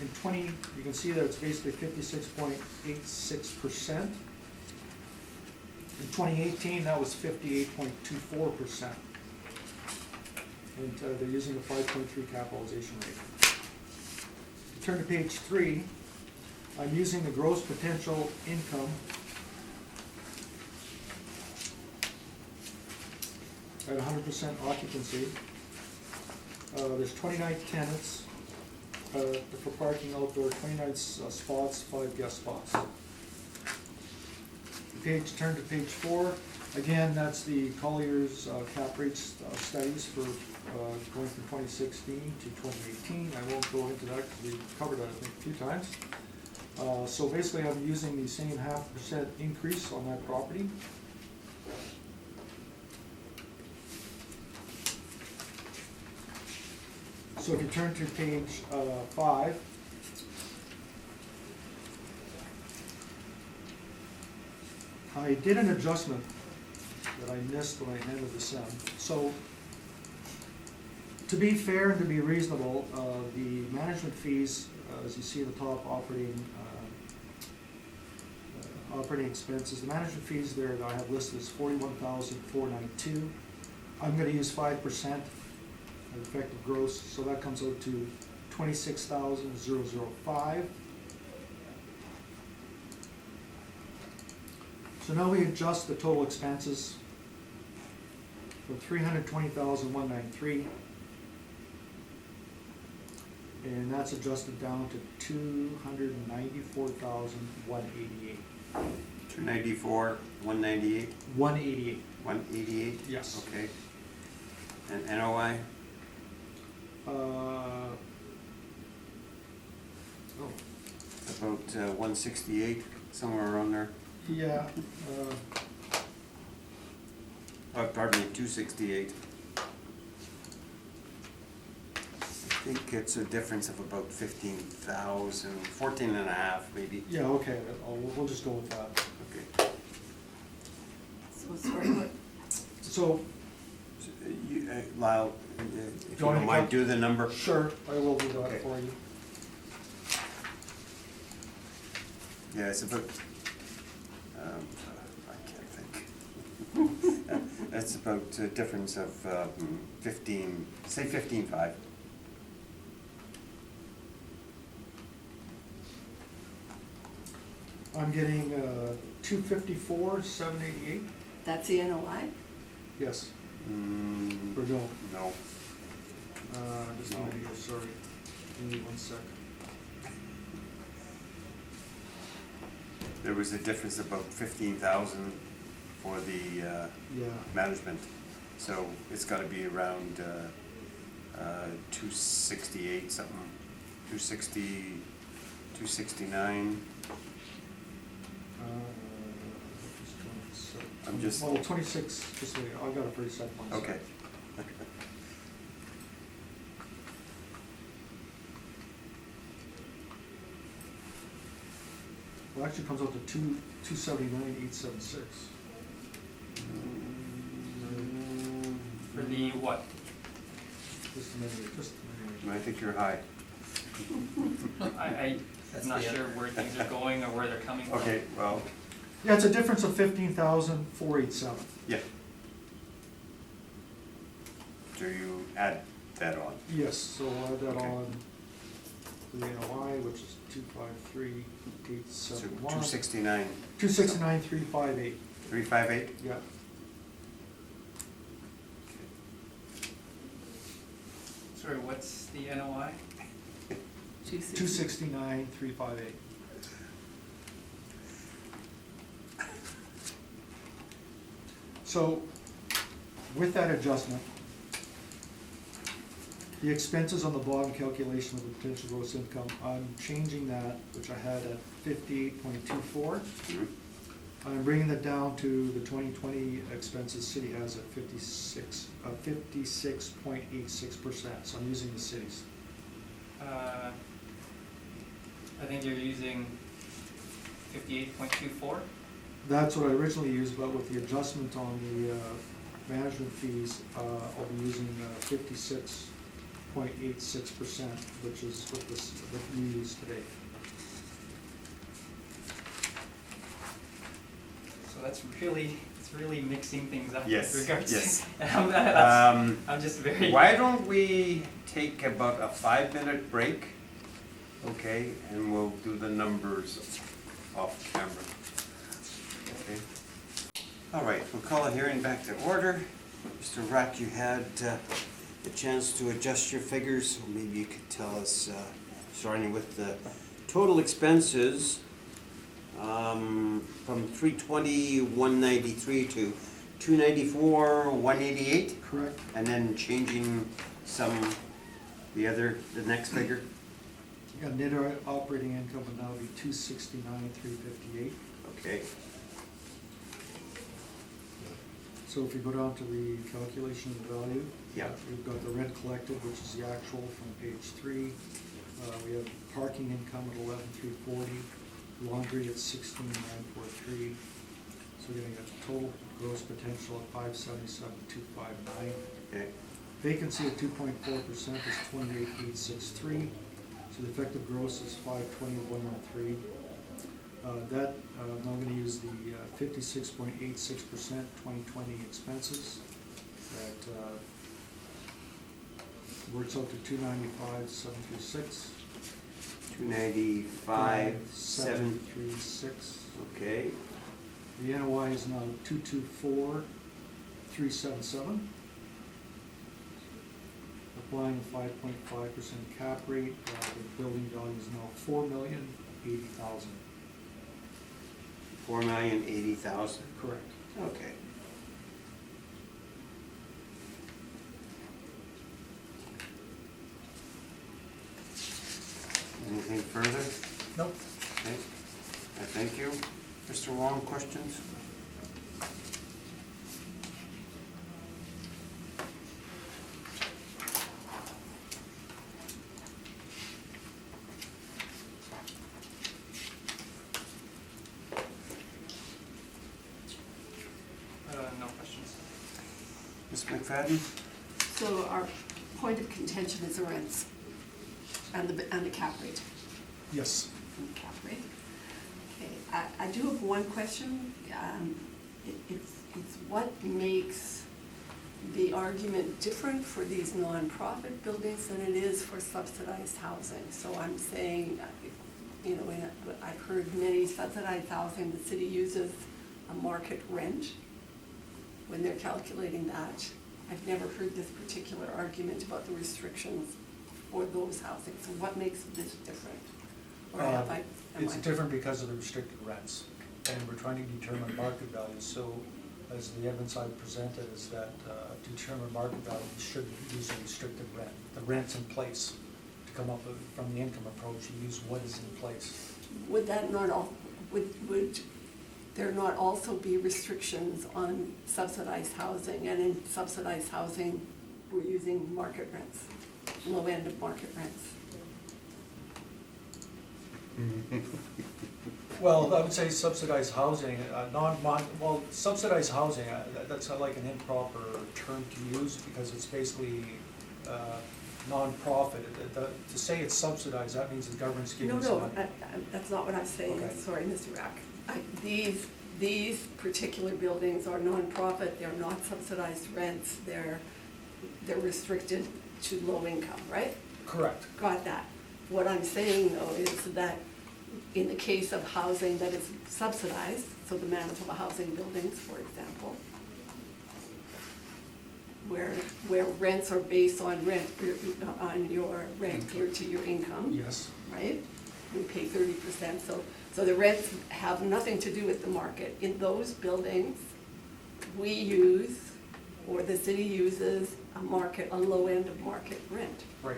in 20, you can see that it's basically 56.86%. In 2018, that was 58.24%. And they're using a 5.3 capitalization rate. Turn to page 3. I'm using the gross potential income at 100% occupancy. There's 29 tenants for parking outdoor, 29 spots, 5 guest spots. Turn to page 4. Again, that's the Collier's cap rates studies for going from 2016 to 2018. I won't go into that because we covered that, I think, a few times. So basically, I'm using the same 0.5% increase on that property. So if you turn to page 5, I did an adjustment that I missed when I handed this in. So to be fair and to be reasonable, the management fees, as you see the top operating expenses, the management fees there that I have listed is $41,492. I'm going to use 5% of effective gross, so that comes out to $26,005. So now we adjust the total expenses from $320,193, and that's adjusted down to $294,188. 294, 198, 188. 188? Yes. Okay. And NOI? About 168, somewhere around there. Yeah. Pardon me, 268. I think it's a difference of about 15,000, 14 and a half maybe. Yeah, okay, we'll just go with that. Okay. So sorry, what? So, Lyle, if you don't mind, do the number. sure, I will do that Okay. for you. Yeah, it's about, I can't think. That's about a difference of 15, say 15.5. I'm getting 254,788. That's the NOI? Yes. Mm, Or no? no. Just a minute here, sorry. Give me 1 sec. There was a difference of about 15,000 for the Yeah. management. So it's gotta be around 268 something, 260, 269. I'm just- Well, 26, just wait, I've got a pretty set one. Okay. Well, actually comes out to 279,876. For the what? Just a minute, just a minute. I think you're high. I'm That's not the sure other- where things are going or where they're coming from. Okay, well, Yeah, it's a difference of 15,487. yeah. Do you add that on? Yes, so we'll add that Okay. on the NOI, which is So 253,871. 269, 269,358, 358? yeah. Sorry, what's the NOI? 269,358. So, with that adjustment, the expenses on the bottom calculation of the potential gross income, I'm changing that, which I had at 58.24. Mhm. I'm bringing that down to the 2020 expenses city has at 56.86%, so I'm using the cities. I think you're using 58.24. That's what I originally used, but with the adjustment on the management fees, I'll be using 56.86%, which is what you use today. So that's really, it's really mixing things up Yes, with regards yes. to. I'm just very. Why don't we take about a 5-minute break, okay, and we'll do the numbers off camera. Okay. All right, we'll call the hearing back to order. Mr. Rack, you had a chance to adjust your figures, so maybe you could tell us, starting with the total expenses, from 320,193 to 294,188, Correct? and then changing the next figure. Yeah, net operating income would now be 269,358. Okay. So if you go down to the calculation of the value. Yeah. We've got the rent collected, which is the actual from page 3. We have parking income at 11,340, laundry at 16,943. So we're getting a total gross potential of 577,259. Okay. Vacancy at 2.4% is 28,863. So the effective gross is 520,103. I'm now going to use the 56.86% 2020 expenses. That works out to 295,736. 295,736. Okay. The NOI is now 224,377. Applying a 5.5% cap rate, the building value is now $4,080,000. 4,080,000. Correct. Okay. Anything further? Nope. Okay. Thank you. Mr. Wong, questions? No questions. Ms. McFadden? So our point of contention is the rents and the cap rate. Yes. And the cap rate. Okay, I do have one question. It's what makes the argument different for these nonprofit buildings than it is for subsidized housing. So I'm saying, you know, I've heard many subsidized housing, the city uses a market rent when they're calculating that. I've never heard this particular argument about the restrictions for those housing. So what makes this different? Or am It's I- different because of the restricted rents, and we're trying to determine market value. So as the evidence I presented is that to determine market value, you should use a restricted rent. The rent's in place. To come up with, from the income approach, you use what is in place. Would that not would there not also be restrictions on subsidized housing? And in subsidized housing, we're using market rents, low end of market rents. Well, I would say subsidized housing, subsidized housing, that's like an improper term to use because it's basically nonprofit. To say it's subsidized, that means the government's giving some money. No, that's not what I'm saying. Okay. Sorry, Mr. Rack. These particular buildings are nonprofit, they're not subsidized rents, they're restricted to low income, right? Correct. Got that. What I'm saying though is that in the case of housing that is subsidized, so the Manitoba housing buildings, for example, where rents are based on your rent geared to your income. Yes. Right? We pay 30%, so the rents have nothing to do with the market. In those buildings, we use, or the city uses, a low end of market rent. Right.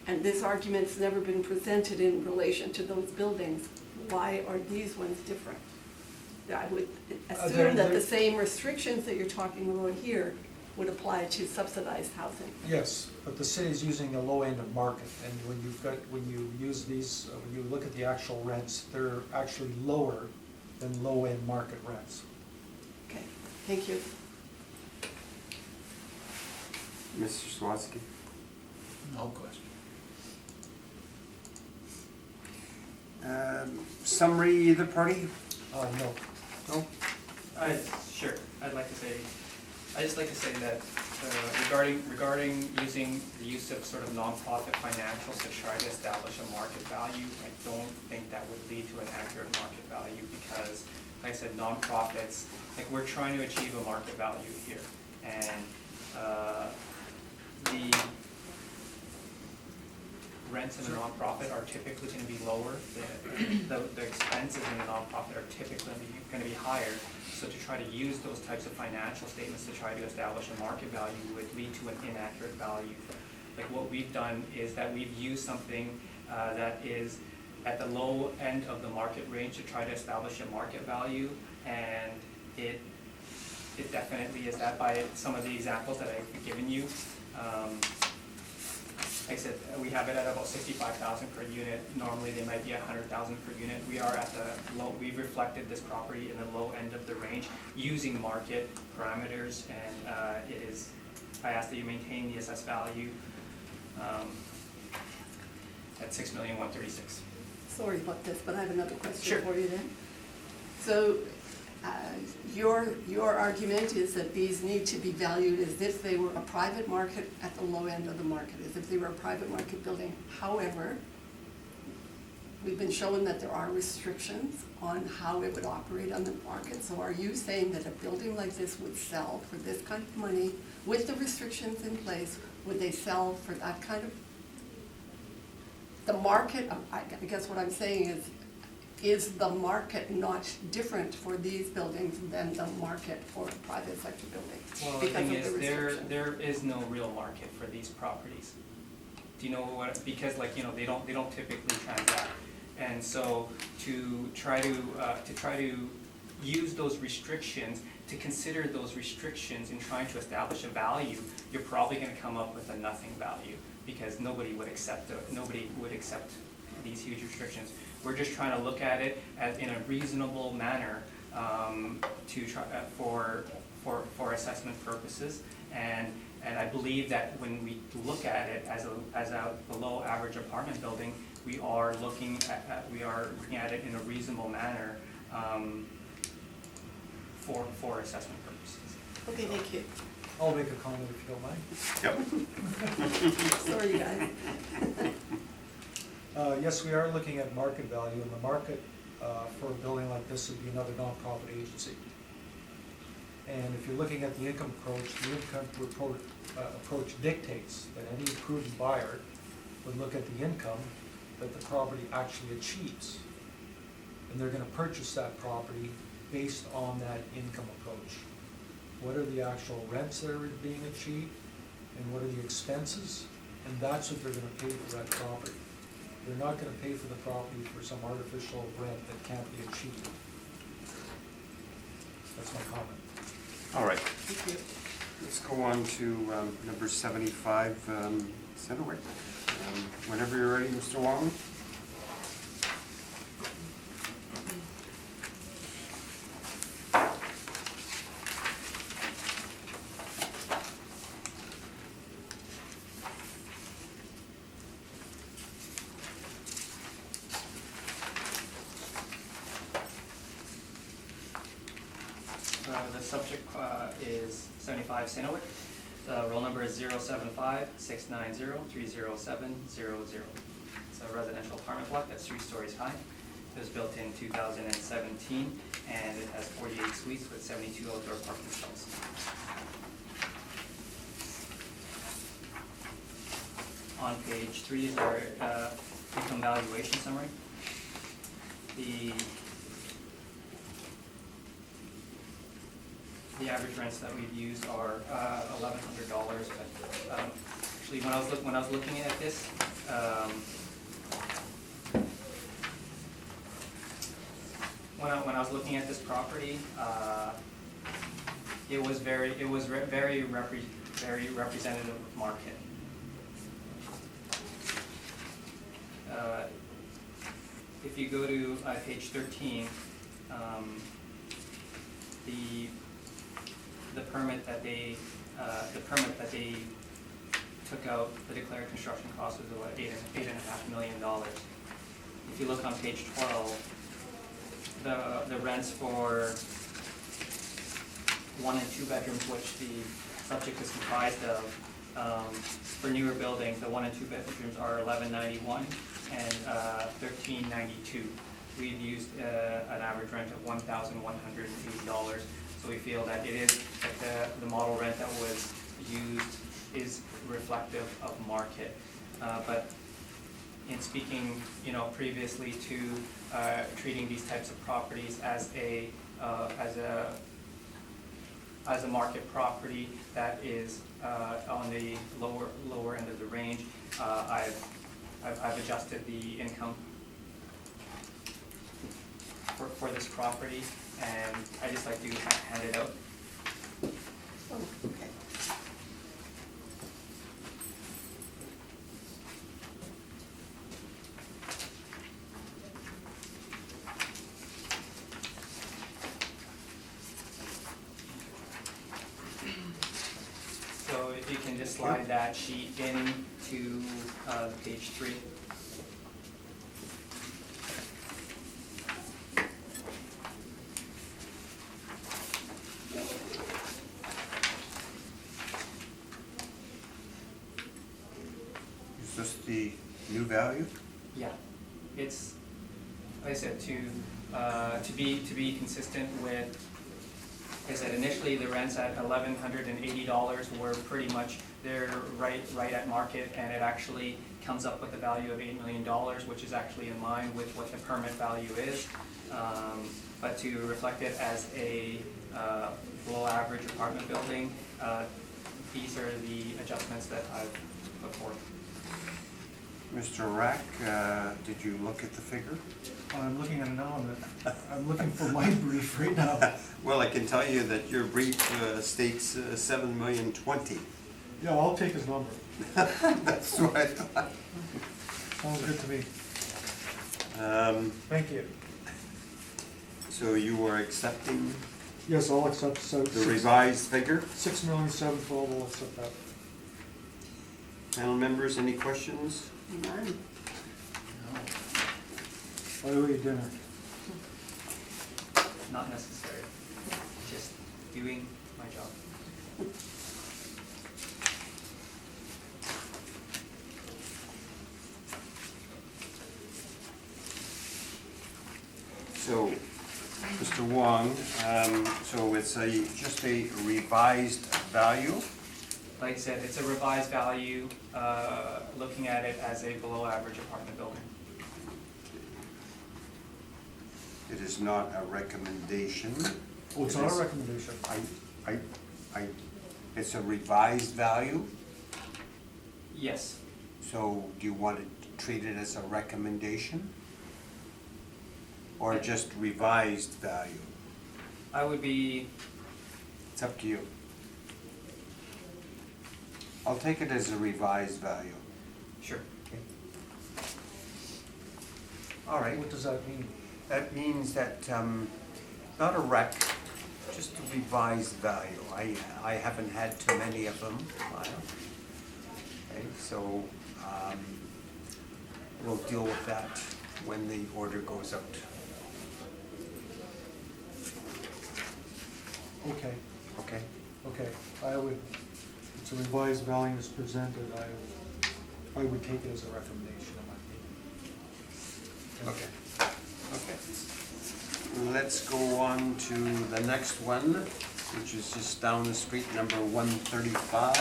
And this argument's never been presented in relation to those buildings. Why are these ones different? I would assume that the same restrictions that you're talking about here would apply to subsidized housing. Yes, but the city's using the low end of market, and when you use these, when you look at the actual rents, they're actually lower than low-end market rents. Okay, thank you. Mr. Swansky? No question. Summary, either party? No. No? Sure, I'd just like to say that regarding using the use of sort of nonprofit financials to try to establish a market value, I don't think that would lead to an accurate market value because, like I said, nonprofits, like we're trying to achieve a market value here. And the rents in a nonprofit are typically going to be lower. The expenses in a nonprofit are typically going to be higher. So to try to use those types of financial statements to try to establish a market value would lead to an inaccurate value. Like what we've done is that we've used something that is at the low end of the market range to try to establish a market value, and it definitely is that by some of the examples that I've given you. Like I said, we have it at about 65,000 per unit. Normally they might be 100,000 per unit. We are at the low, we've reflected this property in the low end of the range using market parameters, and it is, I ask that you maintain the assessed value at $6,136,000. Sorry about this, but I have another question Sure. for you then. So, your argument is that these need to be valued as if they were a private market at the low end of the market, as if they were a private market building. However, we've been shown that there are restrictions on how it would operate on the market. So are you saying that a building like this would sell for this kind of money with the restrictions in place? Would they sell for that kind of? The market, I guess what I'm saying is the market not different for these buildings than the market for a private sector building? Well, the because thing of the is, restrictions? there is no real market for these properties. Do you know what? Because they don't typically transact, and so to try to use those restrictions, to consider those restrictions in trying to establish a value, you're probably going to come up with a nothing value because nobody would accept these huge restrictions. We're just trying to look at it as in a reasonable manner to try for assessment purposes, and I believe that when we look at it as a below average apartment building, we are looking at it in a reasonable manner for assessment purposes. Okay, thank you. I'll make a comment if you don't mind. Yep. Sorry, guys. Yes, we are looking at market value, and the market for a building like this would be another nonprofit agency. And if you're looking at the income approach, the income approach dictates that any prudent buyer would look at the income that the property actually achieves. And they're gonna purchase that property based on that income approach. What are the actual rents that are being achieved, and what are the expenses? And that's what they're gonna pay for that property. They're not gonna pay for the property for some artificial rent that can't be achieved. That's my comment. All right, Thank you. let's go on to number 75, Centerway. Whenever you're ready, Mr. Wong. The subject is 75 Sinowik. The roll number is 075-690-30700. It's a residential apartment block that's 3 stories high. It was built in 2017, and it has 48 suites with 72 outdoor parking stalls. On page 3 is our income valuation summary. The average rents that we've used are $1,100, but actually when I was looking at this, when I was looking at this property, It was very representative of market. If you go to page 13, the permit that they took out, the declared construction cost was about $8.5 million. If you look on page 12, the rents for 1 and 2 bedrooms, which the subject is comprised of, for newer buildings, the 1 and 2 bedrooms are $11.91 and $13.92. We've used an average rent of $1,180, so we feel that it is that the model rent that was used is reflective of market. But in speaking, previously to treating these types of properties as a market property that is on the lower end of the range, I've adjusted the income for this property, and I just like to hand it out. Oh, okay. So if you can just slide that sheet into page 3. Is this the new value? Yeah, it's, like I said, to be consistent with, like I said, initially the rents at $1,180 were pretty much, they're right at market, and it actually comes up with a value of $8 million, which is actually in line with what the permit value is. But to reflect it as a below average apartment building, these are the adjustments that I've put forth. Mr. Rack, did you look at the figure? I'm looking at it now, and I'm looking for my brief right now. Well, I can tell you that your brief states $7,020,000. Yeah, I'll take his number. That's what I thought. Sounds good to me. Thank you. So you are accepting Yes, I'll accept, so. the revised figure? 6,712,000, I'll accept that. Panel members, any questions? None. I owe you dinner. Not necessary, just doing my job. So, Mr. Wong, so it's just a revised value? Like I said, it's a revised value, looking at it as a below average apartment building. It is not a recommendation. Oh, it's It not a is- recommendation. It's a revised value, Yes, so do you want to treat it as a recommendation? Or just revised value? I would be, It's up to you. I'll take it as a revised value. sure. All right. What does that mean? That means that, not a rec, just a revised value. I haven't had too many of them. Okay, so, we'll deal with that when the order goes out. Okay, Okay? okay. It's a revised value as presented, I would take it as a recommendation in my opinion. Okay. Okay. Let's go on to the next one, which is just down the street, number 135.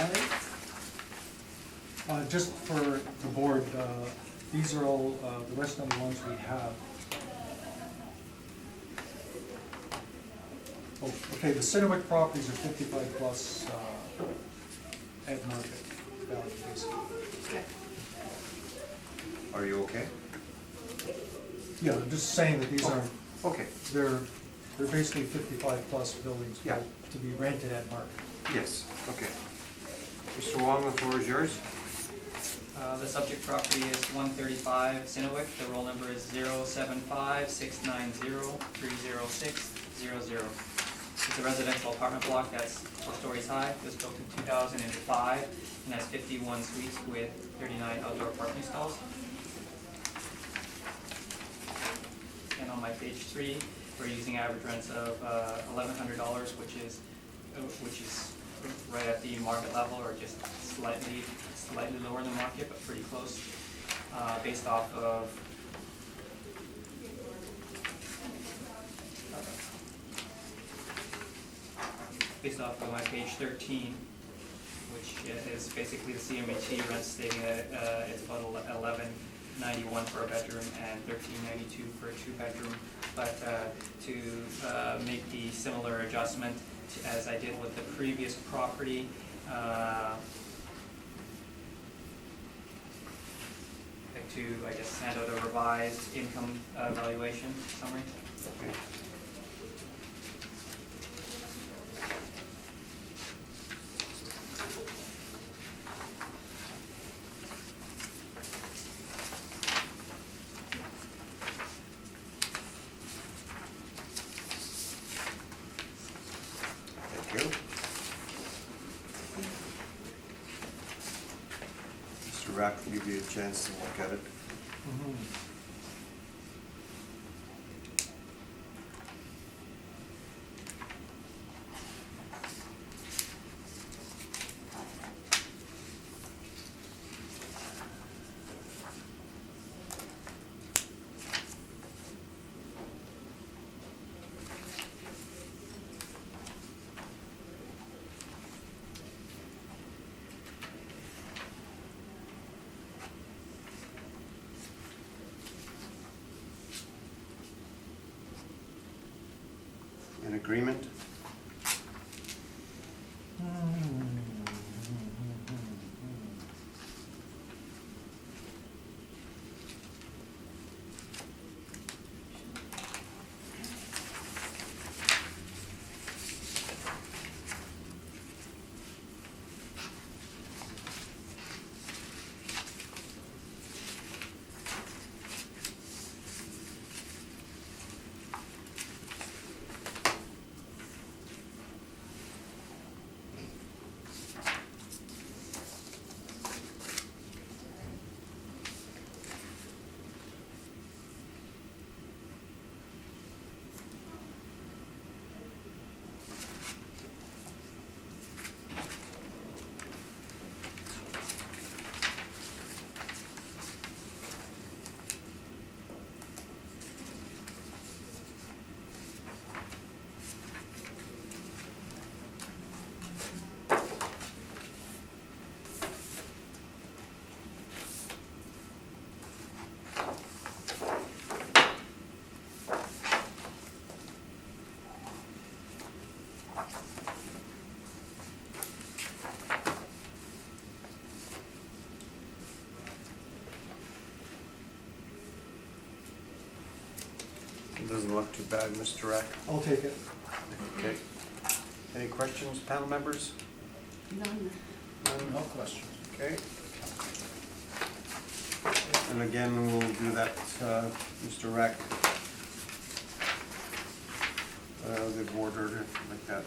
Just for the board, these are all, the rest of the ones we have. Oh, okay, the Cinewick properties are 55 plus, at market value, basically. Are you okay? Yeah, I'm just saying that these are, Okay. they're They're basically 55-plus buildings Yeah. built to be rented at market. Yes, okay. Mr. Wong, the floor is yours. The subject property is 135 Sinowik. The roll number is 075-690-30600. It's a residential apartment block that's 4 stories high. It was built in 2005 and has 51 suites with 39 outdoor parking stalls. And on my page 3, we're using average rents of $1,100, which is right at the market level, or just slightly lower than market, but pretty close, based off of my page 13, which is basically the CMHC rents, stating that it's about $11.91 for a bedroom and $13.92 for a 2-bedroom. But to make the similar adjustment as I did with the previous property, to, I guess, hand out a revised income valuation summary. Okay. Thank you. Mr. Rack will give you a chance to look at it. In agreement? It doesn't look too bad, Mr. Rack. I'll take it. Okay. Any questions, panel members? None. No questions. Okay. And again, we'll do that, Mr. Rack, the board order like that.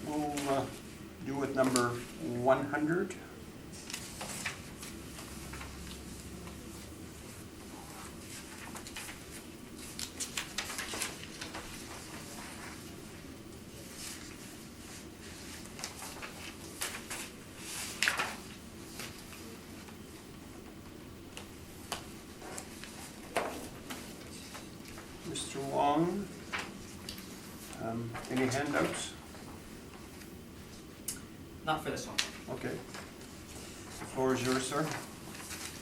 We'll do with number 100. Mr. Wong, any handouts? Not for this one. Okay. The floor is yours, sir.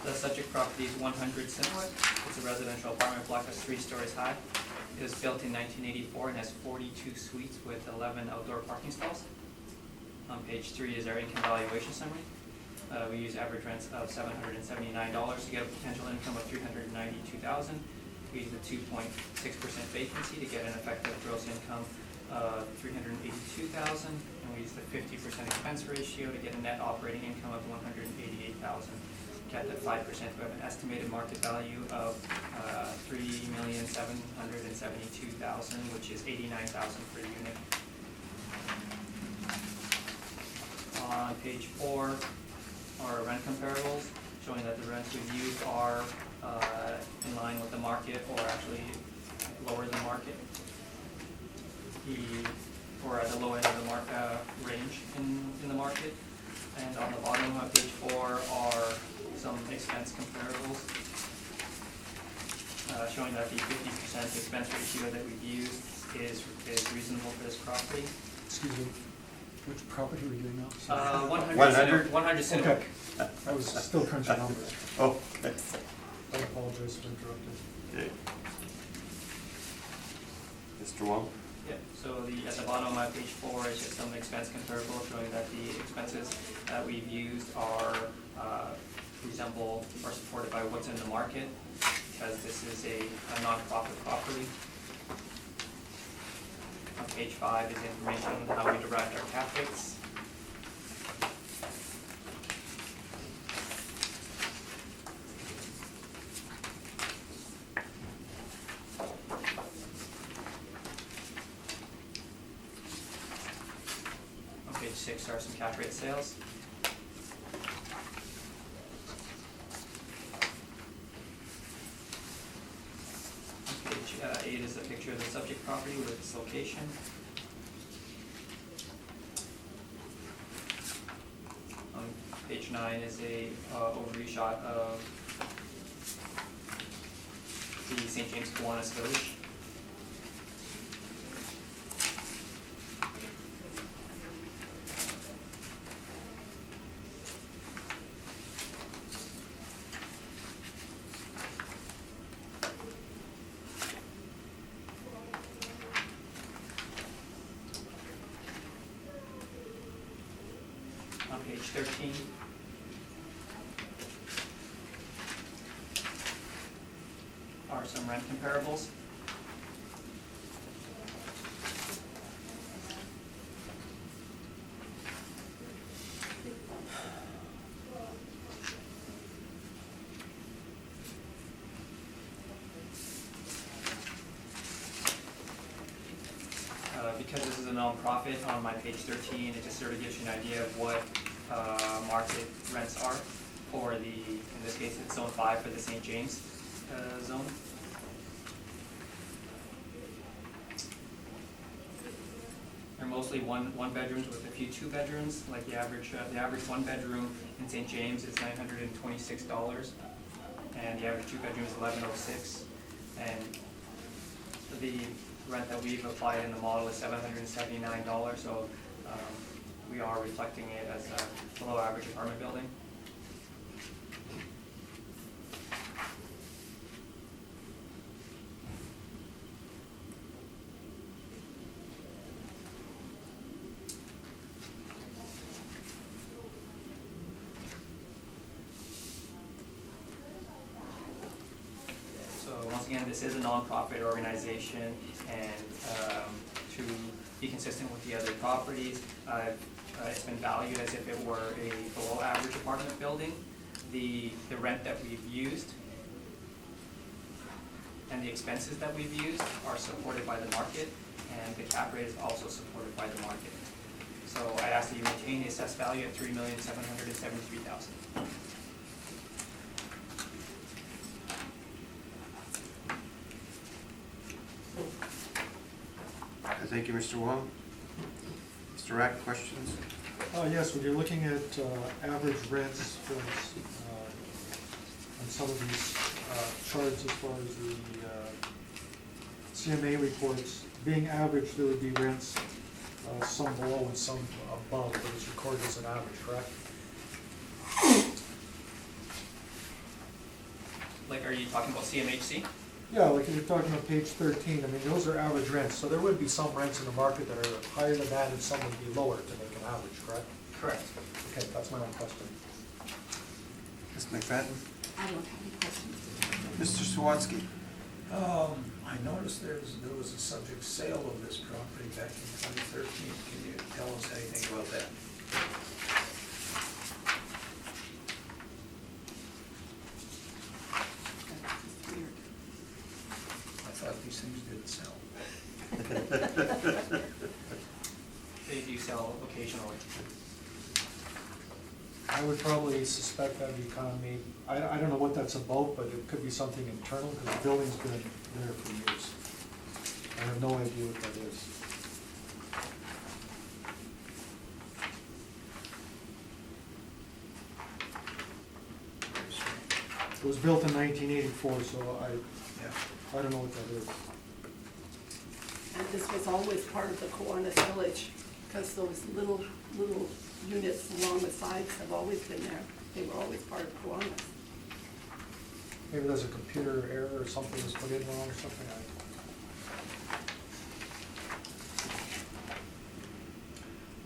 The subject property is 100 Sinowik. It's a residential apartment block that's 3 stories high. It was built in 1984 and has 42 suites with 11 outdoor parking stalls. On page 3 is our income valuation summary. We use average rents of $779 to get a potential income of $392,000. We used a 2.6% vacancy to get an effective gross income of $382,000, and we used a 50% expense ratio to get a net operating income of $188,000. Kept at 5%, we have an estimated market value of $3,772,000, which is $89,000 per unit. On page 4 are rent comparables, showing that the rents we've used are in line with the market, or actually lower than market. Or at the low end of the range in the market. And on the bottom of page 4 are some expense comparables, showing that the 50% expense ratio that we've used is reasonable for this property. Excuse me, which property were you in now? 100 Cinnamon. Okay, I was still crunching numbers. Oh, okay. I apologize for interrupting. Okay. Mr. Wong? Yeah, so at the bottom of page 4 is just some expense comparable, showing that the expenses that we've used are resemble or supported by what's in the market, because this is a non-profit property. On page 5 is information on how we derived our cap rates. On page 6 are some cap rate sales. Page 8 is a picture of the subject property with its location. On page 9 is a overview shot of the St. James Kiwanis Village. On page 13 are some rent comparables. Because this is a nonprofit, on my page 13, it just sort of gives you an idea of what market rents are for in this case, it's zone 5 for the St. James zone. They're mostly one bedrooms with a few 2 bedrooms. Like the average 1 bedroom in St. James is $926, and the average 2 bedroom is $1,106, and the rent that we've applied in the model is $779, so we are reflecting it as a below average apartment building. So once again, this is a nonprofit organization, and to be consistent with the other properties, it's been valued as if it were a below average apartment building. The rent that we've used and the expenses that we've used are supported by the market, and the cap rate is also supported by the market. So I ask that you maintain the assessed value at $3,773,000. Thank you, Mr. Wong. Mr. Rack, questions? Yes, when you're looking at average rents for, on some of these charts as far as the CMA reports, being average, there would be rents some below and some above, but it's recorded as an average, correct? Like, are you talking about CMHC? Yeah, like you're talking on page 13, I mean, those are average rents, so there would be some rents in the market that are higher than that and some would be lower to make an average, correct? Correct. Okay, that's my only question. Ms. McFadden? I don't have any questions. Mr. Sawatsky? I noticed there was a subject sale of this property back in 2013. Can you tell us anything about that? That's just weird. I thought these things didn't sell. They do sell occasionally. I would probably suspect that'd be kind of made, I don't know what that's about, but it could be something internal, because the building's been there for years. I have no idea what that is. It was built in 1984, so Yeah. I don't know what that is. And this was always part of the Kiwanis Village, because those little units along the sides have always been there. They were always part of Kiwanis. Maybe there's a computer error or something was put in wrong or something.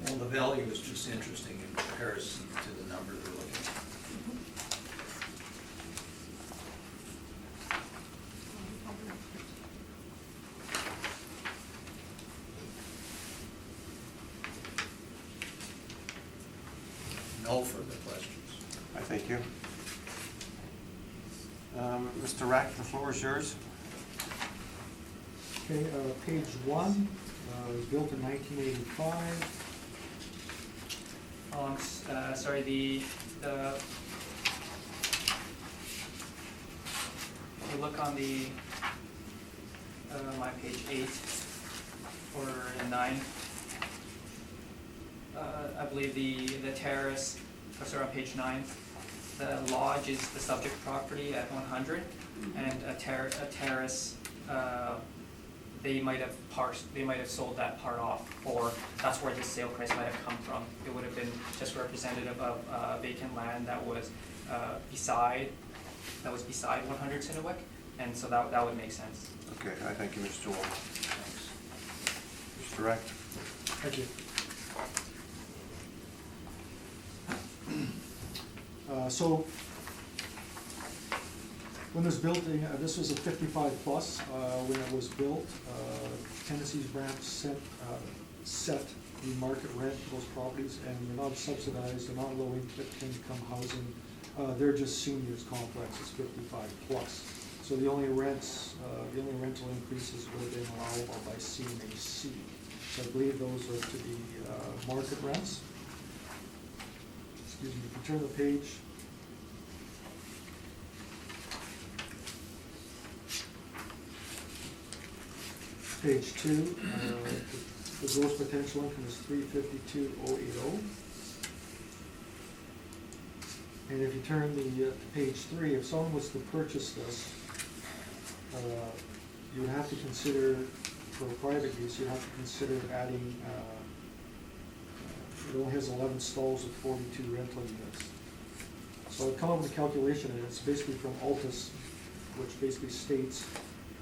Well, the value is just interesting in comparison to the number they're looking at. No further questions. I thank you. Mr. Rack, the floor is yours. Okay, page 1, was built in 1985. Sorry, if you look on my page 8 or 9, I believe the terrace, sorry, on page 9, the lodge is the subject property at 100, and a terrace, they might have sold that part off, or that's where the sale price might have come from. It would have been just representative of vacant land that was beside 100 Chinook, and so that would make sense. Okay, I thank you, Mr. Wall. Thanks. Mr. Rack? Thank you. So, when this building, this was a 55 plus, when it was built, Tennessee's branch set the market rent for those properties, and they're not subsidized, they're not low income housing, they're just seniors complex, it's 55 plus. So the only rental increases would have been allowable by CMHC. So I believe those are to be market rents. Excuse me, if you turn the page. Page 2, the gross potential income is 352,080. And if you turn to page 3, if someone was to purchase this, you would have to consider, for private use, you have to consider adding, it only has 11 stalls with 42 rental units. So I've come up with a calculation, and it's basically from Altus, which basically states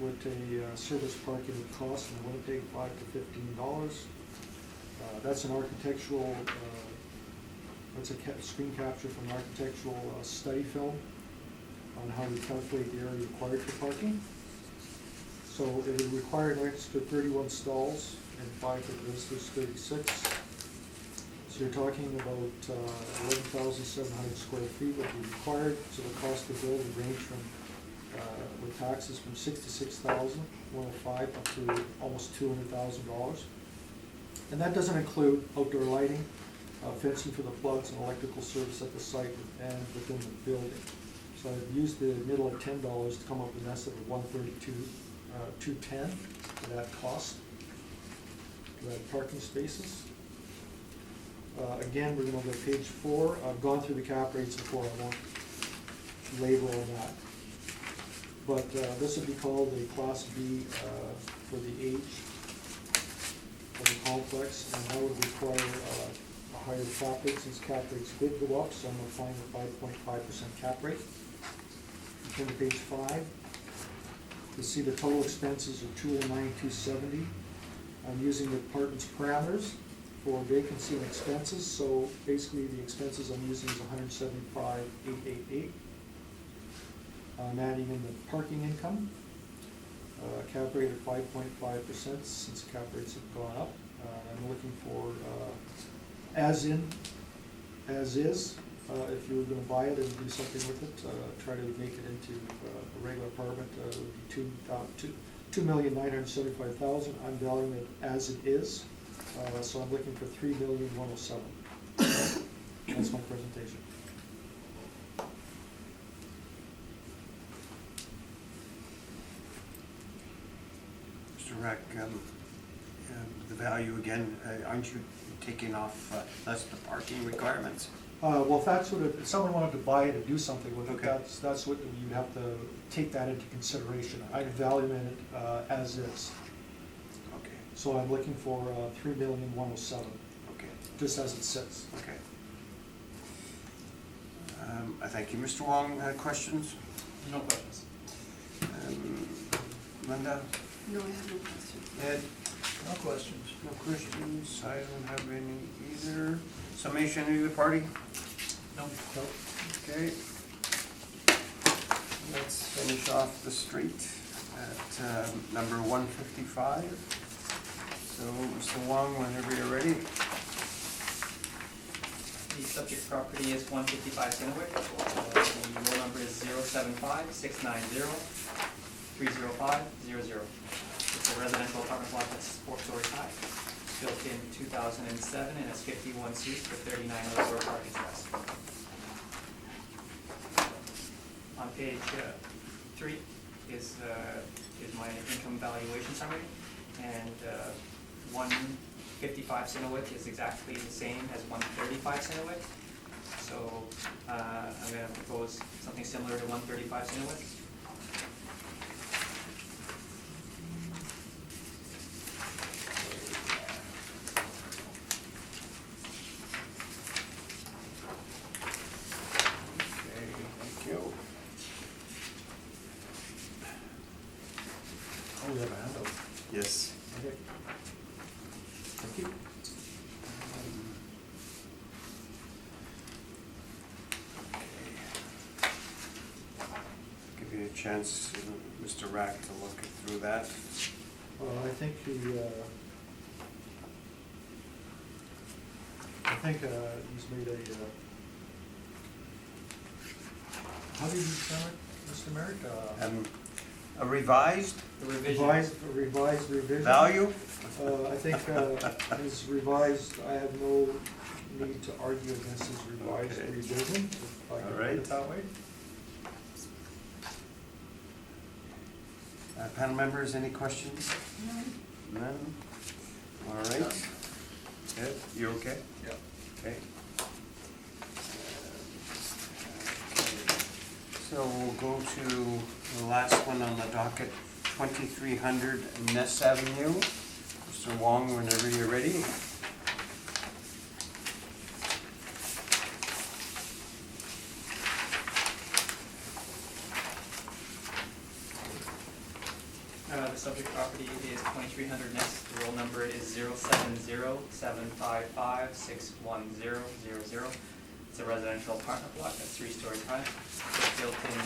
what a service parking would cost in Winnipeg, $5 to $15. That's an architectural, that's a screen capture from an architectural study film on how we calculate the area required for parking. So it would require an extra 31 stalls and 5 for visitors, 36. So you're talking about 11,700 square feet would be required. So the cost to build would range from, with taxes, from $66,105 up to almost $200,000. And that doesn't include outdoor lighting, fencing for the plugs, and electrical service at the site and within the building. So I've used the middle of $10 to come up with an estimate of $132,210 for that cost, for that parking spaces. Again, we're going to go to page 4. I've gone through the cap rates before, I won't labor on that. But this would be called a Class B for the age of the complex, and that would require a higher cap rate, since cap rates did go up, so I'm applying a 5.5% cap rate. Turn to page 5. You'll see the total expenses are $209,270. I'm using the department's parameters for vacancy and expenses, so basically the expenses I'm using is $175,888. I'm adding in the parking income, cap rate at 5.5% since cap rates have gone up. I'm looking for as is. If you were gonna buy it and do something with it, try to make it into a regular apartment, it would be $2,975,000. I'm valuing it as it is, so I'm looking for $3,107,000. That's my presentation. Mr. Rack, the value again, aren't you taking off, that's the parking requirements? Well, if that's what, if someone wanted to buy it and do something with it, Okay. that's what, you'd have to take that into consideration. I'm valuing it as is. Okay, So I'm looking for $3,107,000, okay, just as it sits. okay. I thank you. Mr. Wong, questions? No questions. Linda? No, I have no questions. Ed? No questions. No questions. I don't have any either. Summation, either party? No. Okay. Let's finish off the street at number 155. So, Mr. Wong, whenever you're ready. The subject property is 155 Sinowik. The roll number is 075-690-30500. It's a residential apartment block that's 4 stories high. Built in 2007 and has 51 suites with 39 outdoor parking spots. On page 3 is my income valuation summary, and 155 Sinowik is exactly the same as 135 Sinowik. So I'm going to propose something similar to 135 Sinowik. Okay, thank you. Oh, we have a handout. Yes. Okay. Thank you. Give you a chance, Mr. Rack, to look through that. I think he's made a, how do you term it, Mr. Merrick? A revised The revision. Revised revision. value? I think his revised, I have no need to argue against his revised Okay. revision, if I can All put right. it that way. Panel members, any questions? None? All right. Ed, you okay? Yeah. Okay. So we'll go to the last one on the docket, 2300 Ness Avenue. Mr. Wong, whenever you're ready. The subject property is 2300 Ness. The roll number is 070-755-61000. It's a residential apartment block that's 3 stories high. It's built in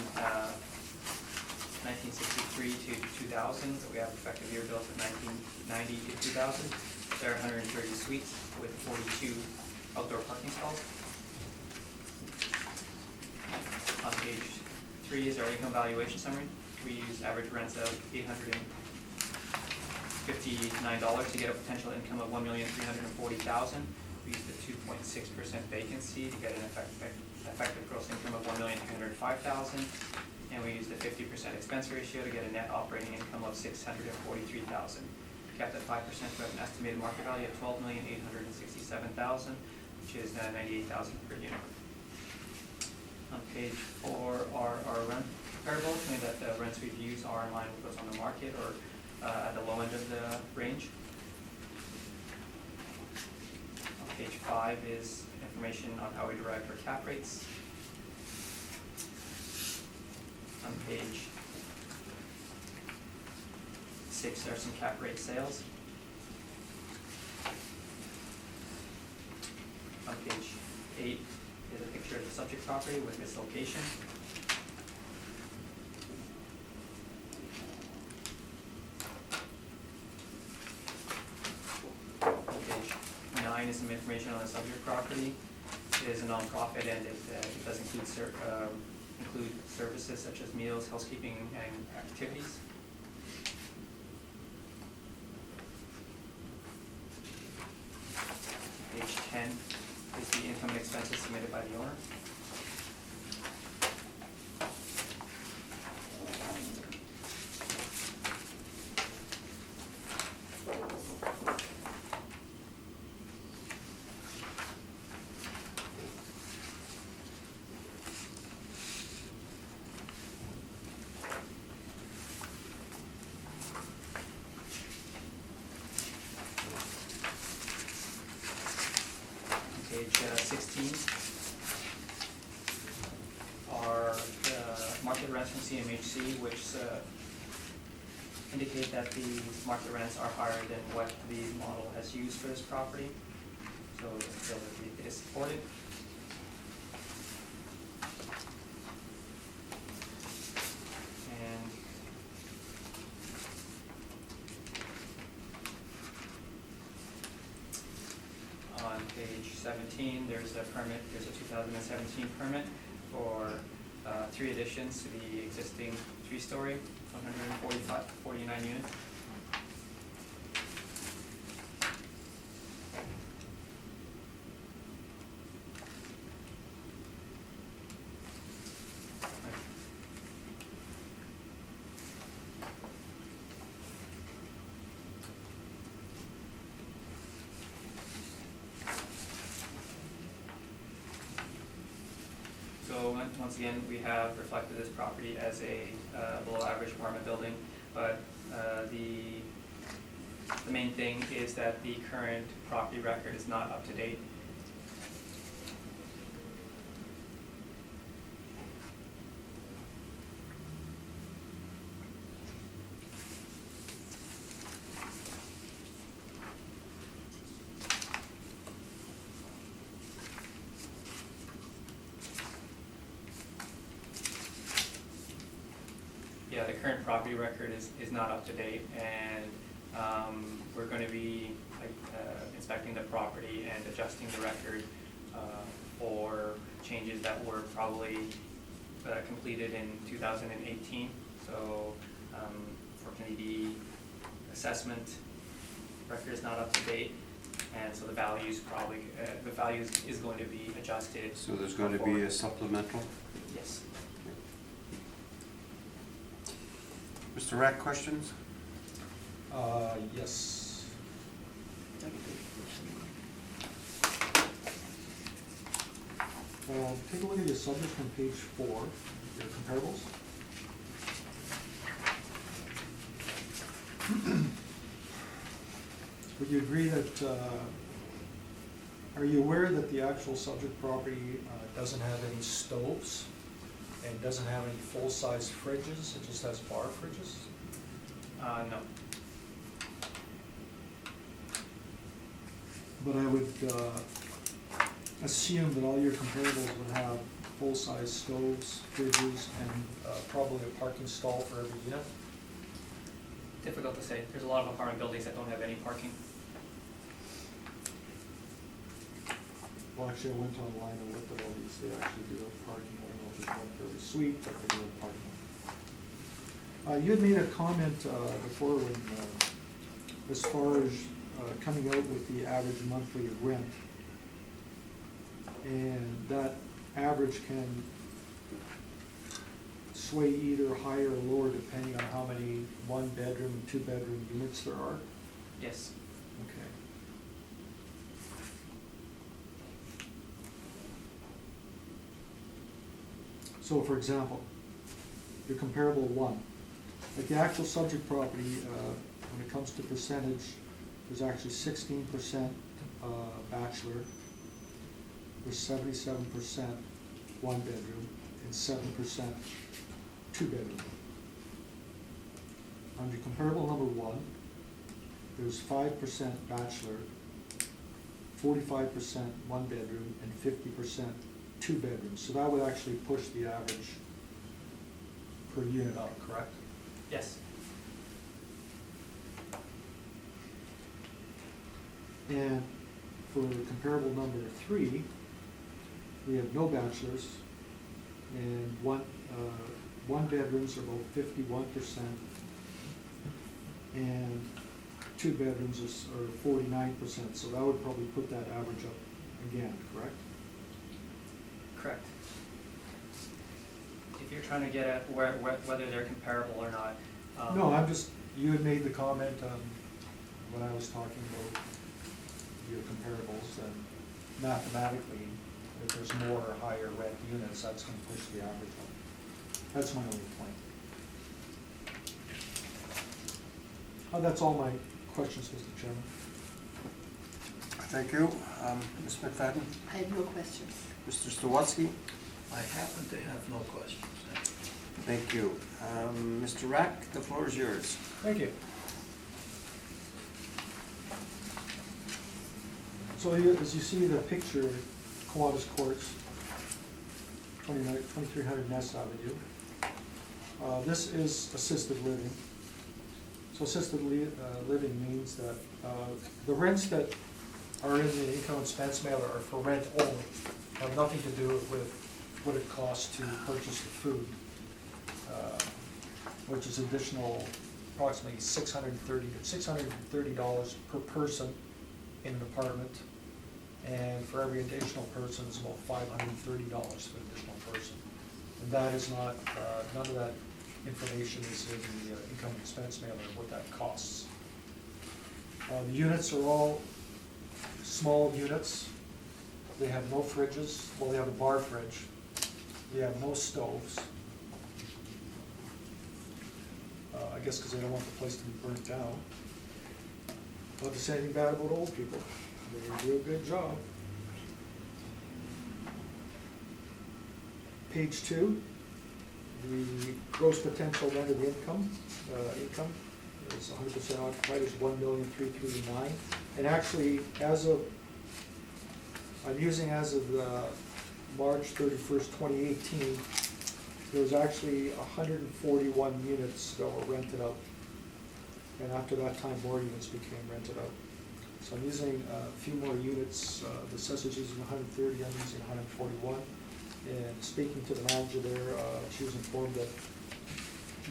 1963 to 2000, so we have effective year built in 1990 to 2000. There are 130 suites with 42 outdoor parking stalls. On page 3 is our income valuation summary. We use average rents of $859 to get a potential income of $1,340,000. We use the 2.6% vacancy to get an effective gross income of $1,305,000. And we use the 50% expense ratio to get a net operating income of $643,000. Capped at 5%, we have an estimated market value of $12,867,000, which is $98,000 per unit. On page 4 are our rent comparables, meaning that the rents we've used are in line with what's on the market or at the low end of the range. On page 5 is information on how we derived our cap rates. On page 6 are some cap rate sales. On page 8 is a picture of the subject property with its location. some information on the subject property. It is a nonprofit and it does include services such as meals, housekeeping, and activities. Page 10 is the income and expenses submitted by the owner. Page 16 are market rents from CMHC, which indicate that the market rents are higher than what the model has used for this property. So it is supported. And on page 17, there's a 2017 permit for 3 additions to the existing 3-story, 49 units. So once again, we have reflected this property as a below average apartment building, but the main thing is that the current property record is not up to date. Yeah, the current property record is not up to date, and we're going to be inspecting the property and adjusting the record for changes that were probably completed in 2018. So unfortunately, the assessment record is not up to date, and so the value is going to be adjusted. So there's going to be a supplemental? Yes. Mr. Rack, questions? Yes. Take a look at your subject from page 4, your comparables. Would you agree that, are you aware that the actual subject property doesn't have any stoves and doesn't have any full-size fridges, it just has bar fridges? No. But I would assume that all your comparables would have full-size stoves, fridges, and probably a parking stall for every unit. Difficult to say. There's a lot of apartment buildings that don't have any parking. Well, actually, I went online and looked at all these, they actually do have parking. I don't know if it's one for every suite, but they do have parking. You had made a comment before when, as far as coming out with the average monthly rent. And that average can sway either higher or lower depending on how many 1-bedroom and 2-bedroom units there are. Yes. Okay. So for example, your comparable 1, like the actual subject property, when it comes to percentage, there's actually 16% bachelor, there's 77% 1-bedroom, and 7% 2-bedroom. Under comparable number 1, there's 5% bachelor, 45% 1-bedroom, and 50% 2-bedroom. So that would actually push the average per unit up, correct? Yes. And for comparable number 3, we have no bachelors, and one bedrooms are about 51%, and 2 bedrooms are 49%, so that would probably put that average up again, correct? Correct. If you're trying to get at whether they're comparable or not. No, you had made the comment when I was talking about your comparables, and mathematically, if there's more or higher rent units, that's gonna push the average up. That's my only point. That's all my questions, Mr. Chairman. Thank you. Ms. McFadden? I have no questions. Mr. Stawotsky? I happen to have no questions. Thank you. Mr. Rack, the floor is yours. Thank you. So as you see the picture, Kiwanis Courts, 2300 Ness Avenue. This is assisted living. So assisted living means that the rents that are in the income expense mailer are for rent only, have nothing to do with what it costs to purchase the food, which is additional approximately $630 per person in an apartment, and for every additional person it's about $530 for an additional person. And that is not, none of that information is in the income expense mailer, what that costs. The units are all small units. They have no fridges. Well, they have a bar fridge. They have no stoves. I guess because they don't want the place to be burnt down. Not to say anything bad about old people. They do a good job. Page 2, the gross potential rented income is 100% occupied is 1,339,000. And actually, I'm using as of March 31st, 2018, there was actually 141 units that were rented out. And after that time, more units became rented out. So I'm using a few more units. The assessor's using 130, I'm using 141. And speaking to the manager there, she was informed that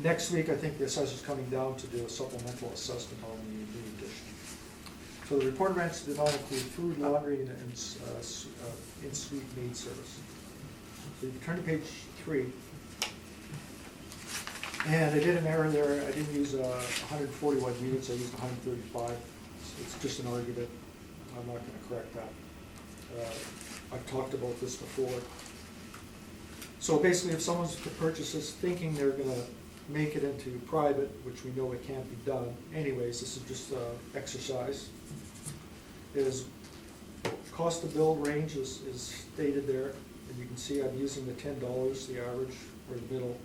next week, I think the assessor's coming down to do a supplemental assessment on the new addition. So the reported rents did not include food, laundry, and in-suite maid service. So you can turn to page 3. And I did an error there. I didn't use 141 units, I used 135. It's just an argument. I'm not going to correct that. I've talked about this before. So basically, if someone's to purchase this thinking they're going to make it into private, which we know it can't be done anyways, this is just exercise, is cost to build range is stated there. And you can see I'm using the $10, the average, or the middle.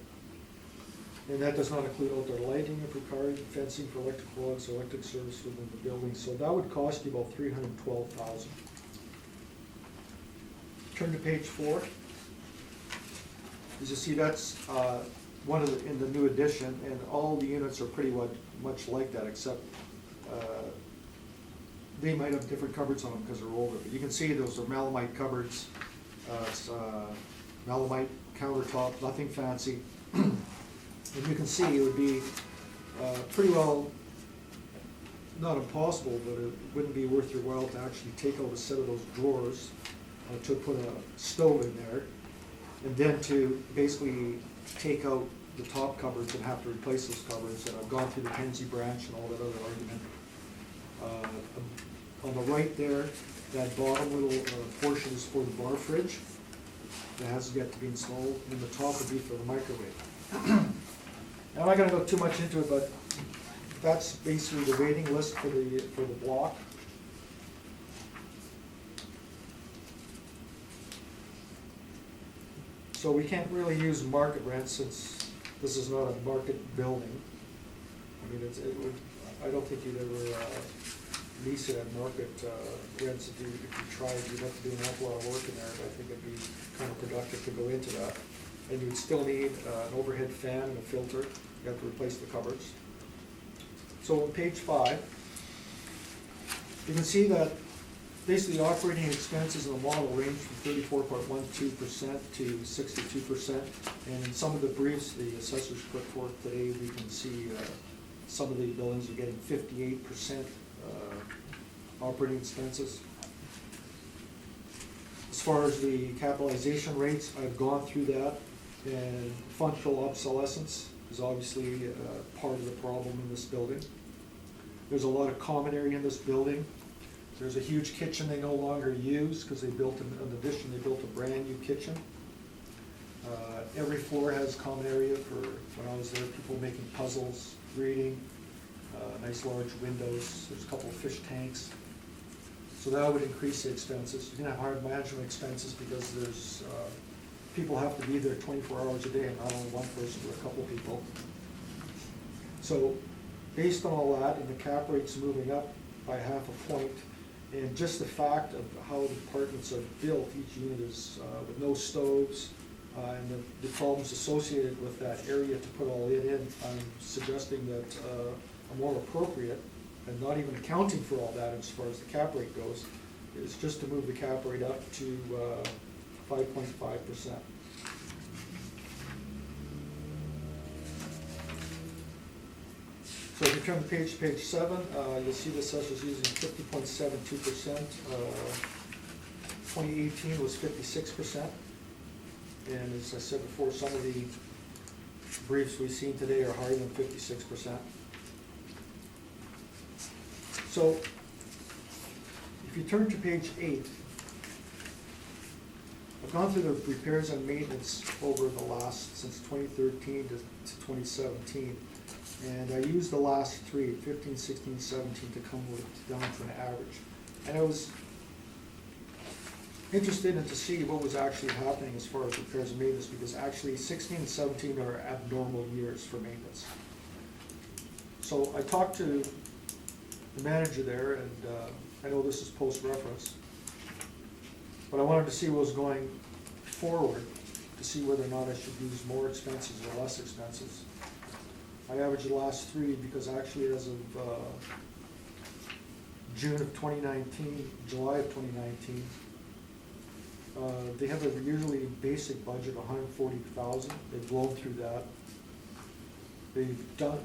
And that does not include outdoor lighting, precaution, fencing for electric logs, electric service within the building. So that would cost you about $312,000. Turn to page 4. As you see, that's one of in the new addition, and all the units are pretty much like that, except they might have different cupboards on them because they're older. But you can see those are melamite cupboards. It's melamite countertop, nothing fancy. And you can see it would be pretty well, not impossible, but it wouldn't be worth your while to actually take out a set of those drawers to put a stove in there, and then to basically take out the top cupboards and have to replace those cupboards. And I've gone through the Penzi branch and all that other argument. On the right there, that bottom little portion is for the bar fridge that has yet to be installed, and the top would be for the microwave. Now, I'm not going to go too much into it, but that's basically the waiting list for the block. So we can't really use market rent since this is not a market building. I mean, I don't think you'd ever lease it at market rents. If you tried, you'd have to do an awful lot of work in there, but I think it'd be counterproductive to go into that. And you'd still need an overhead fan and a filter. You have to replace the cupboards. So on page 5, you can see that basically, operating expenses in the model range from 34.12% to 62%. And in some of the briefs the assessors put forth today, we can see some of the buildings are getting 58% operating expenses. As far as the capitalization rates, I've gone through that, and functional obsolescence is obviously part of the problem in this building. There's a lot of common area in this building. There's a huge kitchen they no longer use because they built, in addition, they built a brand new kitchen. Every floor has common area for, when I was there, people making puzzles, reading, nice large windows. There's a couple of fish tanks. So that would increase the expenses. You can have higher management expenses because there's, people have to be there 24 hours a day, and not only one person, but a couple people. So based on all that, and the cap rates moving up by 0.5 point, and just the fact of how the apartments are built, each unit is with no stoves, and the problems associated with that area to put all it in, I'm suggesting that a more appropriate, and not even accounting for all that as far as the cap rate goes, is just to move the cap rate up to 5.5%. So if you turn the page to page 7, you'll see the assessors using 50.72%. 2018 was 56%. And as I said before, some of the briefs we've seen today are higher than 56%. So if you turn to page 8, I've gone through the repairs and maintenance over the last, since 2013 to 2017. And I used the last three, 15, 16, 17, to come down to an average. And I was interested in to see what was actually happening as far as repairs and maintenance, because actually 16 and 17 are abnormal years for maintenance. So I talked to the manager there, and I know this is post-reference, but I wanted to see what was going forward to see whether or not I should use more expenses or less expenses. I averaged the last three because actually as of June of 2019, July of 2019, they have a usually basic budget of $140,000. They've blown through that. They've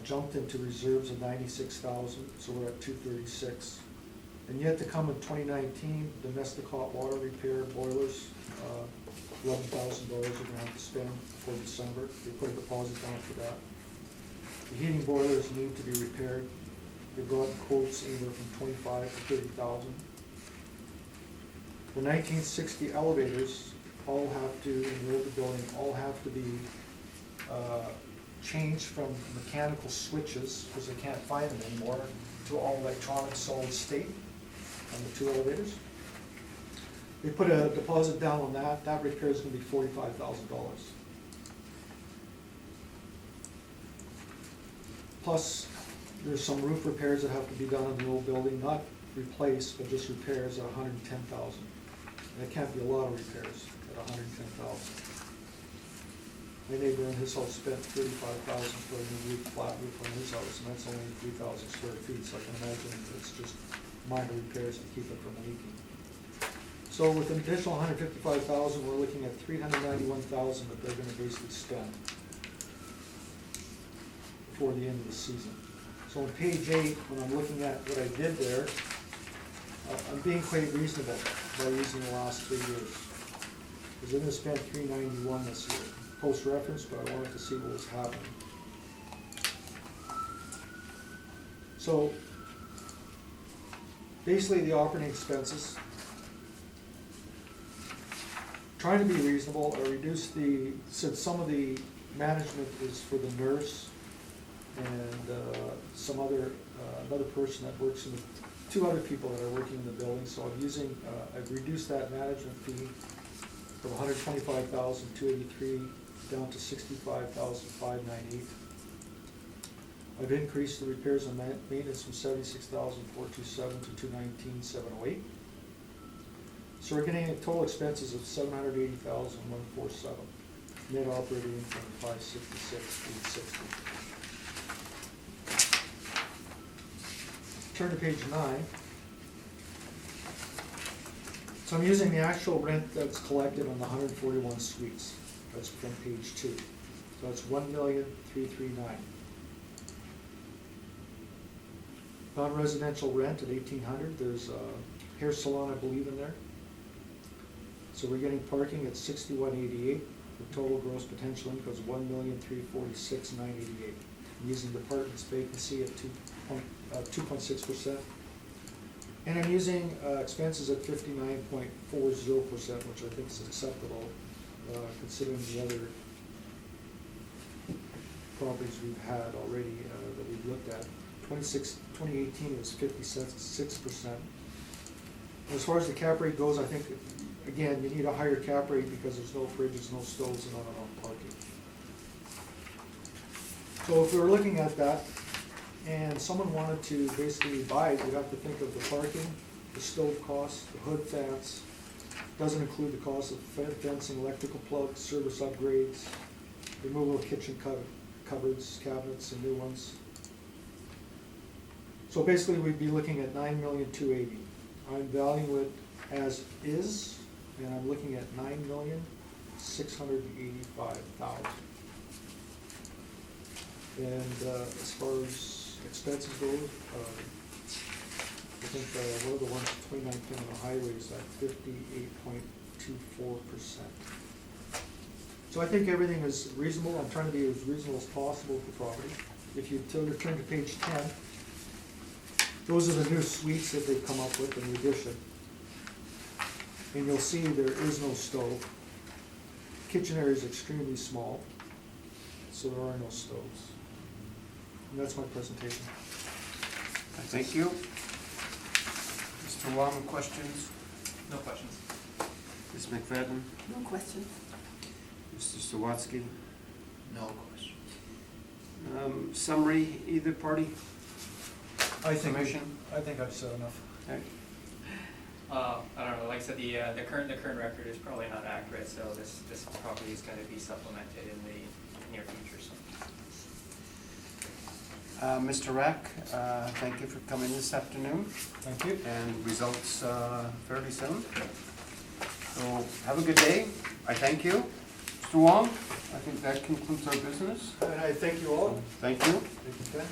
jumped into reserves of $96,000, so we're at $236,000. And yet to come in 2019, domestic hot water repair, boilers, $11,000 they're gonna have to spend before December. They put a deposit down for that. The heating boilers need to be repaired. They've gotten quotes anywhere from $25,000 to $30,000. The 1960 elevators all have to, in the older building, all have to be changed from mechanical switches, because they can't find them anymore, to all electronic solid state on the 2 elevators. They put a deposit down on that. That repair is going to be $45,000. Plus, there's some roof repairs that have to be done in the old building, not replaced, but just repairs at $110,000. And it can't be a lot of repairs at $110,000. My neighbor in his house spent $35,000 for a new roof, flat roof on his house, and that's only 3,000 square feet, so I can imagine it's just minor repairs to keep it from leaking. So with an additional $155,000, we're looking at $391,000 that they're going to basically spend before the end of the season. So on page 8, when I'm looking at what I did there, I'm being quite reasonable by using the last 3 years. Because they're going to spend $391 this year. Post-reference, but I wanted to see what was happening. So basically the operating expenses, trying to be reasonable, I reduced since some of the management is for the nurse and some other, another person that works in the, 2 other people that are working in the building, so I've reduced that management fee from $125,283 down to $65,598. I've increased the repairs and maintenance from $76,427 to $219,708. So we're getting total expenses of $780,147. Net operating income $566,860. Turn to page 9. So I'm using the actual rent that's collected on the 141 suites. That's from page 2. So it's 1,339,000. Non-residential rent at 1,800. There's a hair salon, I believe, in there. So we're getting parking at 6188. The total gross potential income is 1,346,988. I'm using department's vacancy at 2.6%. And I'm using expenses at 59.40%, which I think is acceptable, considering the other properties we've had already that we've looked at. 2018 was 56%. As far as the cap rate goes, I think, again, you need a higher cap rate because there's no fridges, no stoves, and not enough parking. So if we were looking at that, and someone wanted to basically buy it, you'd have to think of the parking, the stove costs, the hood fans. Doesn't include the cost of fencing, electrical plugs, service upgrades, removal of kitchen cupboards, cabinets, and new ones. So basically, we'd be looking at $9,280,000. I'm valuing it as is, and I'm looking at $9,685,000. And as far as expenses go, I think one of the ones, 2910 on the highway is at 58.24%. So I think everything is reasonable. I'm trying to be as reasonable as possible with the property. If you turn to page 10, those are the new suites that they've come up with in the addition. And you'll see there is no stove. Kitchen area is extremely small, so there are no stoves. And that's my presentation. Thank you. Mr. Wong, questions? No questions. Ms. McFadden? No questions. Mr. Sawatsky? No question. Summary, either party? I think Commission? I've said enough. Okay. I don't know, like I said, the current record is probably not accurate, so this property is gonna be supplemented in the near future, so. Mr. Rack, thank you for coming this afternoon, Thank you. and results fairly soon. So have a good day. I thank you. Mr. Wong, I think that concludes our business. And I thank you all. Thank you. Thank you, Ken.